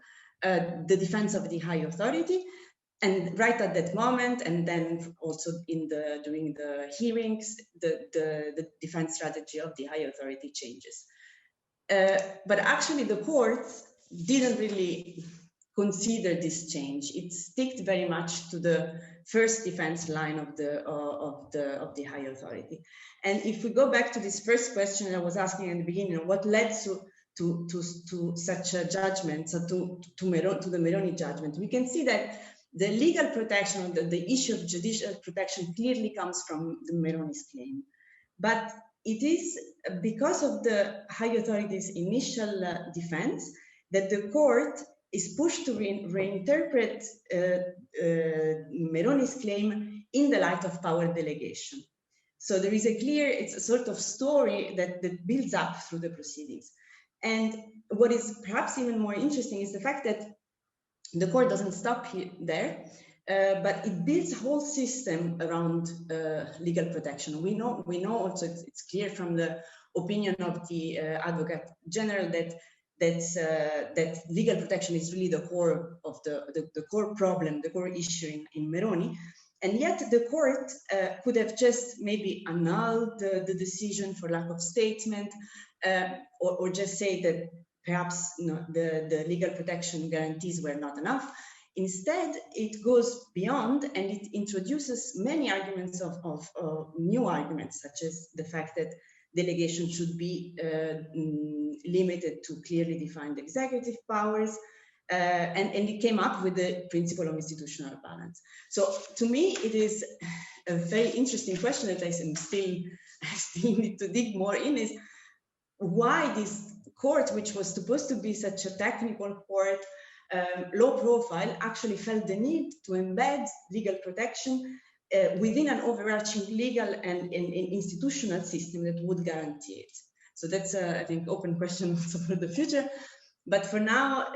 the defense of the high authority. And right at that moment, and then also during the hearings, the defense strategy of the high authority changes. But actually, the court didn't really consider this change. It sticked very much to the first defense line of the high authority. And if we go back to this first question I was asking in the beginning, what led to such a judgment, so to the Meroni judgment, we can see that the legal protection, the issue of judicial protection clearly comes from the Meroni's claim. But it is because of the high authority's initial defense that the court is pushed to reinterpret Meroni's claim in the light of power delegation. So there is it's a sort of story that builds up through the proceedings. And what is perhaps even more interesting is the fact that the court doesn't stop there, but it builds a whole system around legal protection. We know also, it's clear from the opinion of the Advocate General that that legal protection is really the core of the core problem, the core issue in Meroni. And yet the court could have just maybe annulled the decision for lack of statement, or just say that perhaps the legal protection guarantees were not enough. Instead, it goes beyond and it introduces many arguments of new arguments, such as the fact that delegation should be limited to clearly defined executive powers, and it came up with the principle of institutional balance. So to me, it is a very interesting question that I still need to dig more in, is why this court, which was supposed to be such a technical court, low profile, actually felt the need to embed legal protection within an overarching legal and institutional system that would guarantee it. So that's, I think, open question also for the future. But for now,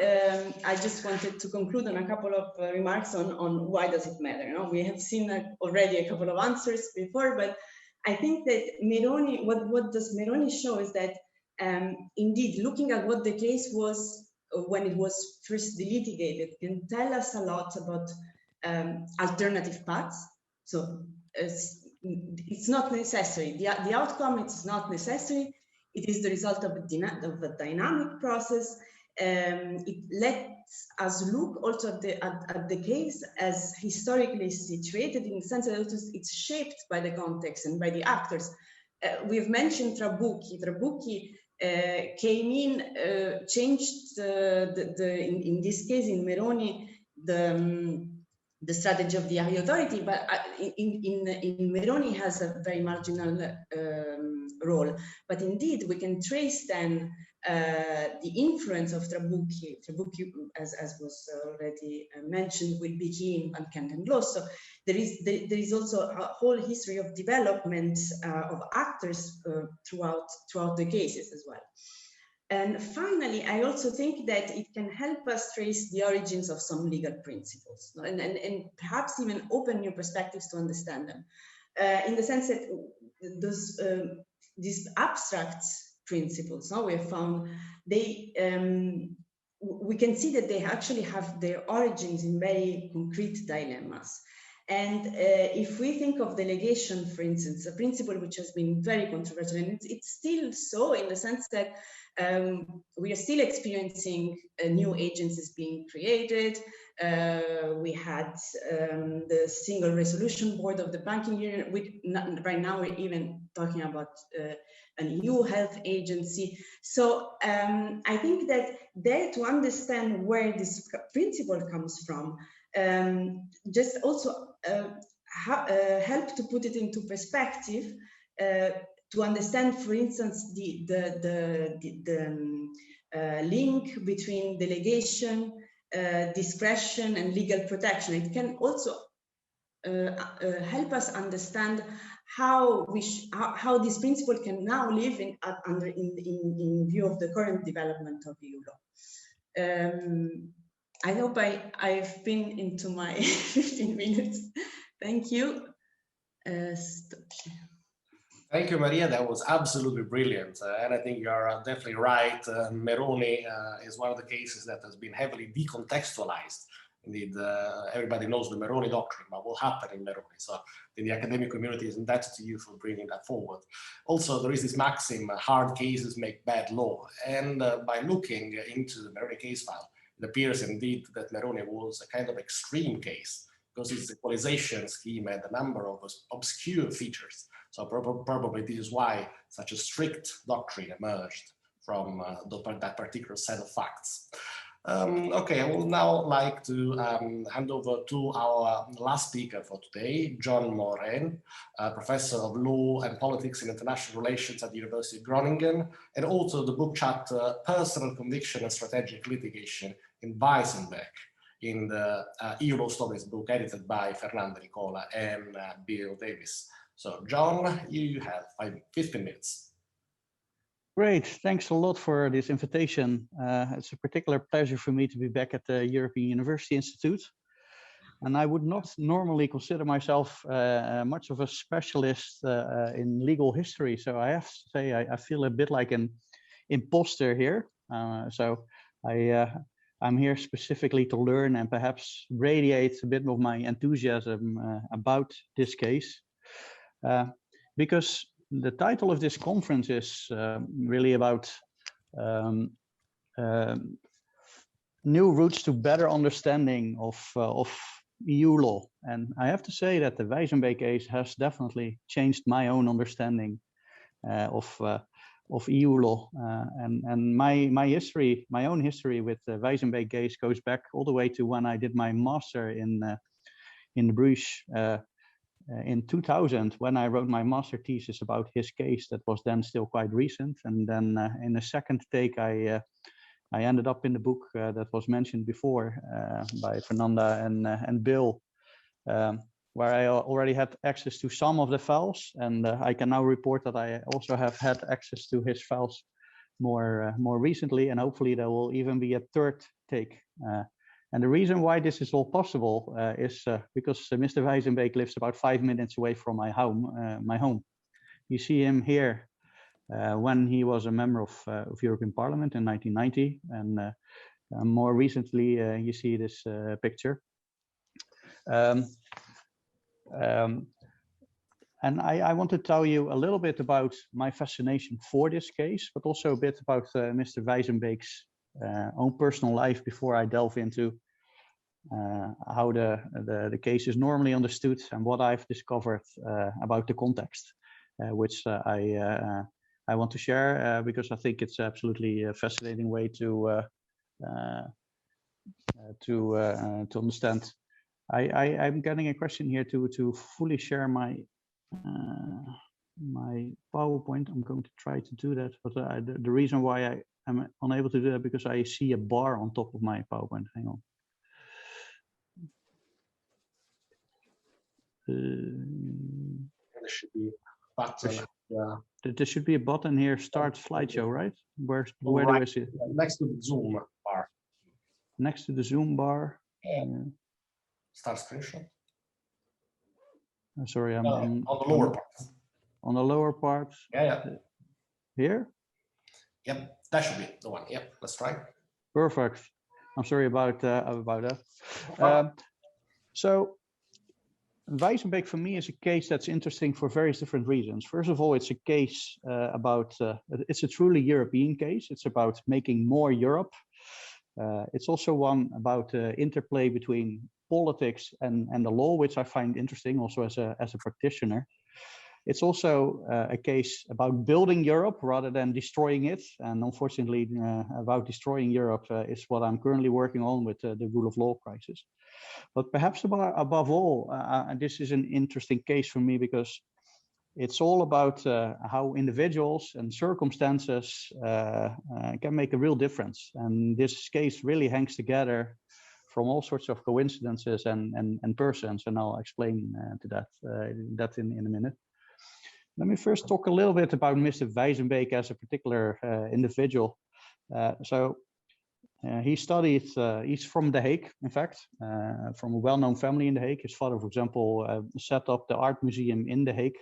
I just wanted to conclude on a couple of remarks on why does it matter. We have seen already a couple of answers before, but I think that Meroni, what does Meroni show is that indeed, looking at what the case was when it was first delitigated can tell us a lot about alternative paths. So it's not necessary. The outcome, it's not necessary. It is the result of a dynamic process. It lets us look also at the case as historically situated, in the sense that it's shaped by the context and by the actors. We've mentioned Trabucchi. Trabucchi came in, changed in this case in Meroni the strategy of the high authority, but in Meroni has a very marginal role. But indeed, we can trace then the influence of Trabucchi. Trabucchi, as was already mentioned, will be key in unconventional law. So there is also a whole history of development of actors throughout the cases as well. And finally, I also think that it can help us trace the origins of some legal principles, and perhaps even open new perspectives to understand them, in the sense that these abstract principles, we have found, we can see that they actually have their origins in very concrete dilemmas. And if we think of delegation, for instance, a principle which has been very controversial, and it's still so, in the sense that we are still experiencing new agencies being created. We had the single resolution board of the banking union. Right now, we're even talking about an EU health agency. So I think that there, to understand where this principle comes from, just also help to put it into perspective, to understand, for instance, the link between delegation, discretion, and legal protection. It can also help us understand how this principle can now live in view of the current development of EU law. I hope I've been into my 15 minutes. Thank you. Thank you, Maria. That was absolutely brilliant. And I think you're definitely right. Meroni is one of the cases that has been heavily decontextualized. Indeed, everybody knows the Meroni doctrine, but what happened in Meroni? So the academic community is indebted to you for bringing that forward. Also, there is this maxim, hard cases make bad law. And by looking into the Meroni case file, it appears indeed that Meroni was a kind of extreme case, because its equalization scheme had a number of obscure features. So probably this is why such a strict doctrine emerged from that particular set of facts. Okay, I would now like to hand over to our last speaker for today, John Morijn, Professor of Law and Politics in International Relations at the University of Groningen, and also the book chapter Personal Conviction and Strategic Litigation in Weissenbeck, in the EU Law Studies book edited by Fernanda Nicola and Bill Davies. So, John, you have 15 minutes. Great, thanks a lot for this invitation. It's a particular pleasure for me to be back at the European University Institute. And I would not normally consider myself much of a specialist in legal history. So I have to say, I feel a bit like an imposter here. So I'm here specifically to learn and perhaps radiate a bit of my enthusiasm about this case, because the title of this conference is really about new routes to better understanding of EU law. And I have to say that the Wijzenbeek case has definitely changed my own understanding of EU law. And my history, my own history with the Wijzenbeek case goes back all the way to when I did my master in Bruges in 2000, when I wrote my master thesis about his case that was then still quite recent. And then in the second take, I ended up in the book that was mentioned before by Fernanda and Bill, where I already had access to some of the files, and I can now report that I also have had access to his files more recently, and hopefully there will even be a third take. And the reason why this is all possible is because Mr. Wijzenbeek lives about 5 minutes away from my home. You see him here when he was a member of European Parliament in 1990, and more recently you see this picture. And I want to tell you a little bit about my fascination for this case, but also a bit about Mr. Wijzenbeek's own personal life before I delve into how the case is normally understood and what I've discovered about the context, which I want to share because I think it's absolutely a fascinating way to understand. I'm getting a question here to fully share my my PowerPoint. I'm going to try to do that, but the reason why I am unable to do that because I see a bar on top of my PowerPoint. Hang on. There should be a button. Yeah. There should be a button here. Start slideshow, right? Where Right. do I see it? Next to the Zoom bar. Next to the Zoom bar. Start screenshot. Sorry, I'm on the lower part. On the lower part. Yeah. Here? Yep, that should be the one. Yep, let's try. Perfect. I'm sorry about that. So Wijzenbeek for me is a case that's interesting for various different reasons. First of all, it's a case about, it's a truly European case. It's about making more Europe. It's also one about interplay between politics and the law, which I find interesting also as a practitioner. It's also a case about building Europe rather than destroying it. And unfortunately, about destroying Europe is what I'm currently working on with the rule of law crisis. But perhaps above all, this is an interesting case for me because it's all about how individuals and circumstances can make a real difference. And this case really hangs together from all sorts of coincidences and persons. And I'll explain to that in a minute. Let me first talk a little bit about Mr. Wijzenbeek as a particular individual. He studied, he's from The Hague, in fact, from a well-known family in The Hague. His father, for example, set up the art museum in The Hague.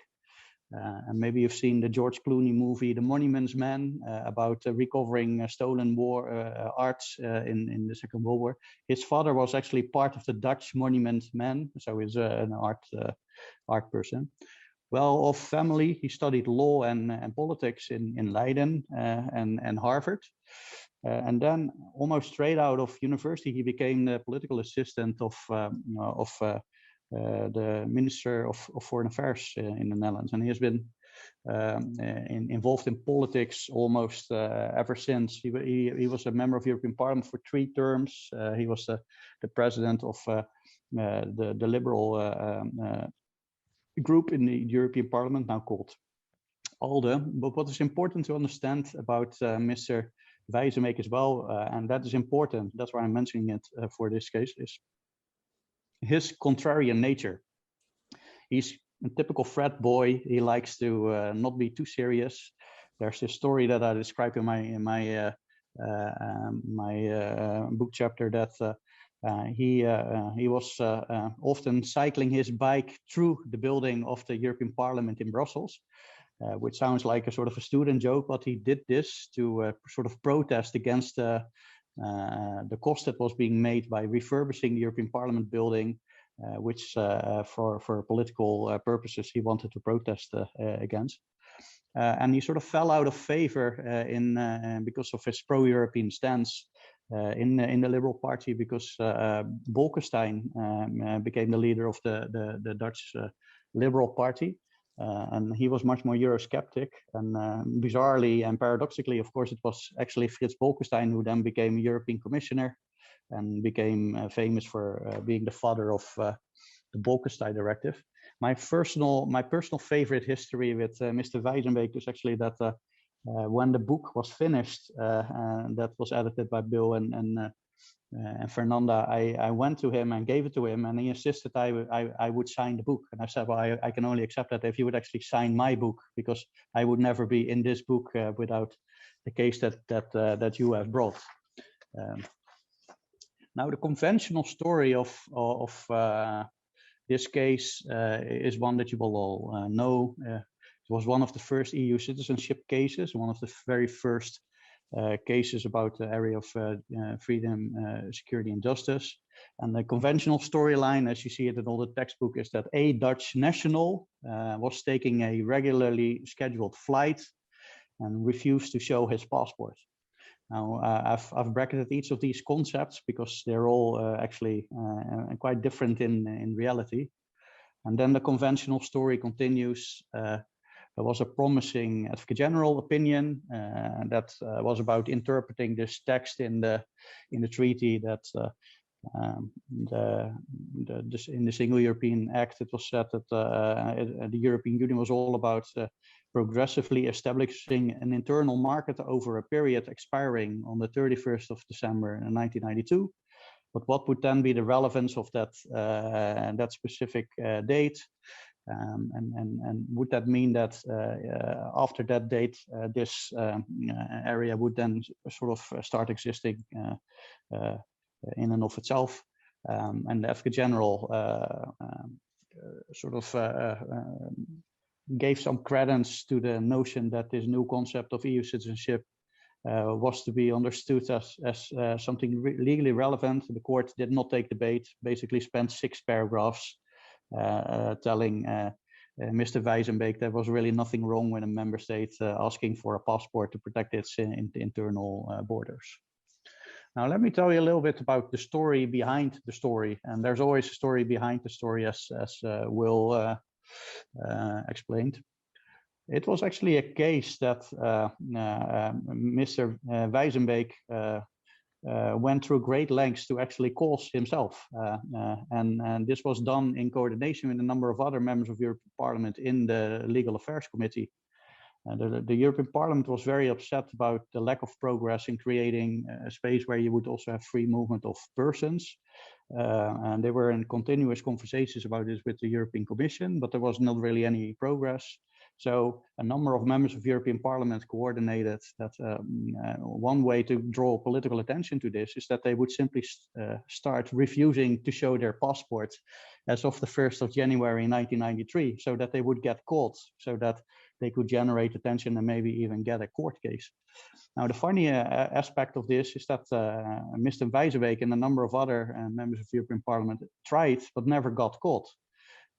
And maybe you've seen the George Clooney movie, The Monuments Man, about recovering stolen war arts in the Second World War. His father was actually part of the Dutch Monument Man, so he's an art person. Well, of family, he studied law and politics in Leiden and Harvard. And then almost straight out of university, he became the political assistant of the Minister of Foreign Affairs in the Netherlands. And he has been involved in politics almost ever since. He was a member of European Parliament for 3 terms. He was the president of the Liberal group in the European Parliament, now called ALDE. But what is important to understand about Mr. Wijzenbeek as well, and that is important, that's why I'm mentioning it for this case, is his contrarian nature. He's a typical frat boy. He likes to not be too serious. There's this story that I describe in my book chapter that he was often cycling his bike through the building of the European Parliament in Brussels. which sounds like a sort of a student joke, but he did this to sort of protest against the cost that was being made by refurbishing the European Parliament building, which for political purposes he wanted to protest against. And he sort of fell out of favor because of his pro-European stance in the Liberal Party, because Bolkestein became the leader of the Dutch Liberal Party. And he was much more Eurosceptic, and bizarrely and paradoxically, of course, it was actually Frits Bolkestein who then became European Commissioner and became famous for being the father of the Bolkestein Directive. My personal favorite history with Mr. Wijzenbeek is actually that when the book was finished, and that was edited by Bill and Fernanda, I went to him and gave it to him, and he insisted I would sign the book. And I said, well, I can only accept that if you would actually sign my book, because I would never be in this book without the case that you have brought. Now, the conventional story of this case is one that you will all know. It was one of the first EU citizenship cases, one of the very first cases about the area of freedom, security, and justice. And the conventional storyline, as you see it in all the textbook, is that a Dutch national was taking a regularly scheduled flight and refused to show his passport. Now, I've bracketed each of these concepts because they're all actually quite different in reality. And then the conventional story continues. There was a promising Advocate General opinion that was about interpreting this text in the treaty that in the Single European Act, it was said that the European Union was all about progressively establishing an internal market over a period expiring on the 31st of December 1992. But what would then be the relevance of that specific date? And would that mean that after that date, this area would then sort of start existing in and of itself? And the Advocate General sort of gave some credence to the notion that this new concept of EU citizenship was to be understood as something legally relevant. The court did not take the bait, basically spent 6 paragraphs telling Mr. Wijzenbeek there was really nothing wrong with a member state asking for a passport to protect its internal borders. Now, let me tell you a little bit about the story behind the story. And there's always a story behind the story, as Will explained. It was actually a case that Mr. Wijzenbeek went through great lengths to actually cause himself. And this was done in coordination with a number of other members of European Parliament in the Legal Affairs Committee. The European Parliament was very upset about the lack of progress in creating a space where you would also have free movement of persons. And they were in continuous conversations about this with the European Commission, but there was not really any progress. So a number of members of European Parliament coordinated that one way to draw political attention to this is that they would simply start refusing to show their passports as of the 1st of January 1993, so that they would get caught, so that they could generate attention and maybe even get a court case. Now, the funny aspect of this is that Mr. Wijzenbeek and a number of other members of the European Parliament tried, but never got caught.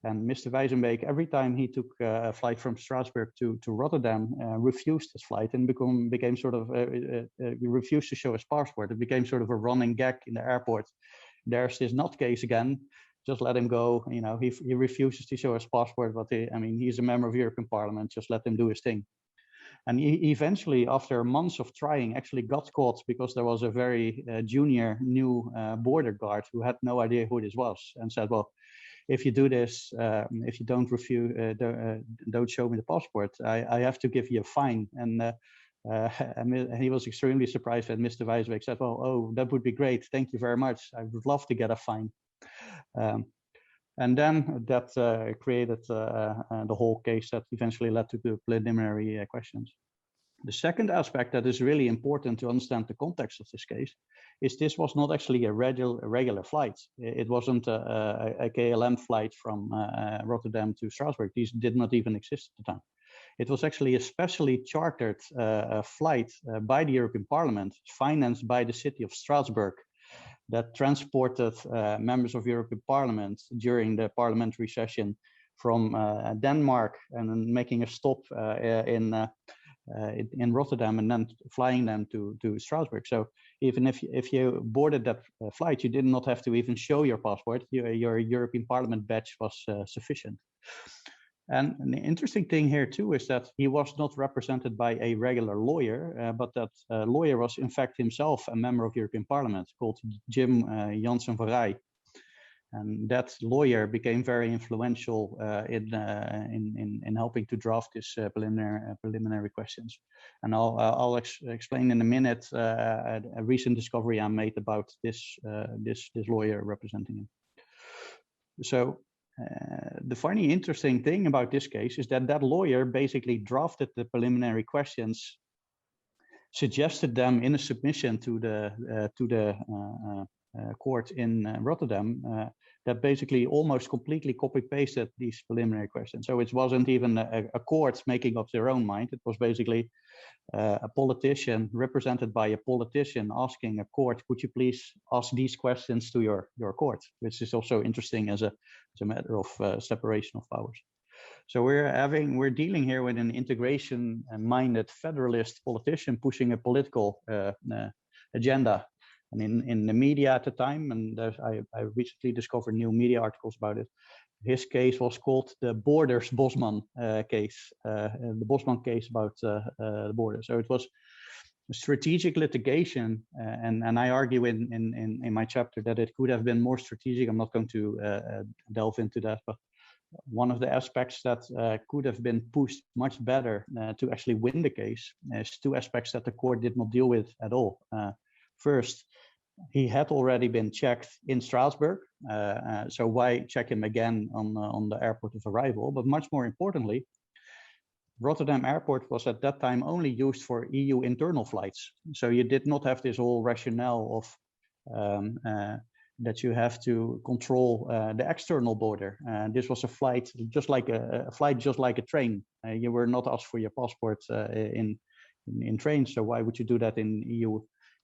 And Mr. Wijzenbeek, every time he took a flight from Strasbourg to Rotterdam, refused his flight and became sort of, refused to show his passport. It became sort of a running gag in the airport. There's this nutcase again, just let him go. You know, he refuses to show his passport, but he's a member of European Parliament, just let him do his thing. And he eventually, after months of trying, actually got caught because there was a very junior new border guard who had no idea who this was and said, well, if you do this, if you don't don't show me the passport, I have to give you a fine. And he was extremely surprised that Mr. Wijzenbeek said, well, oh, that would be great. Thank you very much. I would love to get a fine. And then that created the whole case that eventually led to the preliminary questions. The second aspect that is really important to understand the context of this case is this was not actually a regular flight. It wasn't a KLM flight from Rotterdam to Strasbourg. These did not even exist at the time. It was actually a specially chartered flight by the European Parliament, financed by the city of Strasbourg, that transported members of European Parliament during the parliamentary session from Denmark and then making a stop in Rotterdam and then flying them to Strasbourg. So even if you boarded that flight, you did not have to even show your passport. Your European Parliament badge was sufficient. And the interesting thing here too is that he was not represented by a regular lawyer, but that lawyer was in fact himself a member of European Parliament called Jim Janssen van Rij. And that lawyer became very influential in helping to draft this preliminary questions. And I'll explain in a minute a recent discovery I made about this lawyer representing him. So the funny, interesting thing about this case is that that lawyer basically drafted the preliminary questions, suggested them in a submission to the court in Rotterdam, that basically almost completely copy-pasted these preliminary questions. So it wasn't even a court making up their own mind. It was basically a politician represented by a politician asking a court, could you please ask these questions to your court, which is also interesting as a matter of separation of powers. So we're dealing here with an integration-minded federalist politician pushing a political agenda. And in the media at the time, and I recently discovered new media articles about it, his case was called the Borders-Bosman case, the Bosman case about the border. So it was strategic litigation, and I argue in my chapter that it could have been more strategic. I'm not going to delve into that, but one of the aspects that could have been pushed much better to actually win the case is two aspects that the court did not deal with at all. First, he had already been checked in Strasbourg, so why check him again on the airport of arrival? But much more importantly, Rotterdam Airport was at that time only used for EU internal flights. So you did not have this whole rationale of that you have to control the external border. This was a flight just like a train. You were not asked for your passport in trains, so why would you do that in EU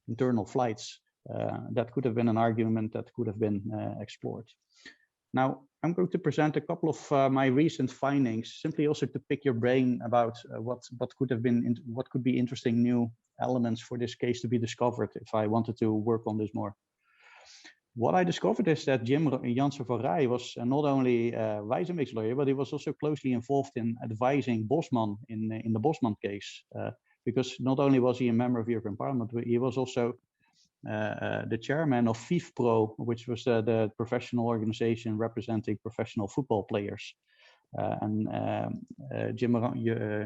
internal flights? That could have been an argument that could have been explored. Now, I'm going to present a couple of my recent findings, simply also to pick your brain about what could be interesting new elements for this case to be discovered if I wanted to work on this more. What I discovered is that Jim Janssen van Rij was not only Wijzenbeek's lawyer, but he was also closely involved in advising Bosman in the Bosman case, because not only was he a member of the European Parliament, but he was also the chairman of FIFPro, which was the professional organization representing professional football players. Jim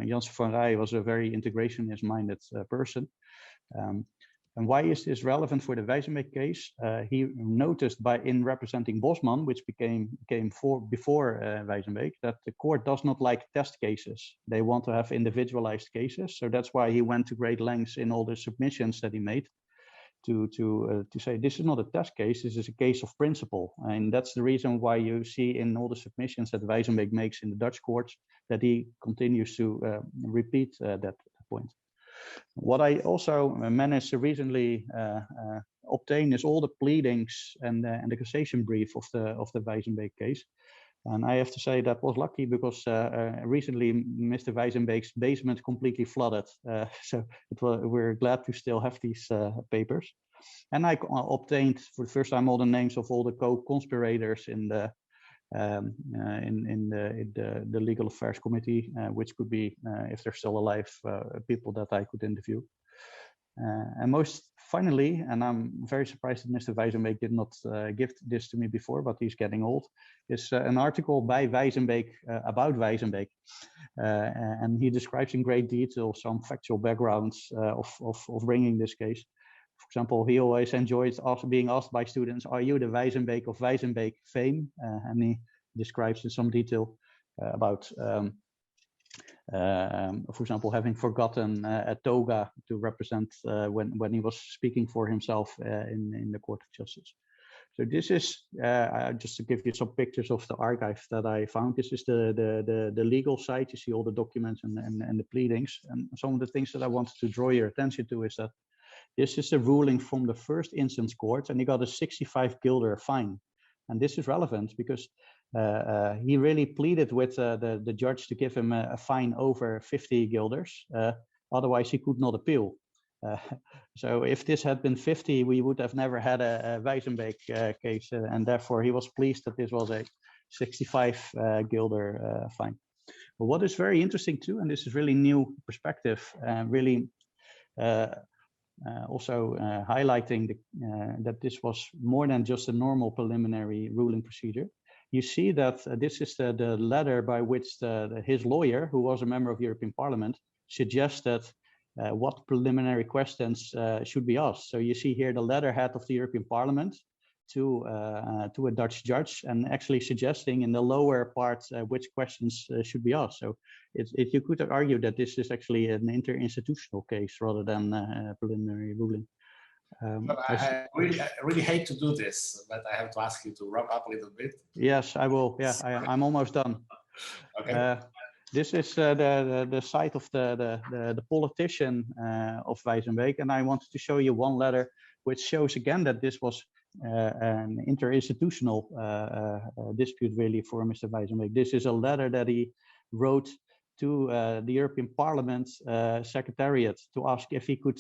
Janssen van Rij was a very integrationist-minded person. And why is this relevant for the Wijzenbeek case? He noticed in representing Bosman, which came before Wijzenbeek, that the court does not like test cases. They want to have individualized cases. So that's why he went to great lengths in all the submissions that he made to say this is not a test case, this is a case of principle. And that's the reason why you see in all the submissions that Wijzenbeek makes in the Dutch courts that he continues to repeat that point. What I also managed to recently obtain is all the pleadings and the cassation brief of the Wijzenbeek case. And I have to say that was lucky because recently Mr. Wijzenbeek's basement completely flooded. So we're glad to still have these papers. And I obtained for the first time all the names of all the co-conspirators in the Legal Affairs Committee, which could be, if they're still alive, people that I could interview. And most finally, and I'm very surprised that Mr. Wijzenbeek did not give this to me before, but he's getting old, is an article by Wijzenbeek about Wijzenbeek. And he describes in great detail some factual backgrounds of bringing this case. For example, he always enjoys being asked by students, are you the Wijzenbeek of Wijzenbeek fame? And he describes in some detail about, for example, having forgotten a toga to represent when he was speaking for himself in the Court of Justice. So this is just to give you some pictures of the archive that I found. This is the legal side. You see all the documents and the pleadings. And some of the things that I wanted to draw your attention to is that this is a ruling from the first instance court, and he got a 65 guilder fine. And this is relevant because he really pleaded with the judge to give him a fine over 50 guilders. Otherwise, he could not appeal. So if this had been 50, we would have never had a Wijzenbeek case, and therefore he was pleased that this was a 65 guilder fine. But what is very interesting too, and this is really new perspective, really also highlighting that this was more than just a normal preliminary ruling procedure. You see that this is the letter by which his lawyer, who was a member of European Parliament, suggested what preliminary questions should be asked. So you see here the letterhead of the European Parliament to a Dutch judge, and actually suggesting in the lower part which questions should be asked. So you could argue that this is actually an interinstitutional case rather than a preliminary ruling. I really hate to do this, but I have to ask you to wrap up a little bit. Yes, I will. Yeah, I'm almost done. Okay. This is the site of the politician of Wijzenbeek, and I wanted to show you one letter which shows again that this was an interinstitutional dispute really for Mr. Wijzenbeek. This is a letter that he wrote to the European Parliament Secretariat to ask if he could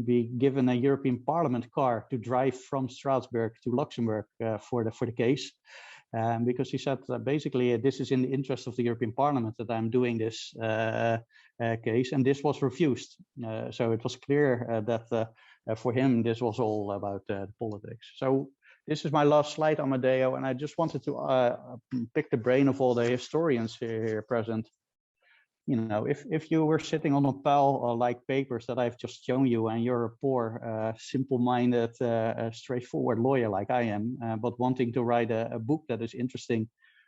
be given a European Parliament car to drive from Strasbourg to Luxembourg for the case. Because he said basically this is in the interest of the European Parliament that I'm doing this case, and this was refused. So it was clear that for him this was all about politics. So this is my last slide, Amedeo, and I just wanted to pick the brain of all the historians here present. You know, if you were sitting on a pile like papers that I've just shown you, and you're a poor, simple-minded, straightforward lawyer like I am, but wanting to write a book that is interesting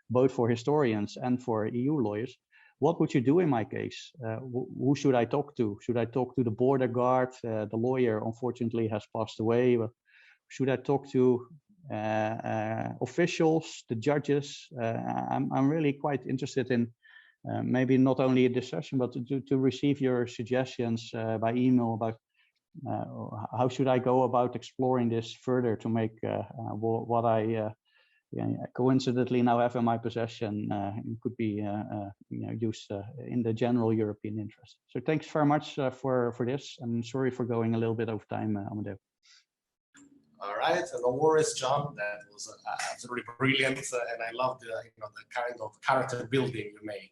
both for historians and for EU lawyers, what would you do in my case? Who should I talk to? Should I talk to the border guard? The lawyer, unfortunately, has passed away. But should I talk to officials, the judges? I'm really quite interested in maybe not only a discussion, but to receive your suggestions by email about how should I go about exploring this further to make what I coincidentally now have in my possession could be used in the general European interest. So thanks very much for this. I'm sorry for going a little bit over time, Amedeo. All right, no worries, John. That was absolutely brilliant, and I love the the kind of character building you made.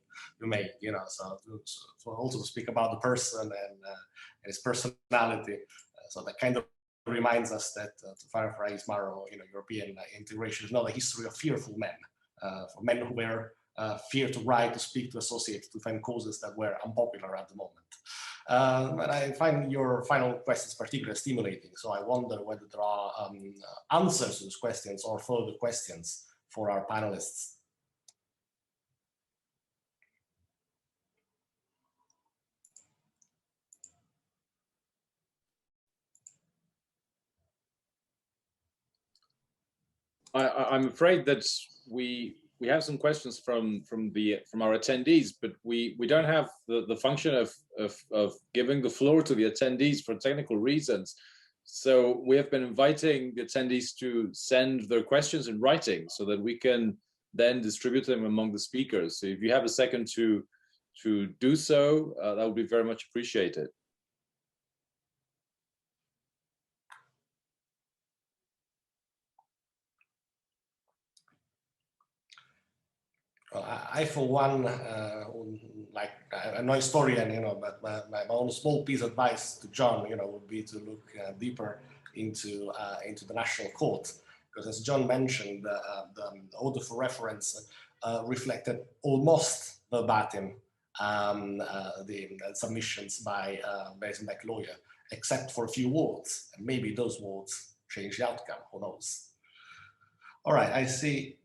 So also to speak about the person and his personality. So that kind of reminds us that to paraphrase Maro, European integration is not a history of fearful men, for men who were fear to write, to speak, to associate, to find causes that were unpopular at the moment. And I find your final questions particularly stimulating. So I wonder whether there are answers to those questions or further questions for our panelists. I'm afraid that we have some questions from our attendees, but we don't have the function of giving the floor to the attendees for technical reasons. So we have been inviting the attendees to send their questions in writing so that we can then distribute them among the speakers. So if you have a second to do so, that would be very much appreciated. Well, I for one, like I'm no historian, but my own small piece of advice to John, would be to look deeper into the National Court, because as John mentioned, the order for reference reflected almost verbatim the submissions by Wijzenbeek lawyer, except for a few words, and maybe those words change the outcome. Who knows? All right, I see.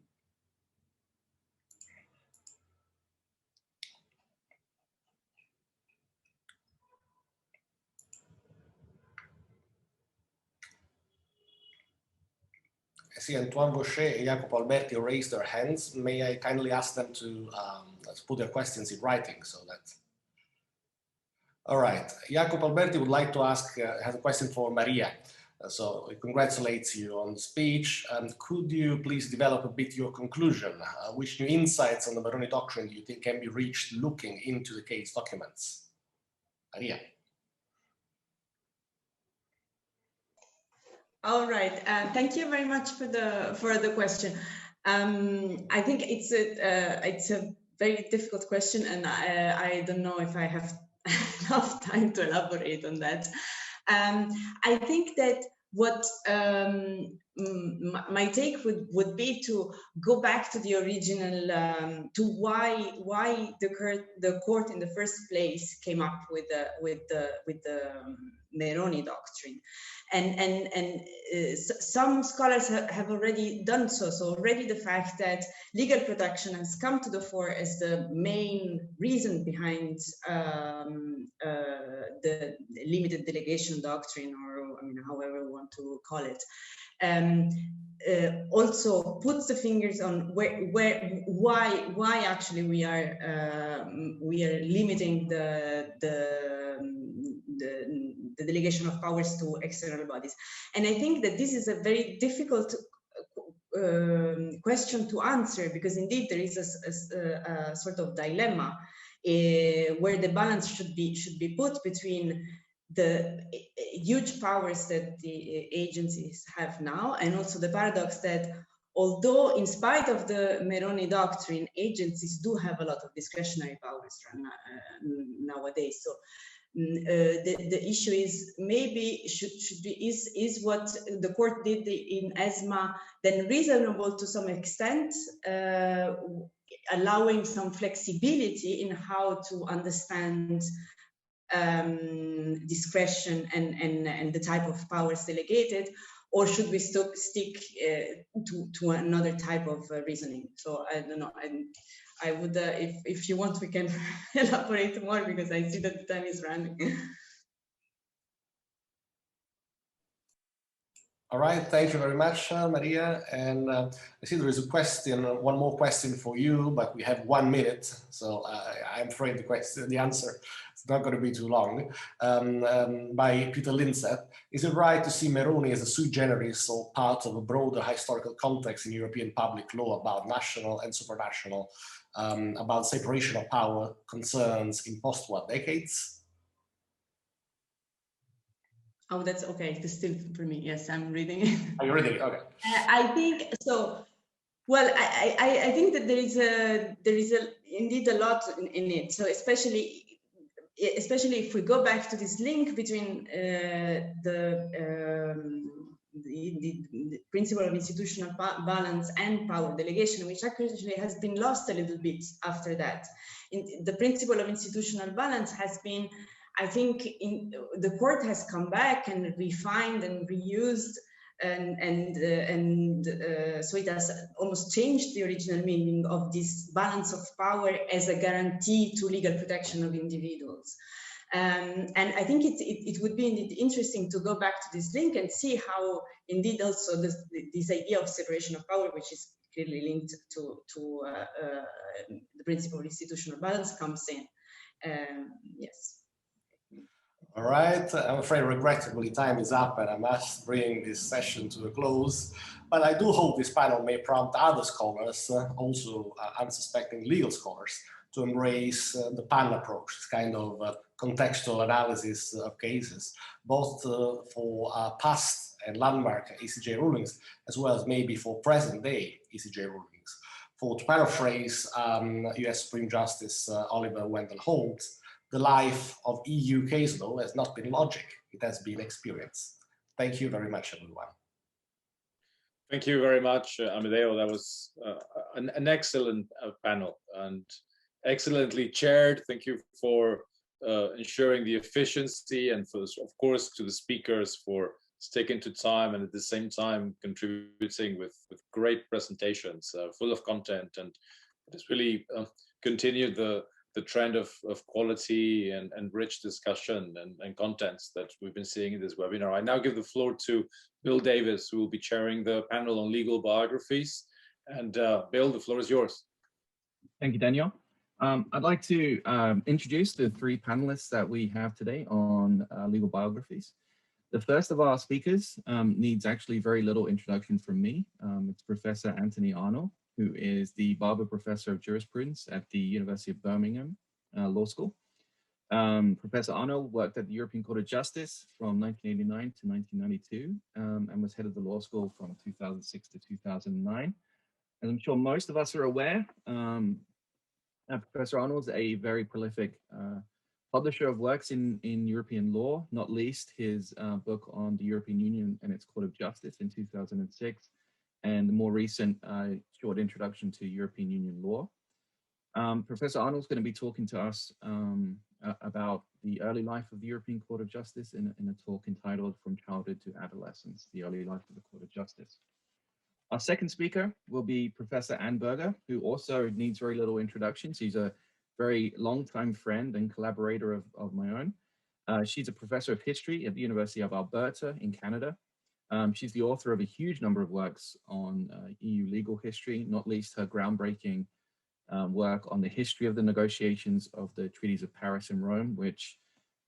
I see Antoine Boucher and Jacopo Alberti raised their hands. May I kindly ask them to put their questions in writing so that. All right, Jacopo Alberti would like to ask, has a question for Maria. So it congratulates you on the speech. Could you please develop a bit your conclusion? Which new insights on the Meroni doctrine do you think can be reached looking into the case documents? Maria. All right, thank you very much for the question. I think it's a very difficult question, and I don't know if I have enough time to elaborate on that. I think that what my take would be to go back to the original, to why the court in the first place came up with the Meroni doctrine, and some scholars have already done so. So already the fact that legal protection has come to the fore as the main reason behind the limited delegation doctrine, or I mean, however we want to call it, also puts the fingers on why actually we are limiting the delegation of powers to external bodies. And I think that this is a very difficult question to answer, because indeed there is a sort of dilemma where the balance should be put between the huge powers that the agencies have now, and also the paradox that although in spite of the Meroni doctrine, agencies do have a lot of discretionary powers nowadays. So the issue is maybe is what the court did in ESMA then reasonable to some extent, allowing some flexibility in how to understand discretion and the type of powers delegated, or should we stick to another type of reasoning? So I don't know. I would, if you want, we can elaborate more, because I see that the time is running. All right, thank you very much, Maria. And I see there is a question, one more question for you, but we have 1 minute, so I'm afraid the answer is not going to be too long. By Peter Linseth, is it right to see Meroni as a sui generis or part of a broader historical context in European public law about national and supranational, about separation of power concerns in post-war decades? Oh, that's okay. It's still for me. Yes, I'm reading it. Are you reading it? Okay. I think so. Well, I think that there is indeed a lot in it. So especially if we go back to this link between the principle of institutional balance and power delegation, which actually has been lost a little bit after that. The principle of institutional balance has been, I think, the court has come back and refined and reused, and so it has almost changed the original meaning of this balance of power as a guarantee to legal protection of individuals. And I think it would be indeed interesting to go back to this link and see how indeed also this idea of separation of power, which is clearly linked to the principle of institutional balance, comes in. Yes. All right, I'm afraid regrettably time is up and I must bring this session to a close, but I do hope this panel may prompt other scholars, also unsuspecting legal scholars, to embrace the PAN approach, this kind of contextual analysis of cases, both for past and landmark ECJ rulings, as well as maybe for present day ECJ rulings. For to paraphrase US Supreme Justice Oliver Wendell Holmes, the life of EU case law has not been logic, it has been experience. Thank you very much, everyone. Thank you very much, Amedeo. That was an excellent panel and excellently chaired. Thank you for ensuring the efficiency, and for, of course, to the speakers for sticking to time and at the same time contributing with great presentations full of content, and just really continued the the trend of quality and rich discussion and contents that we've been seeing in this webinar. I now give the floor to Bill Davies, who will be chairing the panel on legal biographies. And Bill, the floor is yours. Thank you, Daniel. I'd like to introduce the three panelists that we have today on legal biographies. The first of our speakers needs actually very little introduction from me. It's Professor Anthony Arnull, who is the Barber Professor of Jurisprudence at the University of Birmingham Law School. Professor Arnull worked at the European Court of Justice from 1989 to 1992 and was head of the law school from 2006 to 2009. As I'm sure most of us are aware, Professor Arnull is a very prolific publisher of works in European law, not least his book on the European Union and its Court of Justice in 2006, and the more recent short introduction to European Union law. Professor Arnull is going to be talking to us about the early life of the European Court of Justice in a talk entitled From Childhood to Adolescence, the Early Life of the Court of Justice. Our second speaker will be Professor Anne Boerger, who also needs very little introduction. She's a very long-time friend and collaborator of my own. She's a professor of history at the University of Alberta in Canada. She's the author of a huge number of works on EU legal history, not least her groundbreaking work on the history of the negotiations of the treaties of Paris and Rome, which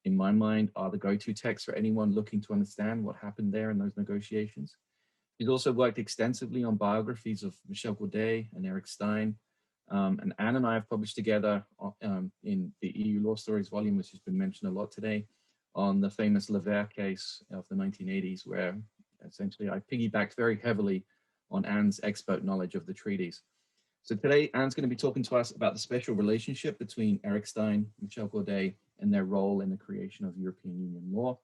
in my mind are the go-to texts for anyone looking to understand what happened there in those negotiations. She's also worked extensively on biographies of Michel Godet and Eric Stein. And Anne and I have published together in the EU Law Stories volume, which has been mentioned a lot today, on the famous Levert case of the 1980s, where essentially I piggybacked very heavily on Anne's expert knowledge of the treaties. So today, Anne's going to be talking to us about the special relationship between Eric Stein, Michel Godet, and their role in the creation of European Union law.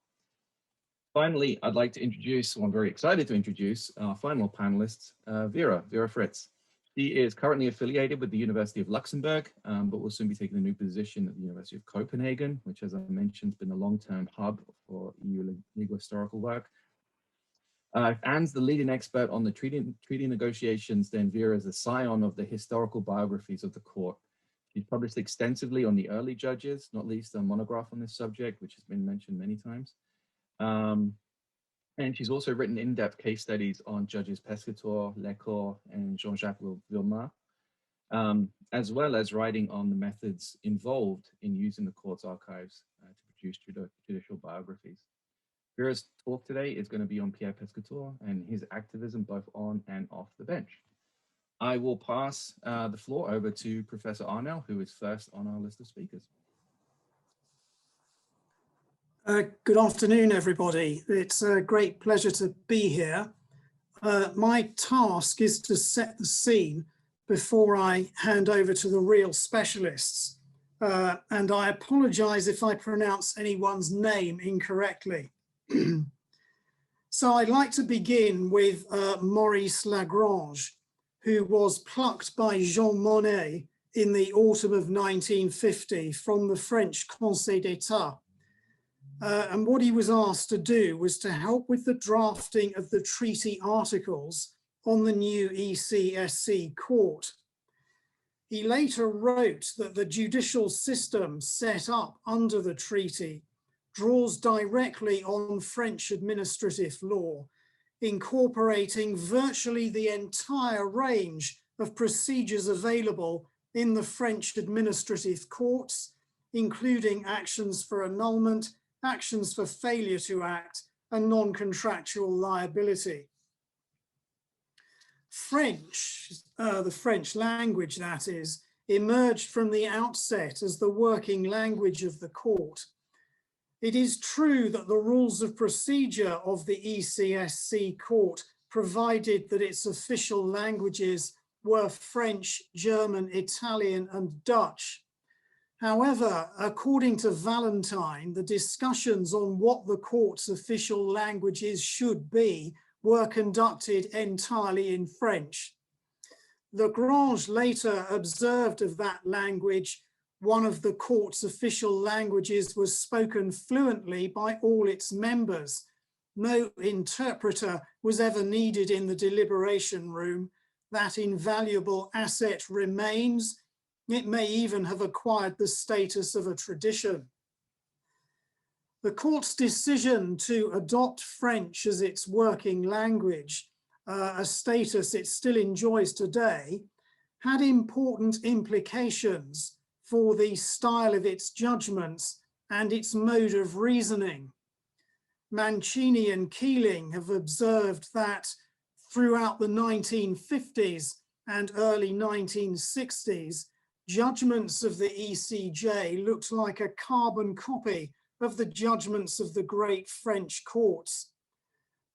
Finally, I'd like to introduce, well, I'm very excited to introduce our final panelist, Vera Fritz. She is currently affiliated with the University of Luxembourg, but will soon be taking a new position at the University of Copenhagen, which, as I mentioned, has been a long-term hub for EU legal historical work. If Anne's the leading expert on the treaty negotiations, then Vera is a scion of the historical biographies of the court. She's published extensively on the early judges, not least a monograph on this subject, which has been mentioned many times. And she's also written in-depth case studies on judges Pecatore, Lecour, and Jean-Jacques Wilmar, as well as writing on the methods involved in using the court's archives to produce judicial biographies. Vera's talk today is going to be on Pierre Pecatore and his activism both on and off the bench. I will pass the floor over to Professor Arnull, who is first on our list of speakers. Good afternoon, everybody. It's a great pleasure to be here. My task is to set the scene before I hand over to the real specialists. And I apologize if I pronounce anyone's name incorrectly. So I'd like to begin with Maurice Lagrange, who was plucked by Jean Monnet in the autumn of 1950 from the French Conseil d'Etat. And what he was asked to do was to help with the drafting of the treaty articles on the new ECSC court. He later wrote that the judicial system set up under the treaty draws directly on French administrative law, incorporating virtually the entire range of procedures available in the French administrative courts, including actions for annulment, actions for failure to act, and non-contractual liability. French, the French language that is, emerged from the outset as the working language of the court. It is true that the rules of procedure of the ECSC court provided that its official languages were French, German, Italian, and Dutch. However, according to Valentine, the discussions on what the court's official languages should be were conducted entirely in French. Lagrange later observed of that language, one of the court's official languages was spoken fluently by all its members. No interpreter was ever needed in the deliberation room. That invaluable asset remains, It may even have acquired the status of a tradition. The court's decision to adopt French as its working language, a status it still enjoys today, had important implications for the style of its judgments and its mode of reasoning. Mancini and Keeling have observed that throughout the 1950s and early 1960s, judgments of the ECJ looked like a carbon copy of the judgments of the great French courts.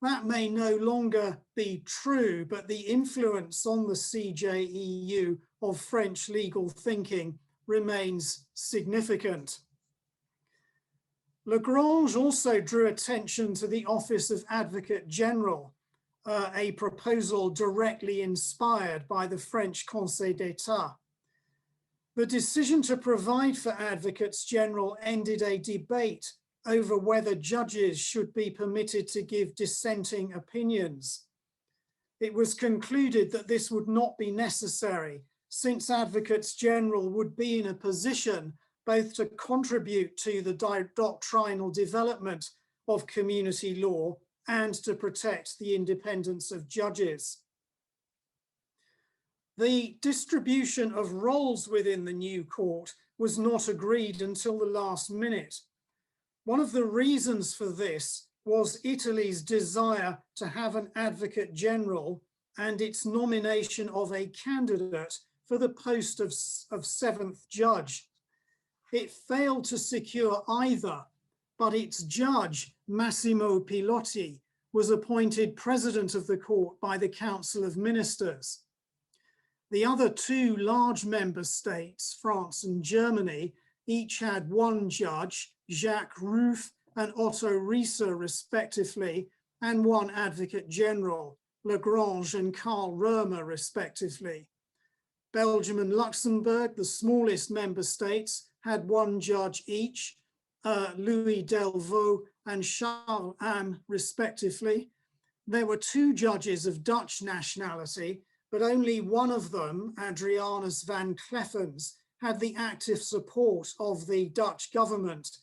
That may no longer be true, but the influence on the CJEU of French legal thinking remains significant. Lagrange also drew attention to the Office of Advocate General, a proposal directly inspired by the French Conseil d'Etat. The decision to provide for advocates general ended a debate over whether judges should be permitted to give dissenting opinions. It was concluded that this would not be necessary, since advocates general would be in a position both to contribute to the doctrinal development of community law and to protect the independence of judges. The distribution of roles within the new court was not agreed until the last minute. One of the reasons for this was Italy's desire to have an advocate general and its nomination of a candidate for the post of seventh judge. It failed to secure either, but its judge, Massimo Pilotti, was appointed president of the court by the Council of Ministers. The other two large member states, France and Germany, each had one judge, Jacques Rueff and Otto Rieser respectively, and one advocate general, Lagrange and Karl Römer respectively. Belgium and Luxembourg, the smallest member states, had one judge each, Louis Delvaux and Charles Am respectively. There were two judges of Dutch nationality, but only one of them, Adrianus van Kleffens, had the active support of the Dutch government.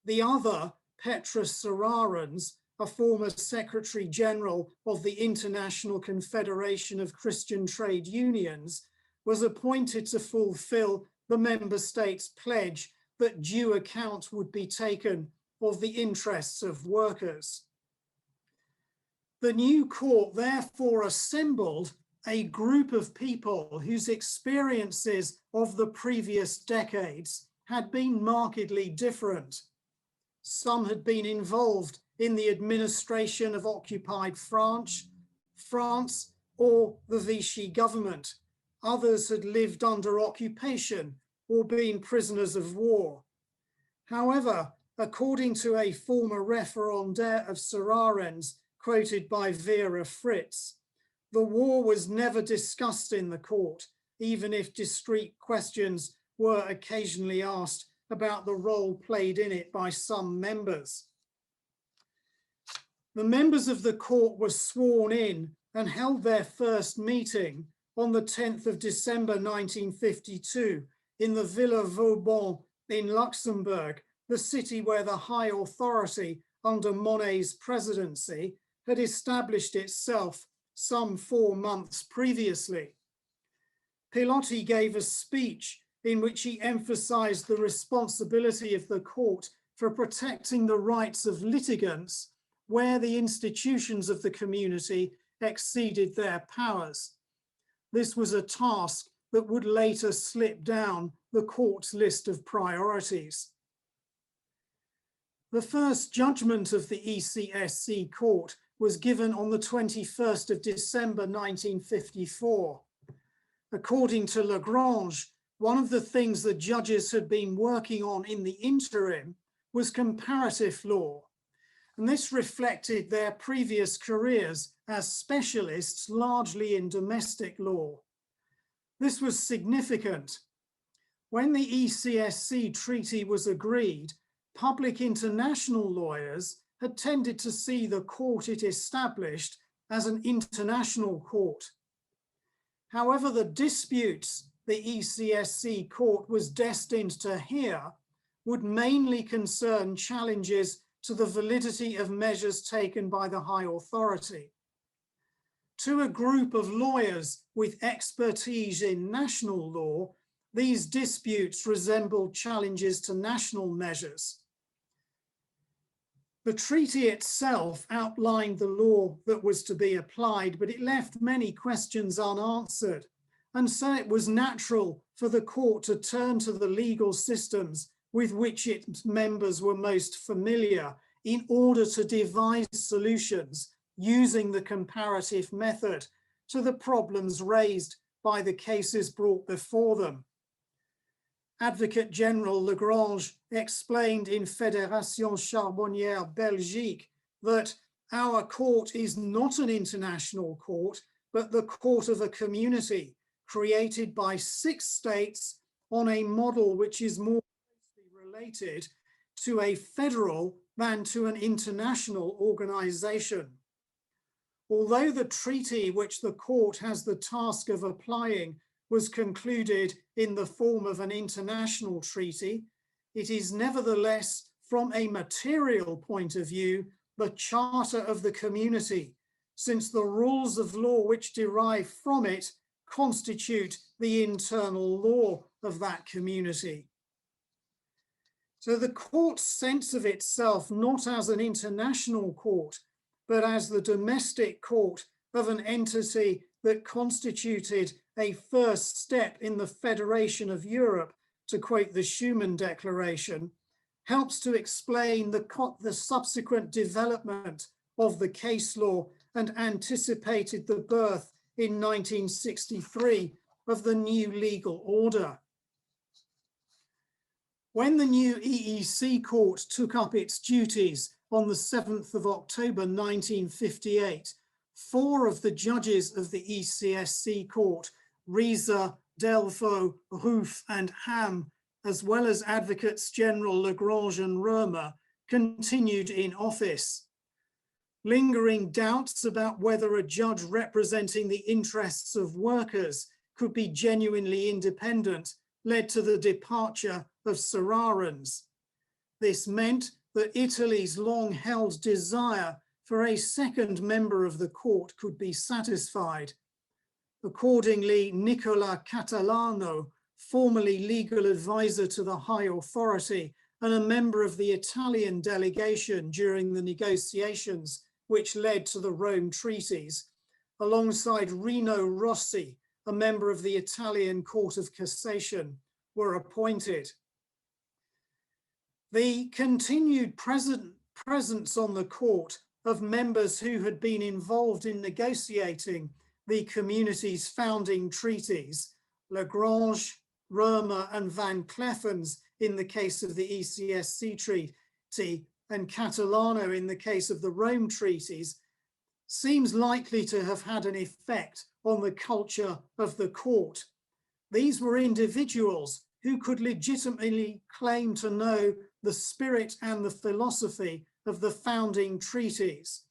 The other, Petrus Serarens, a former Secretary General of the International Confederation of Christian Trade Unions, was appointed to fulfill the member states' pledge that due account would be taken of the interests of workers. The new court therefore assembled a group of people whose experiences of the previous decades had been markedly different. Some had been involved in the administration of occupied France or the Vichy government. Others had lived under occupation or been prisoners of war. However, according to a former referendaire of Serarens, quoted by Vera Fritz, the war was never discussed in the court, even if discrete questions were occasionally asked about the role played in it by some members. The members of the court were sworn in and held their first meeting on the 10th of December 1952 in the Villa Vauban in Luxembourg, the city where the high authority under Monet's presidency had established itself some 4 months previously. Pilotti gave a speech in which he emphasized the responsibility of the court for protecting the rights of litigants where the institutions of the community exceeded their powers. This was a task that would later slip down the court's list of priorities. The first judgment of the ECSC court was given on the 21st of December 1954. According to Lagrange, one of the things the judges had been working on in the interim was comparative law, and this reflected their previous careers as specialists largely in domestic law. This was significant. When the ECSC treaty was agreed, public international lawyers had tended to see the court it established as an international court. However, the disputes the ECSC court was destined to hear would mainly concern challenges to the validity of measures taken by the high authority. To a group of lawyers with expertise in national law, these disputes resembled challenges to national measures. The treaty itself outlined the law that was to be applied, but it left many questions unanswered. And so it was natural for the court to turn to the legal systems with which its members were most familiar in order to devise solutions using the comparative method to the problems raised by the cases brought before them. Advocate General Lagrange explained in Fédération Charbonnière Belgique that our court is not an international court, but the court of a community created by 6 states on a model which is more closely related to a federal than to an international organization. Although the treaty which the court has the task of applying was concluded in the form of an international treaty, it is nevertheless, from a material point of view, the charter of the community, since the rules of law which derive from it constitute the internal law of that community. So the court's sense of itself not as an international court, but as the domestic court of an entity that constituted a first step in the Federation of Europe, to quote the Schuman Declaration, helps to explain the subsequent development of the case law and anticipated the birth in 1963 of the new legal order. When the new EEC court took up its duties on the 7th of October 1958, 4 of the judges of the ECSC court, Rieser, Delvaux, Roof and Ham, as well as Advocates General Lagrange and Römer, continued in office. Lingering doubts about whether a judge representing the interests of workers could be genuinely independent led to the departure of Serrarens. This meant that Italy's long-held desire for a second member of the court could be satisfied. Accordingly, Nicola Catalano, formerly legal advisor to the high authority and a member of the Italian delegation during the negotiations which led to the Rome treaties, alongside Rino Rossi, a member of the Italian Court of Cassation, were appointed. The continued presence on the court of members who had been involved in negotiating the community's founding treaties, Lagrange, Römer and Van Cleffens in the case of the ECSC treaty and Catalano in the case of the Rome treaties, seems likely to have had an effect on the culture of the court. These were individuals who could legitimately claim to know the spirit and the philosophy of the founding treaties,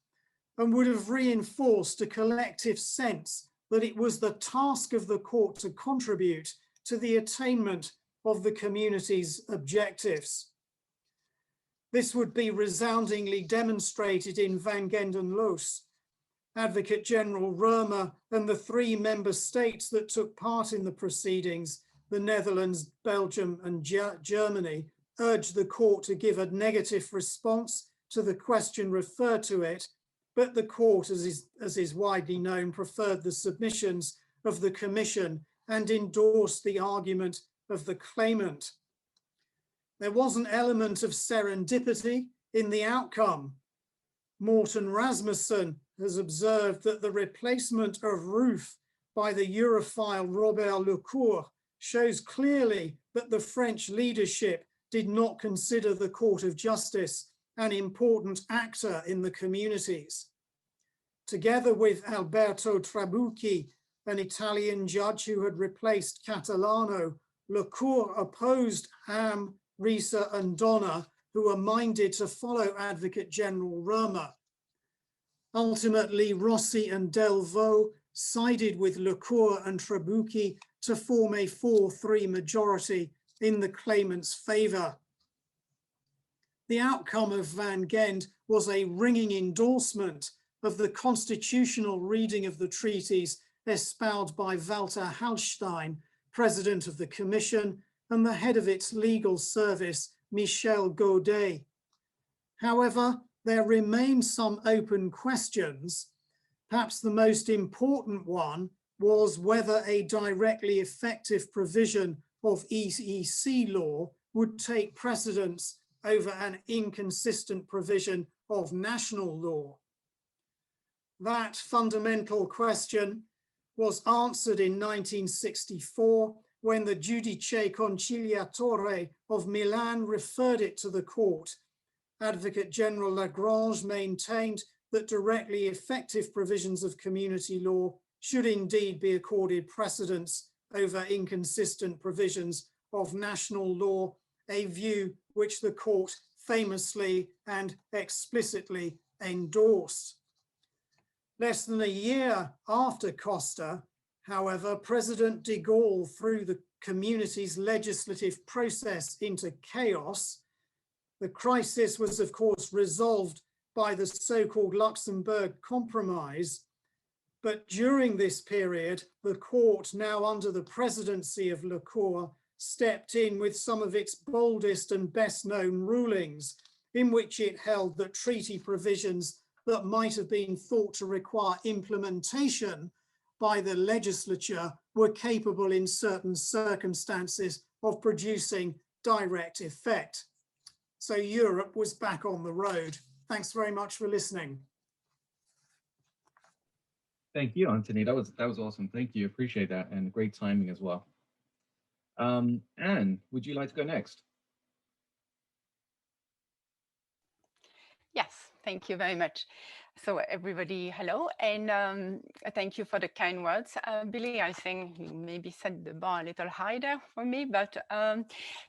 and would have reinforced a collective sense that it was the task of the court to contribute to the attainment of the community's objectives. This would be resoundingly demonstrated in Van Gendenloos. Advocate General Römer and the 3 member states that took part in the proceedings, the Netherlands, Belgium and Germany, urged the court to give a negative response to the question referred to it, but the court, as is widely known, preferred the submissions of the Commission and endorsed the argument of the claimant. There was an element of serendipity in the outcome. Morten Rasmussen has observed that the replacement of Roof by the Europhile Robert Lecourt shows clearly that the French leadership did not consider the Court of Justice an important actor in the communities. Together with Alberto Trabucchi, an Italian judge who had replaced Catalano, Lecourt opposed Ham, Rieser and Donner, who were minded to follow Advocate General Römer. Ultimately, Rossi and Delvaux sided with Lecourt and Trabucchi to form a 4-3 majority in the claimant's favour. The outcome of Van Ghent was a ringing endorsement of the constitutional reading of the treaties espoused by Walter Hallstein, President of the Commission, and the head of its legal service, Michel Godet. However, there remain some open questions. Perhaps the most important one was whether a directly effective provision of EEC law would take precedence over an inconsistent provision of national law. That fundamental question was answered in 1964 when the Giudice Conciliatore of Milan referred it to the court. Advocate General Lagrange maintained that directly effective provisions of community law should indeed be accorded precedence over inconsistent provisions of national law, a view which the court famously and explicitly endorsed. Less than a year after Costa, however, President de Gaulle threw the community's legislative process into chaos. The crisis was, of course, resolved by the so-called Luxembourg Compromise. But during this period, the court, now under the presidency of Le Cour, stepped in with some of its boldest and best known rulings, in which it held that treaty provisions that might have been thought to require implementation by the legislature were capable in certain circumstances of producing direct effect. So Europe was back on the road. Thanks very much for listening. Thank you, Anthony. That was awesome. Thank you. Appreciate that, and great timing as well. Anne, would you like to go next? Yes, thank you very much. So everybody, hello, and thank you for the kind words. Billy, I think you maybe set the bar a little higher for me, but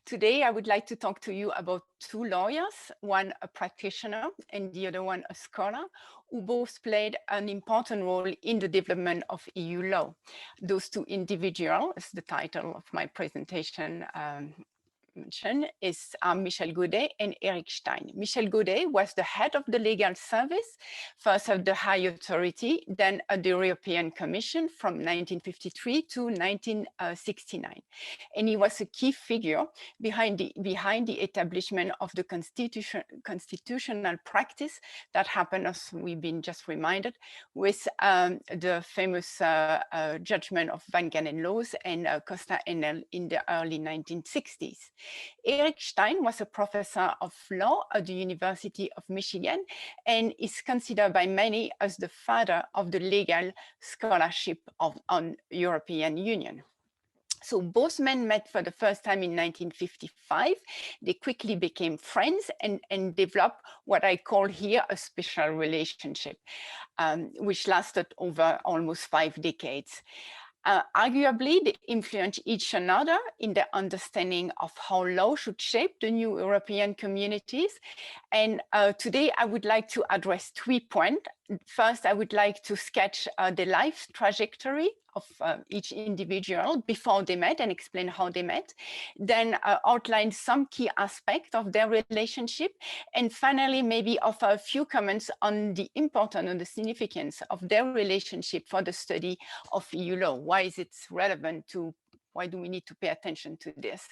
today I would like to talk to you about two lawyers, one a practitioner and the other one a scholar, who both played an important role in the development of EU law. Those two individuals, is the title of my presentation, is Michel Goday and Eric Stein. Michel Goday was the head of the legal service, first of the High Authority, then at the European Commission from 1953 to 1969. And he was a key figure behind the establishment of the constitutional practice that happened, as we've been just reminded, with the famous judgment of Van Ghent laws and Costa NL in the early 1960s. Eric Stein was a professor of law at the University of Michigan and is considered by many as the father of the legal scholarship on European Union. So both men met for the first time in 1955. They quickly became friends and developed what I call here a special relationship, which lasted over almost 5 decades. Arguably, they influence each another in their understanding of how law should shape the new European communities. And today I would like to address 3 points. First, I would like to sketch the life trajectory of each individual before they met and explain how they met, then outline some key aspects of their relationship, and finally maybe offer a few comments on the importance and the significance of their relationship for the study of EU law. Why is it relevant to, why do we need to pay attention to this?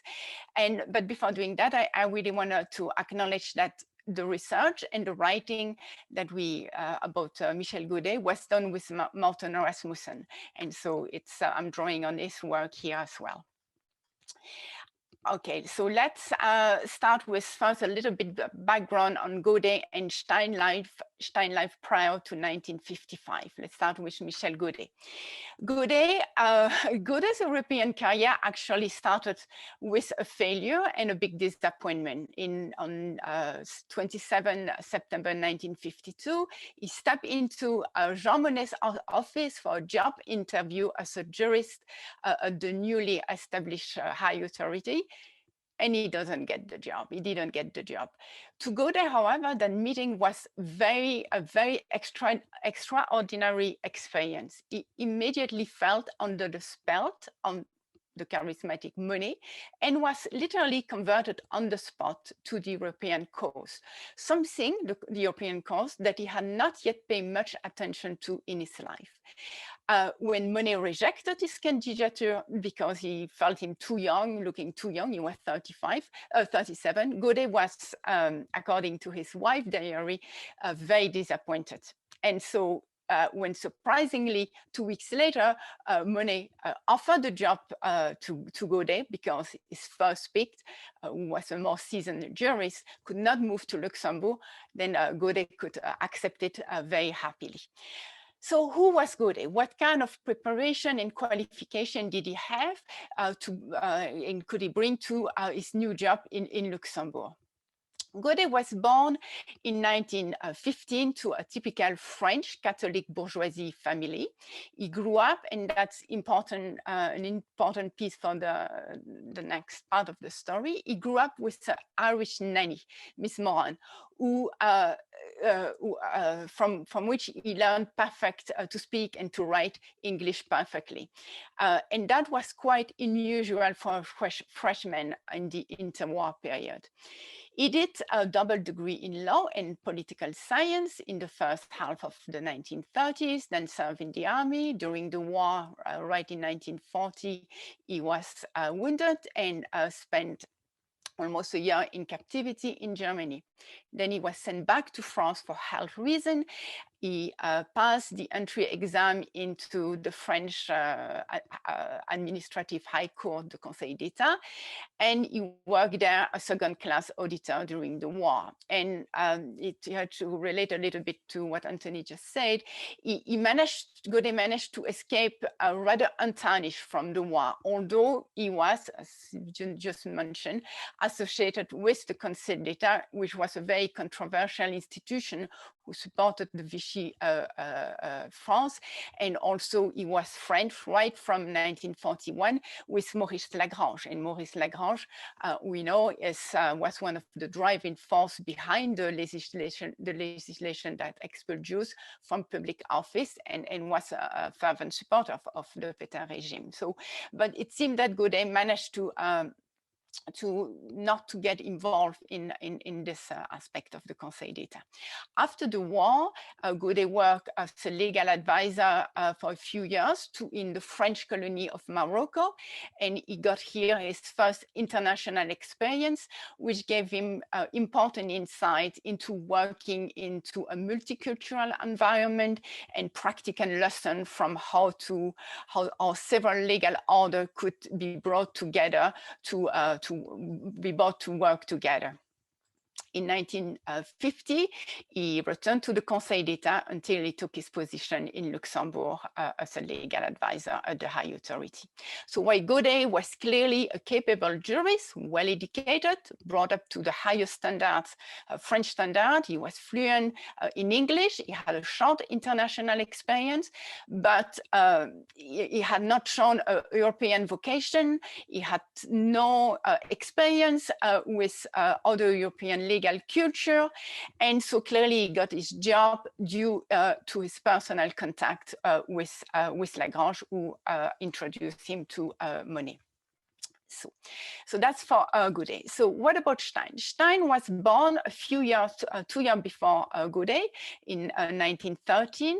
But before doing that, I really wanted to acknowledge that the research and the writing that we about Michel Goday was done with Morten Rasmussen, and so it's I'm drawing on his work here as well. Okay, so let's start with first a little bit background on Goday and Stein life prior to 1955. Let's start with Michel Goday. Goday's European career actually started with a failure and a big disappointment. On 27 September 1952, he stepped into Jean Monnet's office for a job interview as a jurist at the newly established High Authority. And he doesn't get the job. He didn't get the job. To go there, however, that meeting was a very extraordinary experience. He immediately felt under the spell the charismatic Monet, and was literally converted on the spot to the European cause, something, the European cause, that he had not yet paid much attention to in his life. When Monet rejected his candidature because he felt him too young, looking too young, he was 37, Gooday was, according to his wife diary, very disappointed. And so when surprisingly 2 weeks later, Monet offered the job to Gooday because his first pick, who was a more seasoned jurist, could not move to Luxembourg, then Gooday could accept it very happily. So who was Gooday? What kind of preparation and qualification did he have and could he bring to his new job in Luxembourg? Gooday was born in 1915 to a typical French Catholic bourgeoisie family. He grew up, and that's important, an important piece for the next part of the story. He grew up with an Irish nanny, Miss Morijn, from which he learned to speak and to write English perfectly. And that was quite unusual for a freshman in the interwar period. He did a double degree in law and political science in the first half of the 1930s, then served in the army. During the war, right in 1940, he was wounded and spent almost a year in captivity in Germany. Then he was sent back to France for health reasons. He passed the entry exam into the French administrative high court, the Conseil d'État, and he worked there as a second-class auditor during the war. And it had to relate a little bit to what Anthony just said. Gooday managed to escape rather untarnished from the war, although he was, as you just mentioned, associated with the Conseil d'État, which was a very controversial institution who supported the Vichy France, and also he was French right from 1941 with Maurice Lagrange. And Maurice Lagrange, we know, was one of the driving force behind the legislation that expelled Jews from public office, and was a fervent supporter of the Pétain regime. So, but it seemed that Gooday managed to not to get involved in this aspect of the Conseil d'État. After the war, Gooday worked as a legal advisor for a few years in the French colony of Morocco, and he got here his first international experience, which gave him important insight into working into a multicultural environment and practical lesson from how several legal orders could be brought together to be brought to work together. In 1950, he returned to the Conseil d'État until he took his position in Luxembourg as a legal advisor at the high authority. So while Gooday was clearly a capable jurist, well educated, brought up to the highest standards, French standard, he was fluent in English, he had a short international experience, but he had not shown a European vocation. He had no experience with other European legal culture, and so clearly he got his job due to his personal contact with Lagrange, who introduced him to Monet. So that's for Gooday. So what about Stein? Stein was born a few years, 2 years before Gooday in 1913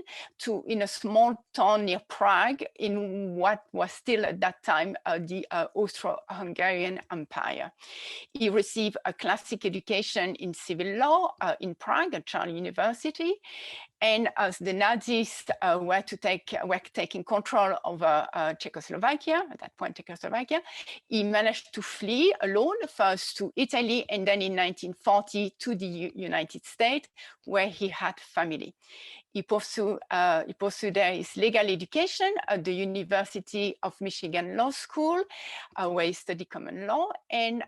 in a small town near Prague in what was still at that time the Austro-Hungarian Empire. He received a classic education in civil law in Prague at Charles University. And as the Nazis were taking control over Czechoslovakia, at that point Czechoslovakia, he managed to flee alone, first to Italy and then in 1940 to the United States, where he had family. He pursued there his legal education at the University of Michigan Law School, where he studied common law, and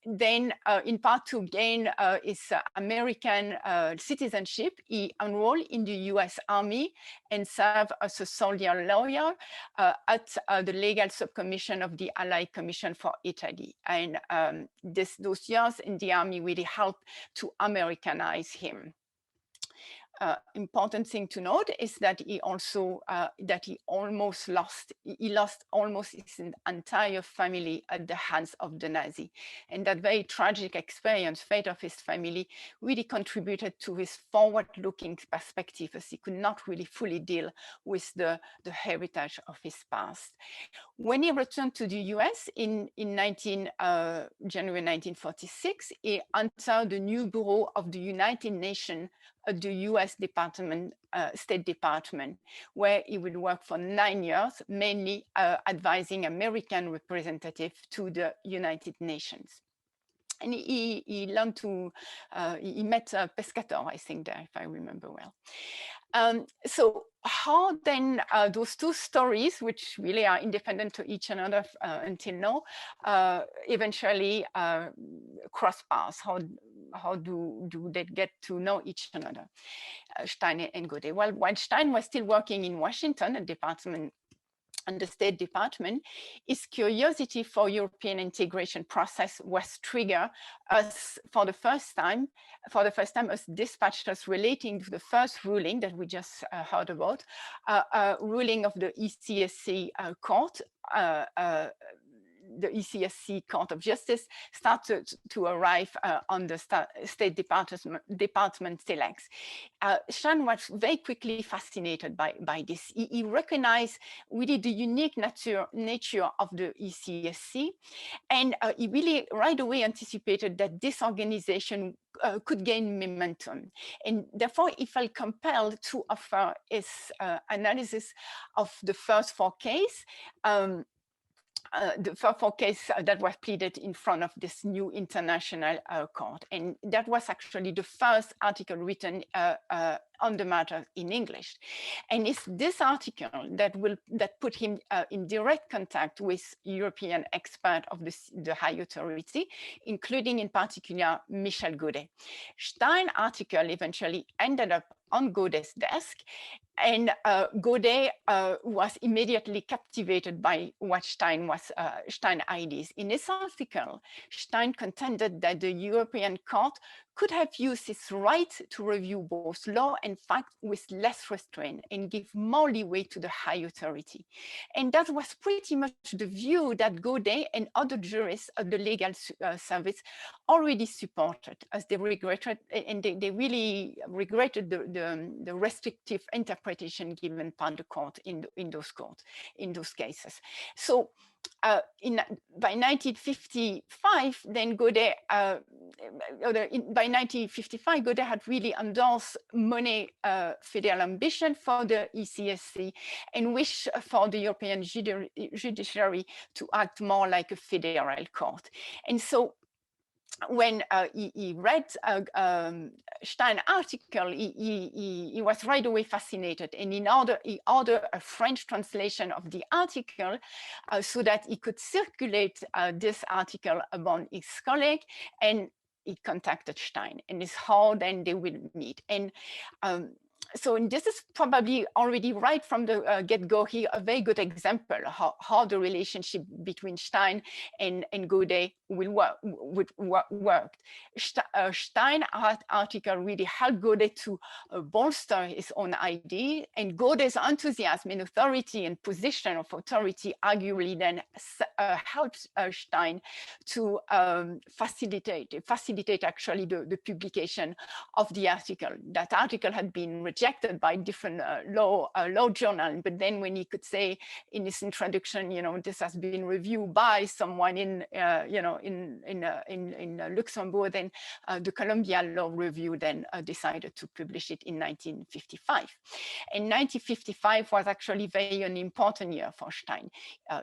then in part to gain his American citizenship, he enrolled in the US Army and served as a soldier lawyer at the legal subcommission of the Allied Commission for Italy. And those years in the Army really helped to Americanize him. important thing to note is that he also lost almost his entire family at the hands of the Nazi, and that very tragic experience, fate of his family, really contributed to his forward-looking perspective, as he could not really fully deal with the heritage of his past. When he returned to the US in January 1946, he entered the new bureau of the United Nations at the US State Department, where he would work for 9 years, mainly advising American representatives to the United Nations. And he learned to, he met Pecatore, I think, there, if I remember well. So how then those two stories, which really are independent to each another until now, eventually cross paths? How do they get to know each other, Stein and Gooday? Well, while Stein was still working in Washington, a department and the State Department, his curiosity for European integration process was triggered as for the first time as dispatches relating to the first ruling that we just heard about, ruling of the ECSC court, the ECSC Court of Justice started to arrive on the State Department selects. Stein was very quickly fascinated by this. He recognized really the unique nature of the ECSC, and he really right away anticipated that this organization could gain momentum. And therefore, he felt compelled to offer his analysis of the first four cases, the four cases that were pleaded in front of this new international court. And that was actually the first article written on the matter in English. And it's this article that put him in direct contact with European experts of the high authority, including in particular Michel Gooday. Stein's article eventually ended up on Gooday's desk, and Gooday was immediately captivated by what Stein ideas. In his article, Stein contended that the European Court could have used its right to review both law and fact with less restraint and give more leeway to the high authority. And that was pretty much the view that Gooday and other jurists of the legal service already supported, as they regretted, and they really regretted the restrictive interpretation given by the court in those cases. So by 1955, then Gooday, by 1955, Gooday had really endorsed Monet's federal ambition for the ECSC and wished for the European judiciary to act more like a federal court. And so when he read Stein's article, he was right away fascinated, and he ordered a French translation of the article so that he could circulate this article among his colleagues, and he contacted Stein, and it's how then they will meet. And so this is probably already right from the get-go here, a very good example how the relationship between Stein and Gooday would work. Stein's article really helped Gooday to bolster his own idea, and Gooday's enthusiasm in authority and position of authority arguably then helped Stein to facilitate actually the publication of the article. That article had been rejected by different law journals, but then when he could say in his introduction, this has been reviewed by someone in Luxembourg, then the Columbia Law Review then decided to publish it in 1955. And 1955 was actually an important year for Stein.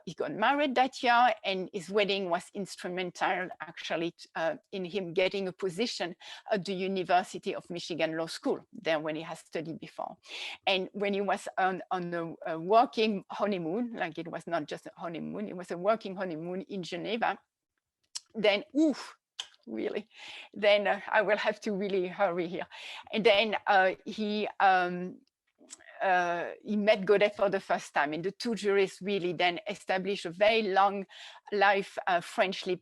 He got married that year, and his wedding was instrumental actually in him getting a position at the University of Michigan Law School, there when he had studied before. And when he was on a working honeymoon, like it was not just a honeymoon, it was a working honeymoon in Geneva, then, really, then I will have to really hurry here. And then he he met Gooday for the first time, and the two jurists really then established a very long life friendship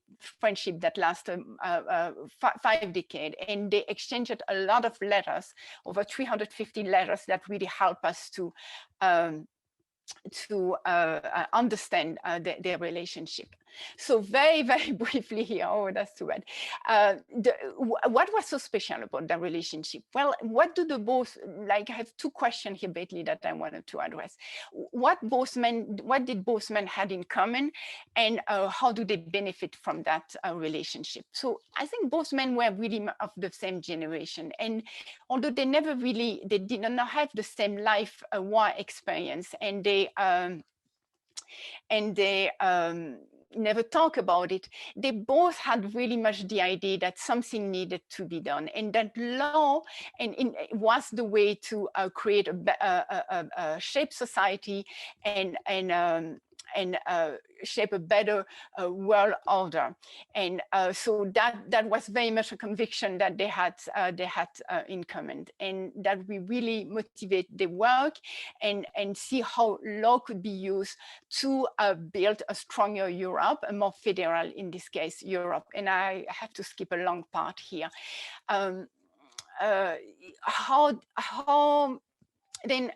that lasted 5 decades, and they exchanged a lot of letters, over 350 letters that really help us to understand their relationship. So very, very briefly here, oh, that's too bad. What was so special about the relationship? Well, what do the both, like I have two questions here basically that I wanted to address. What did both men had in common, and how do they benefit from that relationship? So I think both men were really of the same generation, and although they did not have the same life war experience, and they never talk about it, they both had really much the idea that something needed to be done, and that law was the way to create a shape society and shape a better world order. And so that was very much a conviction that they had in common, and that we really motivate the work and see how law could be used to build a stronger Europe, a more federal, in this case, Europe. And I have to skip a long part here. Then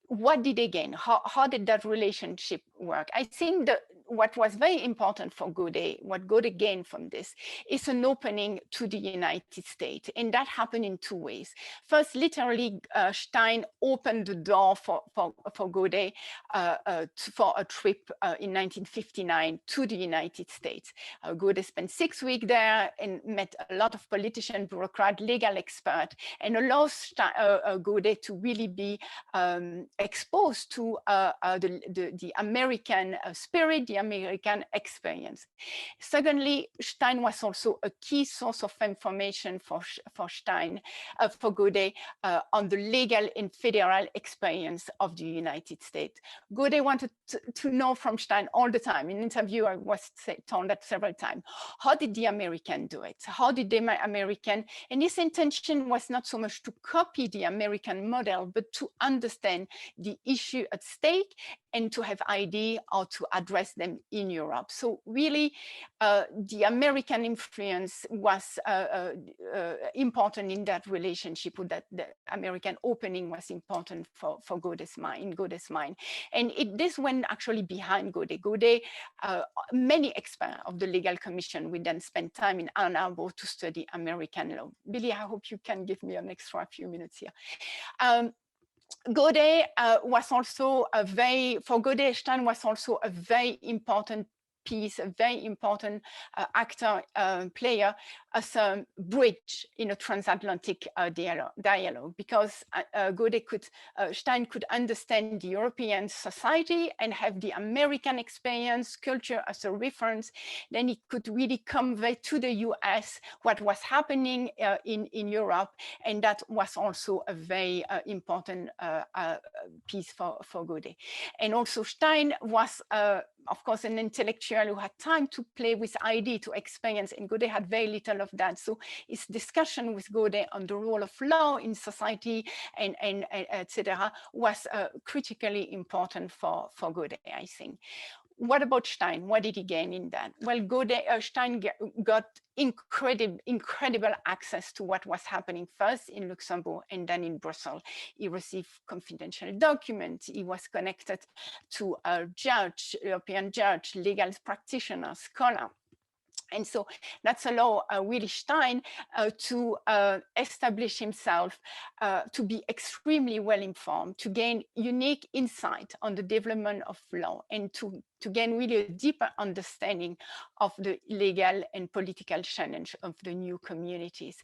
what did they gain? How did that relationship work? I think that what was very important for Gooday, what Gooday gained from this, is an opening to the United States. And that happened in two ways. First, literally, Stein opened the door for Gooday for a trip in 1959 to the United States. Gooday spent 6 weeks there and met a lot of politicians, bureaucrats, legal experts, and allowed Gooday to really be exposed to the American spirit, the American experience. Secondly, Stein was also a key source of information for Gooday on the legal and federal experience of the United States. Gooday wanted to know from Stein all the time. In an interview, I was told that several times. How did the American do it? How did the American? And his intention was not so much to copy the American model, but to understand the issue at stake and to have idea how to address them in Europe. So really, the American influence was important in that relationship, that the American opening was important for Gooday's mind. And this went actually behind Gooday. Gooday, many experts of the Legal Commission would then spend time in Ann Arbor to study American law. Billy, I hope you can give me an extra few minutes here. Gooday was also for Gooday, Stein was also a very important piece, a very important actor, player as a bridge in a transatlantic dialogue, because Stein could understand the European society and have the American experience, culture as a reference. Then he could really convey to the US what was happening in Europe, and that was also a very important piece for Gooday. And also Stein was, of course, an intellectual who had time to play with idea, to experience, and Gooday had very little of that. So his discussion with Gooday on the role of law in society and etc. was critically important for Gooday, I think. What about Stein? What did he gain in that? Well, Stein got incredible access to what was happening first in Luxembourg and then in Brussels. He received confidential documents. He was connected to a judge, European judge, legal practitioner, scholar. And so that's allowed Willy Stein to establish himself, to be extremely well informed, to gain unique insight on the development of law, and to gain really a deeper understanding of the legal and political challenge of the new communities.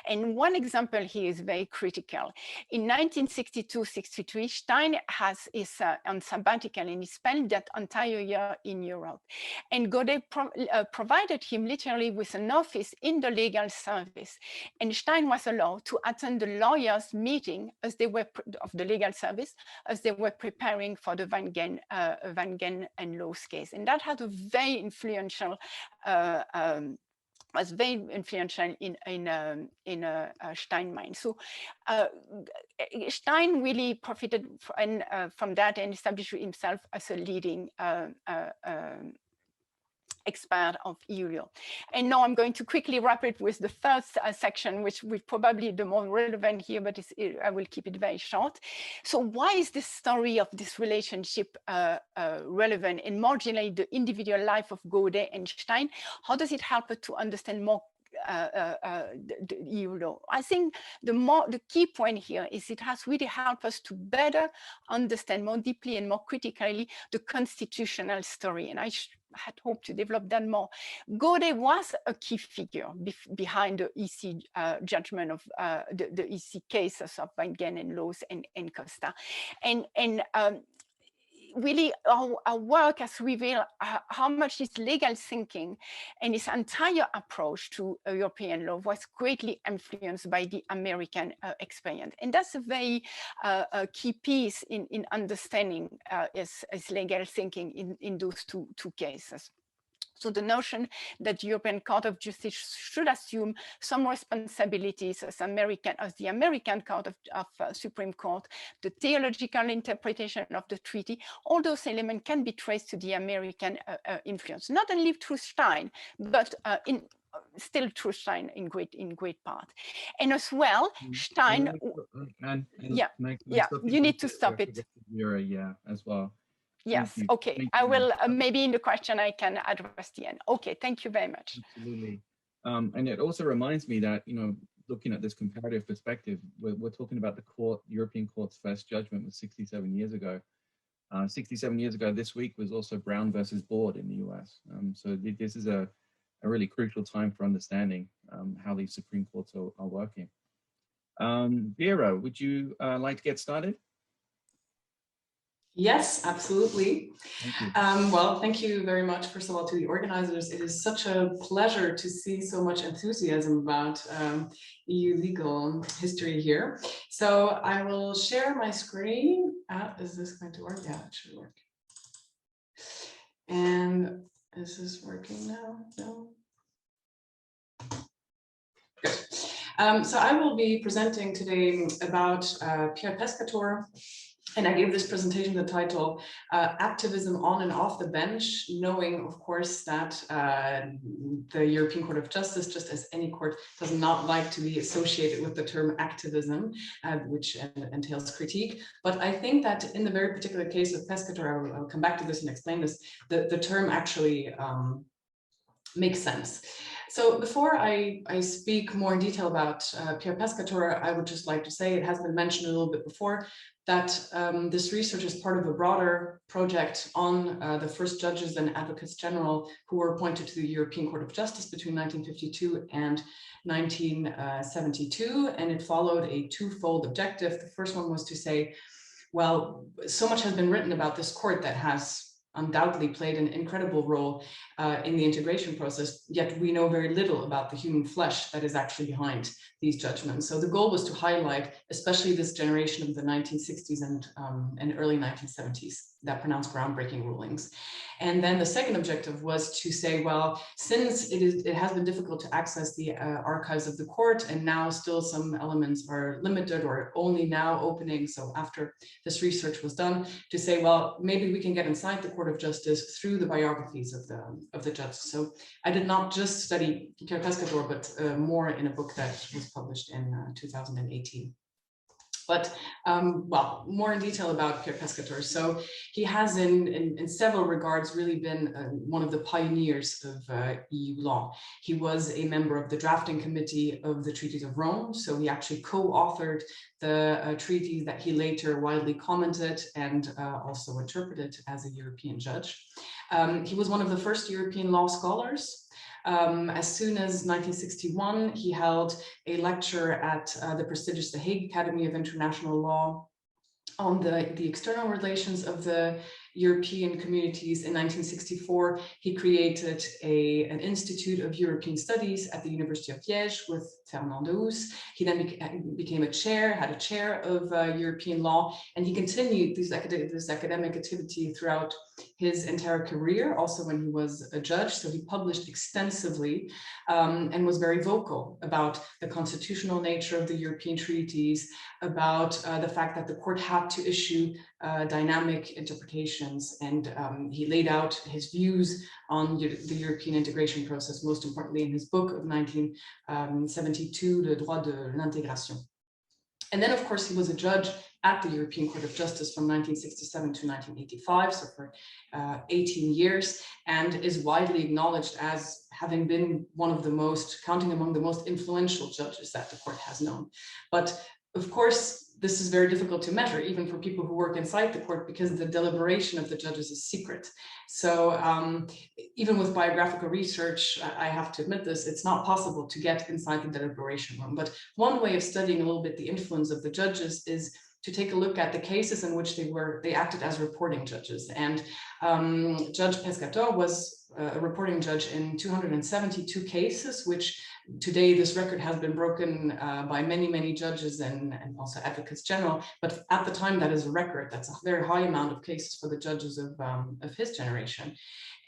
And one example here is very critical. In 1962-63, Stein is on sabbatical, and he spent that entire year in Europe. And Gooday provided him literally with an office in the legal service. And Stein was allowed to attend the lawyers' meeting as they were of the legal service, as they were preparing for the Van Gen and Lowe's case. And that had a very influential was very influential in Stein mind. So Stein really profited from that and established himself as a leading expert of EU law. And now I'm going to quickly wrap it with the first section, which will probably the more relevant here, but I will keep it very short. So why is this story of this relationship relevant, and more generally the individual life of Gooday and Stein? How does it help us to understand more the EU law? I think the key point here is it has really helped us to better understand more deeply and more critically the constitutional story, and I had hoped to develop that more. Gooday was a key figure behind the EC judgment of the EC cases of Weingen and Loos and Costa, and really our work has revealed how much his legal thinking and his entire approach to European law was greatly influenced by the American experience. And that's a very key piece in understanding his legal thinking in those two cases. So the notion that the European Court of Justice should assume some responsibilities as the American Court of Supreme Court, the theological interpretation of the treaty, all those elements can be traced to the American influence, not only through Stein, but still through Stein in great part. And as well, Stein, you need to stop it. Yeah, as well. Yes, okay. I will, maybe in the question I can address the end. Okay, thank you very much. Absolutely. And it also reminds me that, you know, looking at this comparative perspective, we're talking about the European Court's first judgment was 67 years ago. 67 years ago this week was also Brown versus Board in the US. So this is a really crucial time for understanding how these Supreme Courts are working. Vera, would you like to get started? Yes, absolutely. Well, thank you very much, first of all, to the organizers. It is such a pleasure to see so much enthusiasm about EU legal history here. So I will share my screen. Is this going to work? Yeah, it should work. And is this working now? No. Good. So I will be presenting today about Pierre Pecatore. And I gave this presentation the title, Activism on and off the bench, knowing, of course, that the European Court of Justice, just as any court, does not like to be associated with the term activism, which entails critique. But I think that in the very particular case of Pecatore, I'll come back to this and explain this, the term actually makes sense. So before I speak more in detail about Pierre Pecatore, I would just like to say, it has been mentioned a little bit before, that this research is part of a broader project on the first judges and advocates general who were appointed to the European Court of Justice between 1952 and 1972. And it followed a twofold objective. The first one was to say, well, so much has been written about this court that has undoubtedly played an incredible role in the integration process, yet we know very little about the human flesh that is actually behind these judgments. So the goal was to highlight, especially this generation of the 1960s and early 1970s that pronounced groundbreaking rulings. And then the second objective was to say, well, since it has been difficult to access the archives of the court, and now still some elements are limited or only now opening, so after this research was done, to say, well, maybe we can get inside the Court of Justice through the biographies of the judges. So I did not just study Pierre Pecatore, but more in a book that was published in 2018. But well, more in detail about Pierre Pecatore. So he has in several regards really been one of the pioneers of EU law. He was a member of the drafting committee of the Treaties of Rome. So he actually co-authored the treaties that he later widely commented and also interpreted as a European judge. He was one of the first European law scholars. As soon as 1961, he held a lecture at the prestigious The Hague Academy of International Law on the external relations of the European communities. In 1964, he created an Institute of European Studies at the University of Liège with Fernanda Nicola. He then became had a chair of European law, and he continued this academic activity throughout his entire career, also when he was a judge. So he published extensively and was very vocal about the constitutional nature of the European treaties, about the fact that the court had to issue dynamic interpretations, and he laid out his views on the European integration process, most importantly in his book of 1972, Le droit de l'intégration. And then, of course, he was a judge at the European Court of Justice from 1967 to 1985, so for 18 years, and is widely acknowledged as having been one of the most, counting among the most influential judges that the court has known. But of course, this is very difficult to measure, even for people who work inside the court, because the deliberation of the judges is secret. So even with biographical research, I have to admit this, it's not possible to get inside the deliberation room. But one way of studying a little bit the influence of the judges is to take a look at the cases in which they acted as reporting judges. And Judge Pecatore was a reporting judge in 272 cases, which today this record has been broken by many, many judges and also advocates general. But at the time, that is a record. That's a very high amount of cases for the judges of his generation.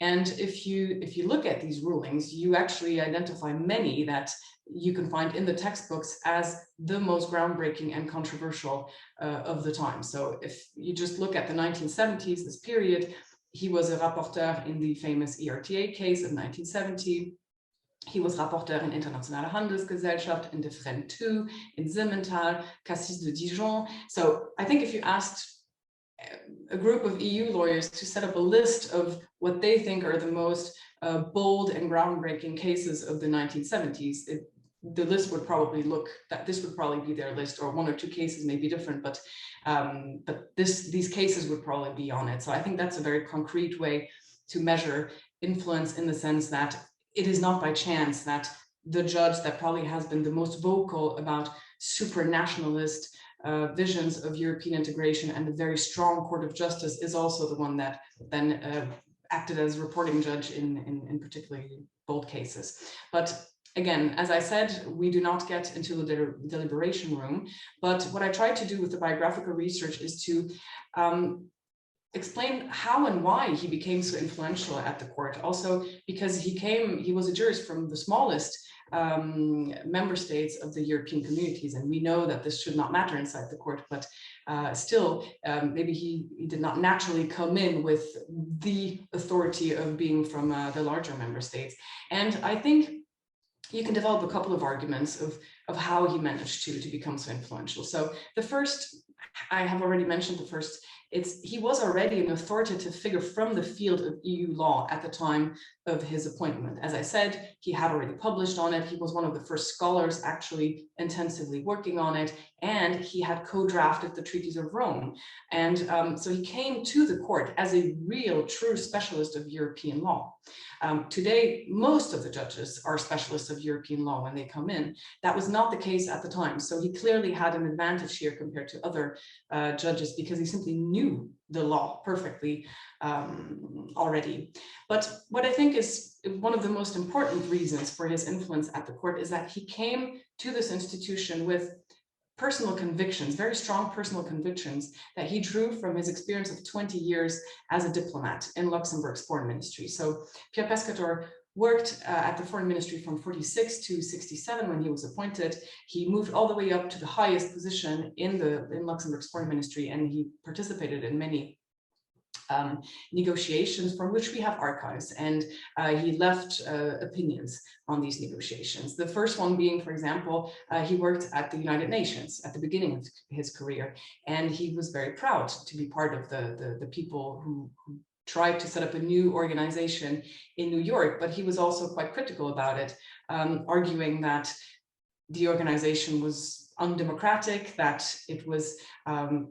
And if you look at these rulings, you actually identify many that you can find in the textbooks as the most groundbreaking and controversial of the time. So if you just look at the 1970s, this period, he was a rapporteur in the famous ERTA case of 1970. He was rapporteur in Internationale Handelsgesellschaft, in De Fren 2, in Simmental, Cassis de Dijon. So I think if you asked a group of EU lawyers to set up a list of what they think are the most bold and groundbreaking cases of the 1970s, the list would probably look that this would probably be their list, or one or two cases may be different, but these cases would probably be on it. So I think that's a very concrete way to measure influence, in the sense that it is not by chance that the judge that probably has been the most vocal about supranationalist visions of European integration and a very strong Court of Justice is also the one that then acted as reporting judge in particularly bold cases. But again, as I said, we do not get into the deliberation room, but what I tried to do with the biographical research is to explain how and why he became so influential at the court. Also, because he was a jurist from the smallest member states of the European communities, and we know that this should not matter inside the court, but still, maybe he did not naturally come in with the authority of being from the larger member states. And I think you can develop a couple of arguments of how he managed to become so influential. So the first, I have already mentioned the first, he was already an authoritative figure from the field of EU law at the time of his appointment. As I said, he had already published on it. He was one of the first scholars actually intensively working on it, and he had co-drafted the treaties of Rome. And so he came to the court as a real, true specialist of European law. Today, most of the judges are specialists of European law when they come in. That was not the case at the time. So he clearly had an advantage here compared to other judges, because he simply knew the law perfectly already. But what I think is one of the most important reasons for his influence at the court is that he came to this institution with personal convictions, very strong personal convictions that he drew from his experience of 20 years as a diplomat in Luxembourg's foreign ministry. So Pierre Pecatore worked at the foreign ministry from 46 to 67 when he was appointed. He moved all the way up to the highest position in Luxembourg's foreign ministry, and he participated in many negotiations from which we have archives, and he left opinions on these negotiations. The first one being, for example, he worked at the United Nations at the beginning of his career, and he was very proud to be part of the people who tried to set up a new organization in New York, but he was also quite critical about it, arguing that the organization was undemocratic, that it was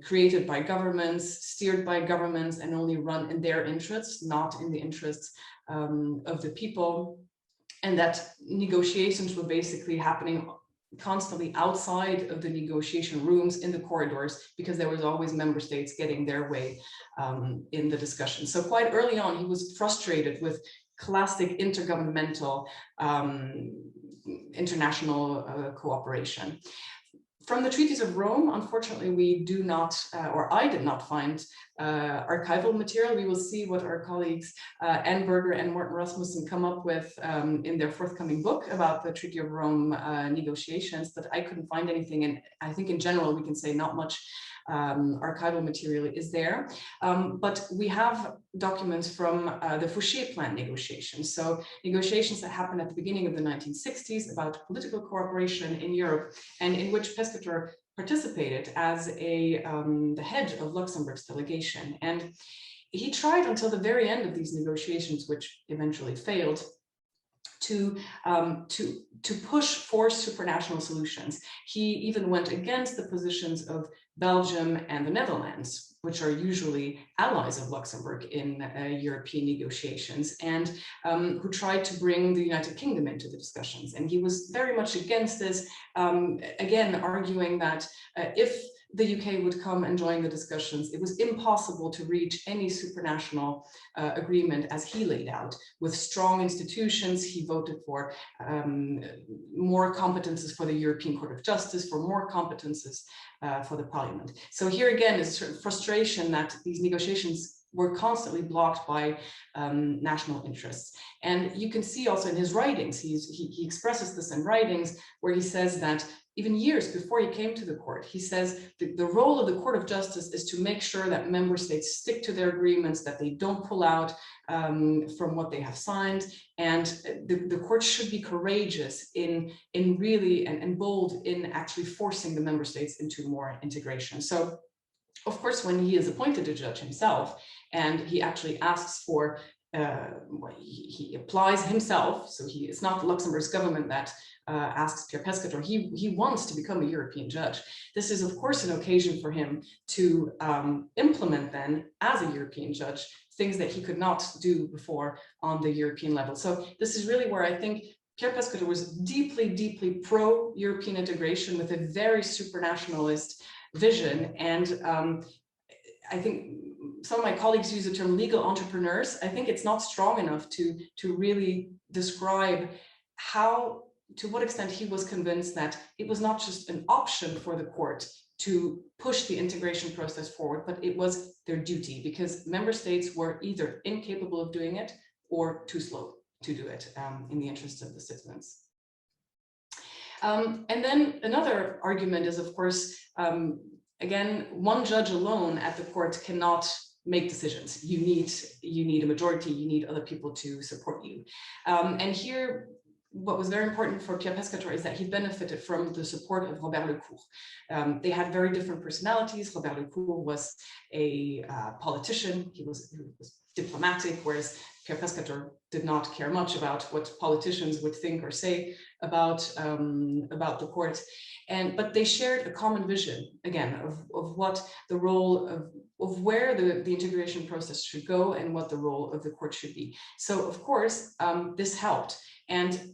created by governments, steered by governments, and only run in their interests, not in the interests of the people, and that negotiations were basically happening constantly outside of the negotiation rooms in the corridors, because there was always member states getting their way in the discussion. So quite early on, he was frustrated with classic intergovernmental international cooperation. From the treaties of Rome, unfortunately, we do not, or I did not find archival material. We will see what our colleagues Anne Berger and Morten Rasmussen come up with in their forthcoming book about the Treaty of Rome negotiations, but I couldn't find anything. And I think in general, we can say not much archival material is there. But we have documents from the Fouché Plan negotiations. So negotiations that happened at the beginning of the 1960s about political cooperation in Europe, and in which Pecatore participated as the head of Luxembourg's delegation. And he tried until the very end of these negotiations, which eventually failed, to push for supranational solutions. He even went against the positions of Belgium and the Netherlands, which are usually allies of Luxembourg in European negotiations, and who tried to bring the United Kingdom into the discussions. And he was very much against this, again, arguing that if the UK would come and join the discussions, it was impossible to reach any supranational agreement as he laid out. With strong institutions, he voted for more competences for the European Court of Justice, for more competences for the Parliament. So here again is sort of frustration that these negotiations were constantly blocked by national interests. And you can see also in his writings, he expresses this in writings where he says that even years before he came to the court, he says the role of the Court of Justice is to make sure that member states stick to their agreements, that they don't pull out from what they have signed. And the court should be courageous in really and bold in actually forcing the member states into more integration. So, of course, when he is appointed a judge himself, and he actually asks for, he applies himself, so it's not Luxembourg's government that asks Pierre Pecatore, he wants to become a European judge. This is, of course, an occasion for him to implement then, as a European judge, things that he could not do before on the European level. So this is really where I think Pierre Pecatore was deeply, deeply pro-European integration with a very supranationalist vision. And I think some of my colleagues use the term legal entrepreneurs. I think it's not strong enough to really describe to what extent he was convinced that it was not just an option for the court to push the integration process forward, but it was their duty, because member states were either incapable of doing it or too slow to do it in the interest of the citizens. And then another argument is, of course, again, one judge alone at the court cannot make decisions. You need a majority, you need other people to support you. And here, what was very important for Pierre Pecatore is that he benefited from the support of Robert Lecourt. They had very different personalities. Robert Lecourt was a politician, he was diplomatic, whereas Pierre Pecatore did not care much about what politicians would think or say about the court. But they shared a common vision, again, of what the role of where the integration process should go and what the role of the court should be. So, of course, this helped. And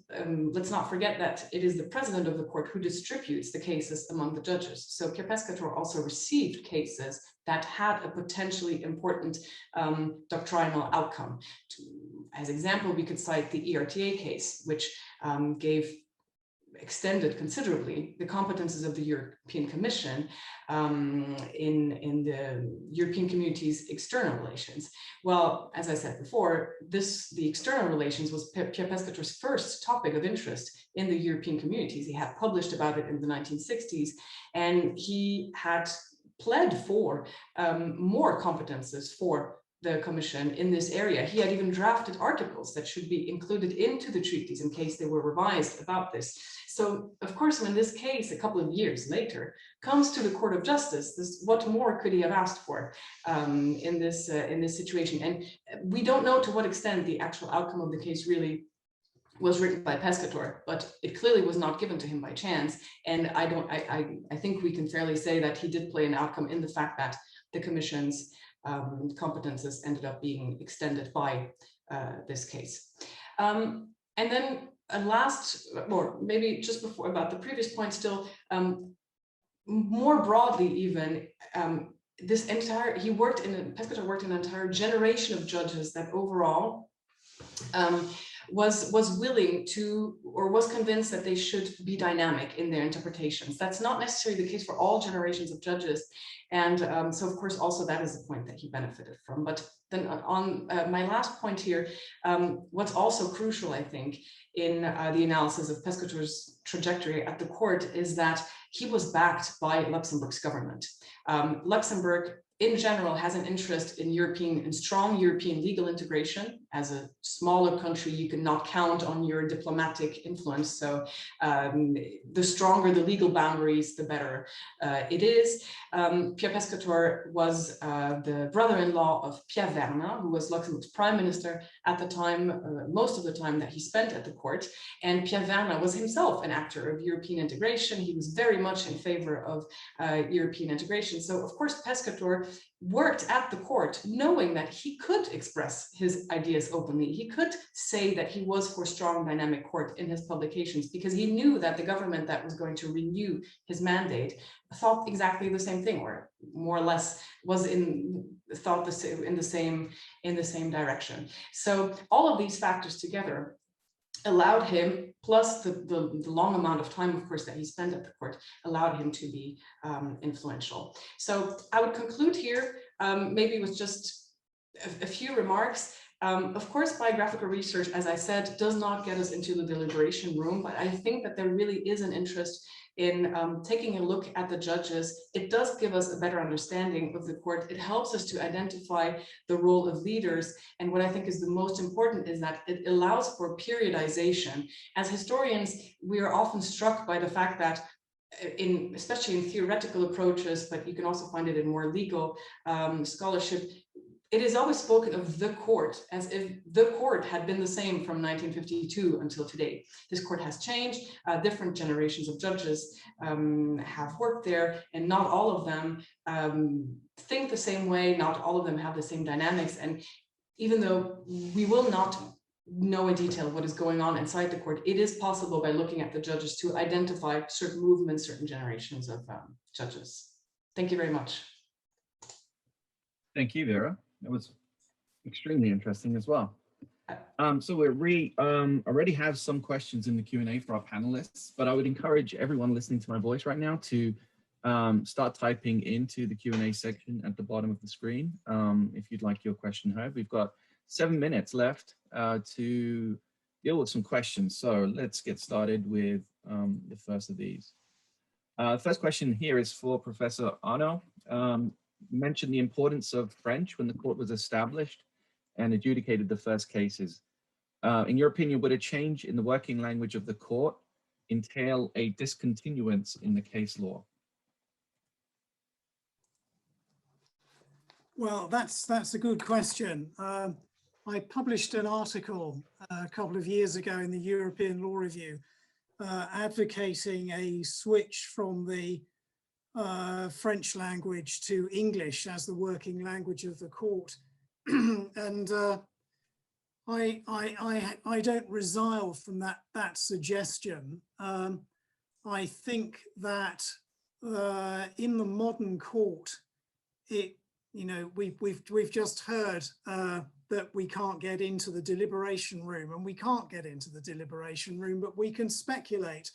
let's not forget that it is the president of the court who distributes the cases among the judges. So Pierre Pecatore also received cases that had a potentially important doctrinal outcome. As example, we could cite the ERTA case, which extended considerably the competences of the European Commission in the European Community's external relations. Well, as I said before, the external relations was Pierre Pecatore's first topic of interest in the European communities. He had published about it in the 1960s, and he had pled for more competences for the Commission in this area. He had even drafted articles that should be included into the treaties in case they were revised about this. So, of course, when this case, a couple of years later, comes to the Court of Justice, what more could he have asked for in this situation? And we don't know to what extent the actual outcome of the case really was written by Pecatore, but it clearly was not given to him by chance. And I think we can fairly say that he did play an outcome in the fact that the Commission's competences ended up being extended by this case. And then last, or maybe just before about the previous point still, more broadly even, Pecatore worked in an entire generation of judges that overall was willing to, or was convinced that they should be dynamic in their interpretations. That's not necessarily the case for all generations of judges. And so of course, also that is the point that he benefited from. But then on my last point here, what's also crucial, I think, in the analysis of Pecatore's trajectory at the court is that he was backed by Luxembourg's government. Luxembourg in general has an interest in strong European legal integration. As a smaller country, you cannot count on your diplomatic influence. So the stronger the legal boundaries, the better it is. Pierre Pecatore was the brother-in-law of Pierre Werner, who was Luxembourg's prime minister at the time, most of the time that he spent at the court. And Pierre Werner was himself an actor of European integration. He was very much in favor of European integration. So of course, Pecatore worked at the court knowing that he could express his ideas openly. He could say that he was for strong dynamic court in his publications because he knew that the government that was going to renew his mandate thought exactly the same thing, or more or less was thought in the same direction. So all of these factors together allowed him, plus the long amount of time, of course, that he spent at the court, allowed him to be influential. So I would conclude here, maybe with just a few remarks. Of course, biographical research, as I said, does not get us into the deliberation room, but I think that there really is an interest in taking a look at the judges. It does give us a better understanding of the court. It helps us to identify the role of leaders. And what I think is the most important is that it allows for periodization. As historians, we are often struck by the fact that especially in theoretical approaches, but you can also find it in more legal scholarship, it is always spoken of the court as if the court had been the same from 1952 until today. This court has changed, different generations of judges have worked there, and not all of them think the same way, not all of them have the same dynamics. And even though we will not know in detail what is going on inside the court, it is possible by looking at the judges to identify certain movements, certain generations of judges. Thank you very much. Thank you, Vera. That was extremely interesting as well. So we already have some questions in the Q&A for our panelists, but I would encourage everyone listening to my voice right now to start typing into the Q&A section at the bottom of the screen if you'd like your question heard. We've got 7 minutes left to deal with some questions. So let's get started with the first of these. First question here is for Professor Arnull. You mentioned the importance of French when the court was established and adjudicated the first cases. In your opinion, would a change in the working language of the court entail a discontinuance in the case law? Well, that's a good question. I published an article a couple of years ago in the European Law Review advocating a switch from the French language to English as the working language of the court. And I don't resile from that suggestion. I think that in the modern court, we've just heard that we can't get into the deliberation room, and we can't get into the deliberation room, but we can speculate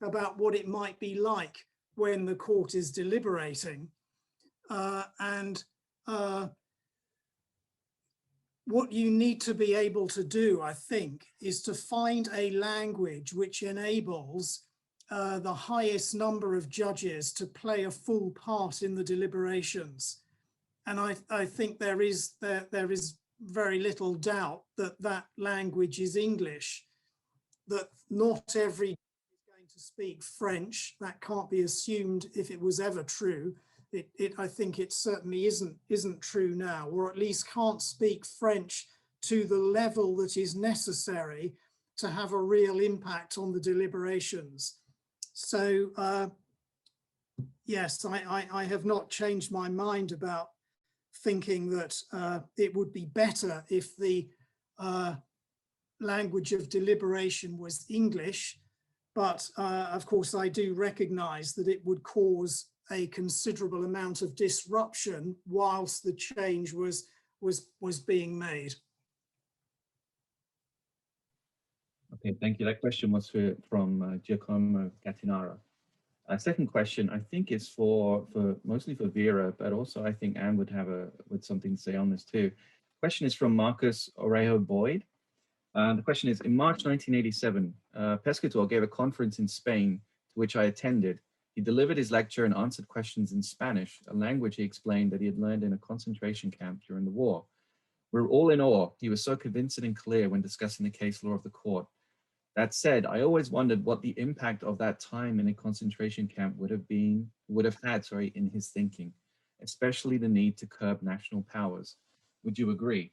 about what it might be like when the court is deliberating. What you need to be able to do, I think, is to find a language which enables the highest number of judges to play a full part in the deliberations. And I think there is very little doubt that that language is English, that not every to speak French. That can't be assumed if it was ever true. I think it certainly isn't true now, or at least can't speak French to the level that is necessary to have a real impact on the deliberations. So yes, I have not changed my mind about thinking that it would be better if the language of deliberation was English, but of course I do recognize that it would cause a considerable amount of disruption whilst the change was being made. Okay, thank you. That question was from Giacomo Gattinara. Second question, I think, is for mostly for Vera, but also I think Anne would something to say on this too. Question is from Marcus Orejo Boyd. The question is, in March 1987, Pecatore gave a conference in Spain to which I attended. He delivered his lecture and answered questions in Spanish, a language he explained that he had learned in a concentration camp during the war. We were all in awe. He was so convincing and clear when discussing the case law of the court. That said, I always wondered what the impact of that time in a concentration camp would have had in his thinking, especially the need to curb national powers. Would you agree?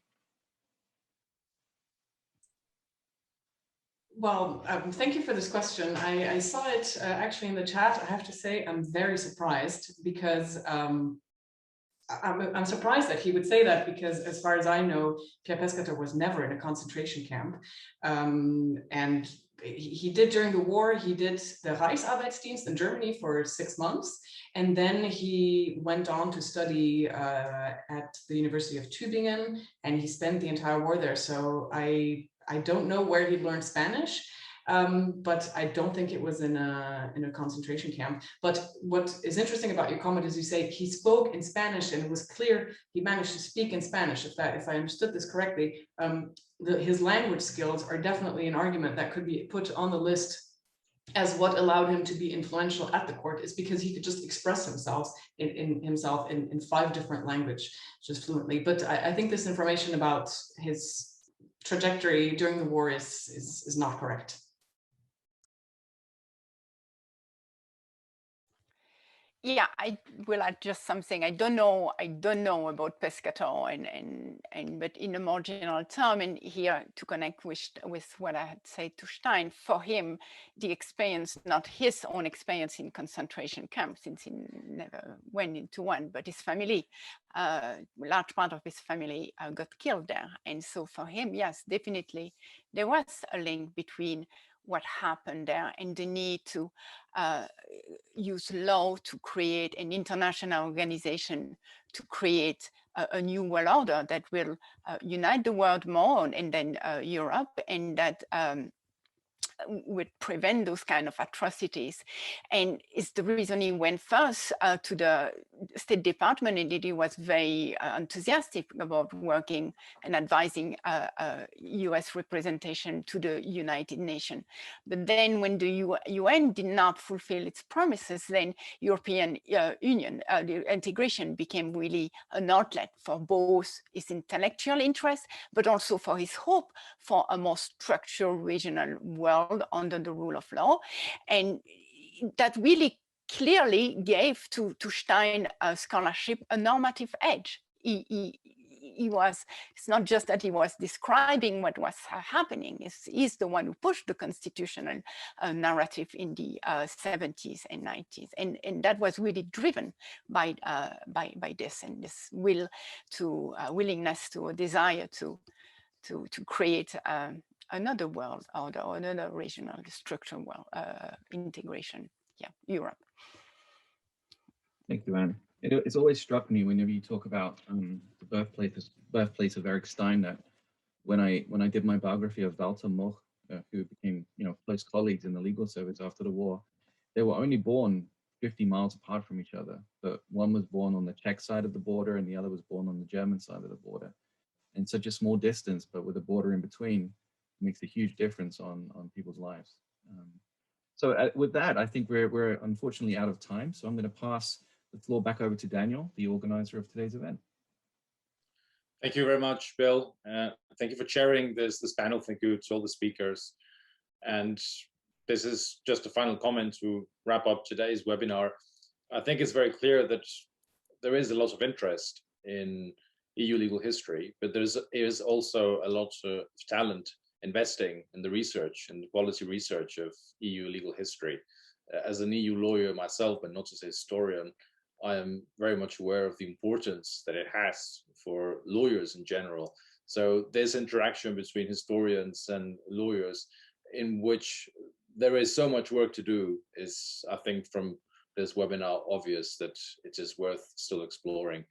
Well, thank you for this question. I saw it actually in the chat. I have to say I'm very surprised because I'm surprised that he would say that, because as far as I know, Pierre Pecatore was never in a concentration camp. And he did during the war, he did the Reichsarbeitsdienst in Germany for 6 months. And then he went on to study at the University of Tübingen, and he spent the entire war there. So I don't know where he learned Spanish. But I don't think it was in a concentration camp. But what is interesting about your comment is you say he spoke in Spanish and it was clear he managed to speak in Spanish. If I understood this correctly, his language skills are definitely an argument that could be put on the list as what allowed him to be influential at the court, is because he could just express himself in 5 different languages just fluently. But I think this information about his trajectory during the war is not correct. Yeah, I will add just something. I don't know about Pecatore, but in a more general term, and here to connect with what I had said to Stein, for him, the experience, not his own experience in concentration camps, since he never went into one, but his family, a large part of his family got killed there. And so for him, yes, definitely, there was a link between what happened there and the need to use law to create an international organization, to create a new world order that will unite the world more, and then Europe, and that would prevent those kind of atrocities. And it's the reason he went first to the State Department, and he was very enthusiastic about working and advising US representation to the United Nations. But then when the UN did not fulfill its promises, then European Union, the integration became really an outlet for both his intellectual interest, but also for his hope for a more structured regional world under the rule of law. And that really clearly gave to Stein scholarship a normative edge. It's not just that he was describing what was happening, he's the one who pushed the constitutional narrative in the 70s and 90s. And that was really driven by this, and this willingness to a desire to create another world order, or another regional structural world integration. Yeah, Europe. Thank you, Anne. It's always struck me whenever you talk about the birthplace of Erich Stein, that when I did my biography of Walter Moch, who became close colleagues in the legal service after the war, they were only born 50 miles apart from each other. But one was born on the Czech side of the border, and the other was born on the German side of the border. And such a small distance, but with a border in between, makes a huge difference on people's lives. So with that, I think we're unfortunately out of time. So I'm going to pass the floor back over to Daniel, the organizer of today's event. Thank you very much, Bill. Thank you for chairing this panel. Thank you to all the speakers. And this is just a final comment to wrap up today's webinar. I think it's very clear that there is a lot of interest in EU legal history, but there is also a lot of talent investing in the research and the quality research of EU legal history. As an EU lawyer myself, but not as a historian, I am very much aware of the importance that it has for lawyers in general. So this interaction between historians and lawyers, in which there is so much work to do, is, I think, from this webinar obvious that it is worth still exploring.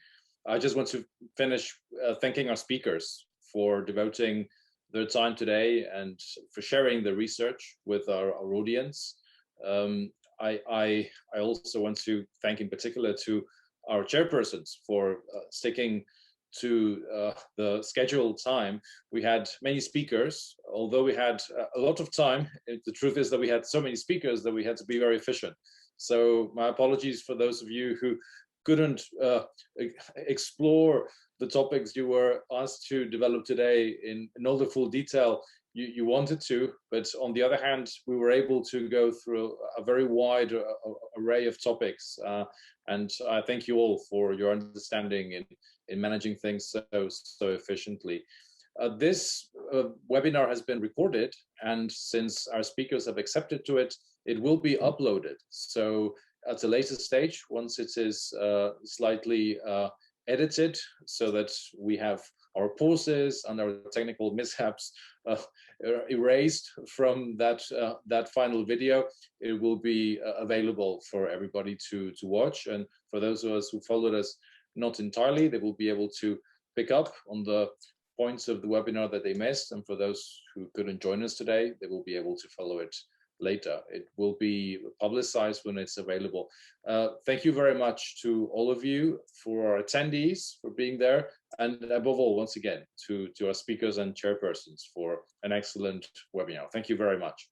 I just want to finish thanking our speakers for devoting their time today and for sharing the research with our audience. I also want to thank in particular to our chairpersons for sticking to the scheduled time. We had many speakers, although we had a lot of time. The truth is that we had so many speakers that we had to be very efficient. So my apologies for those of you who couldn't explore the topics you were asked to develop today in all the full detail you wanted to, but on the other hand, we were able to go through a very wide array of topics. And I thank you all for your understanding in managing things so efficiently. This webinar has been recorded, and since our speakers have accepted to it, it will be uploaded. So at a later stage, once it is slightly edited so that we have our pauses and our technical mishaps erased from that final video, it will be available for everybody to watch. And for those of us who followed us not entirely, they will be able to pick up on the points of the webinar that they missed. And for those who couldn't join us today, they will be able to follow it later. It will be publicized when it's available. Thank you very much to all of you, for our attendees, for being there, and above all, once again, to our speakers and chairpersons for an excellent webinar. Thank you very much.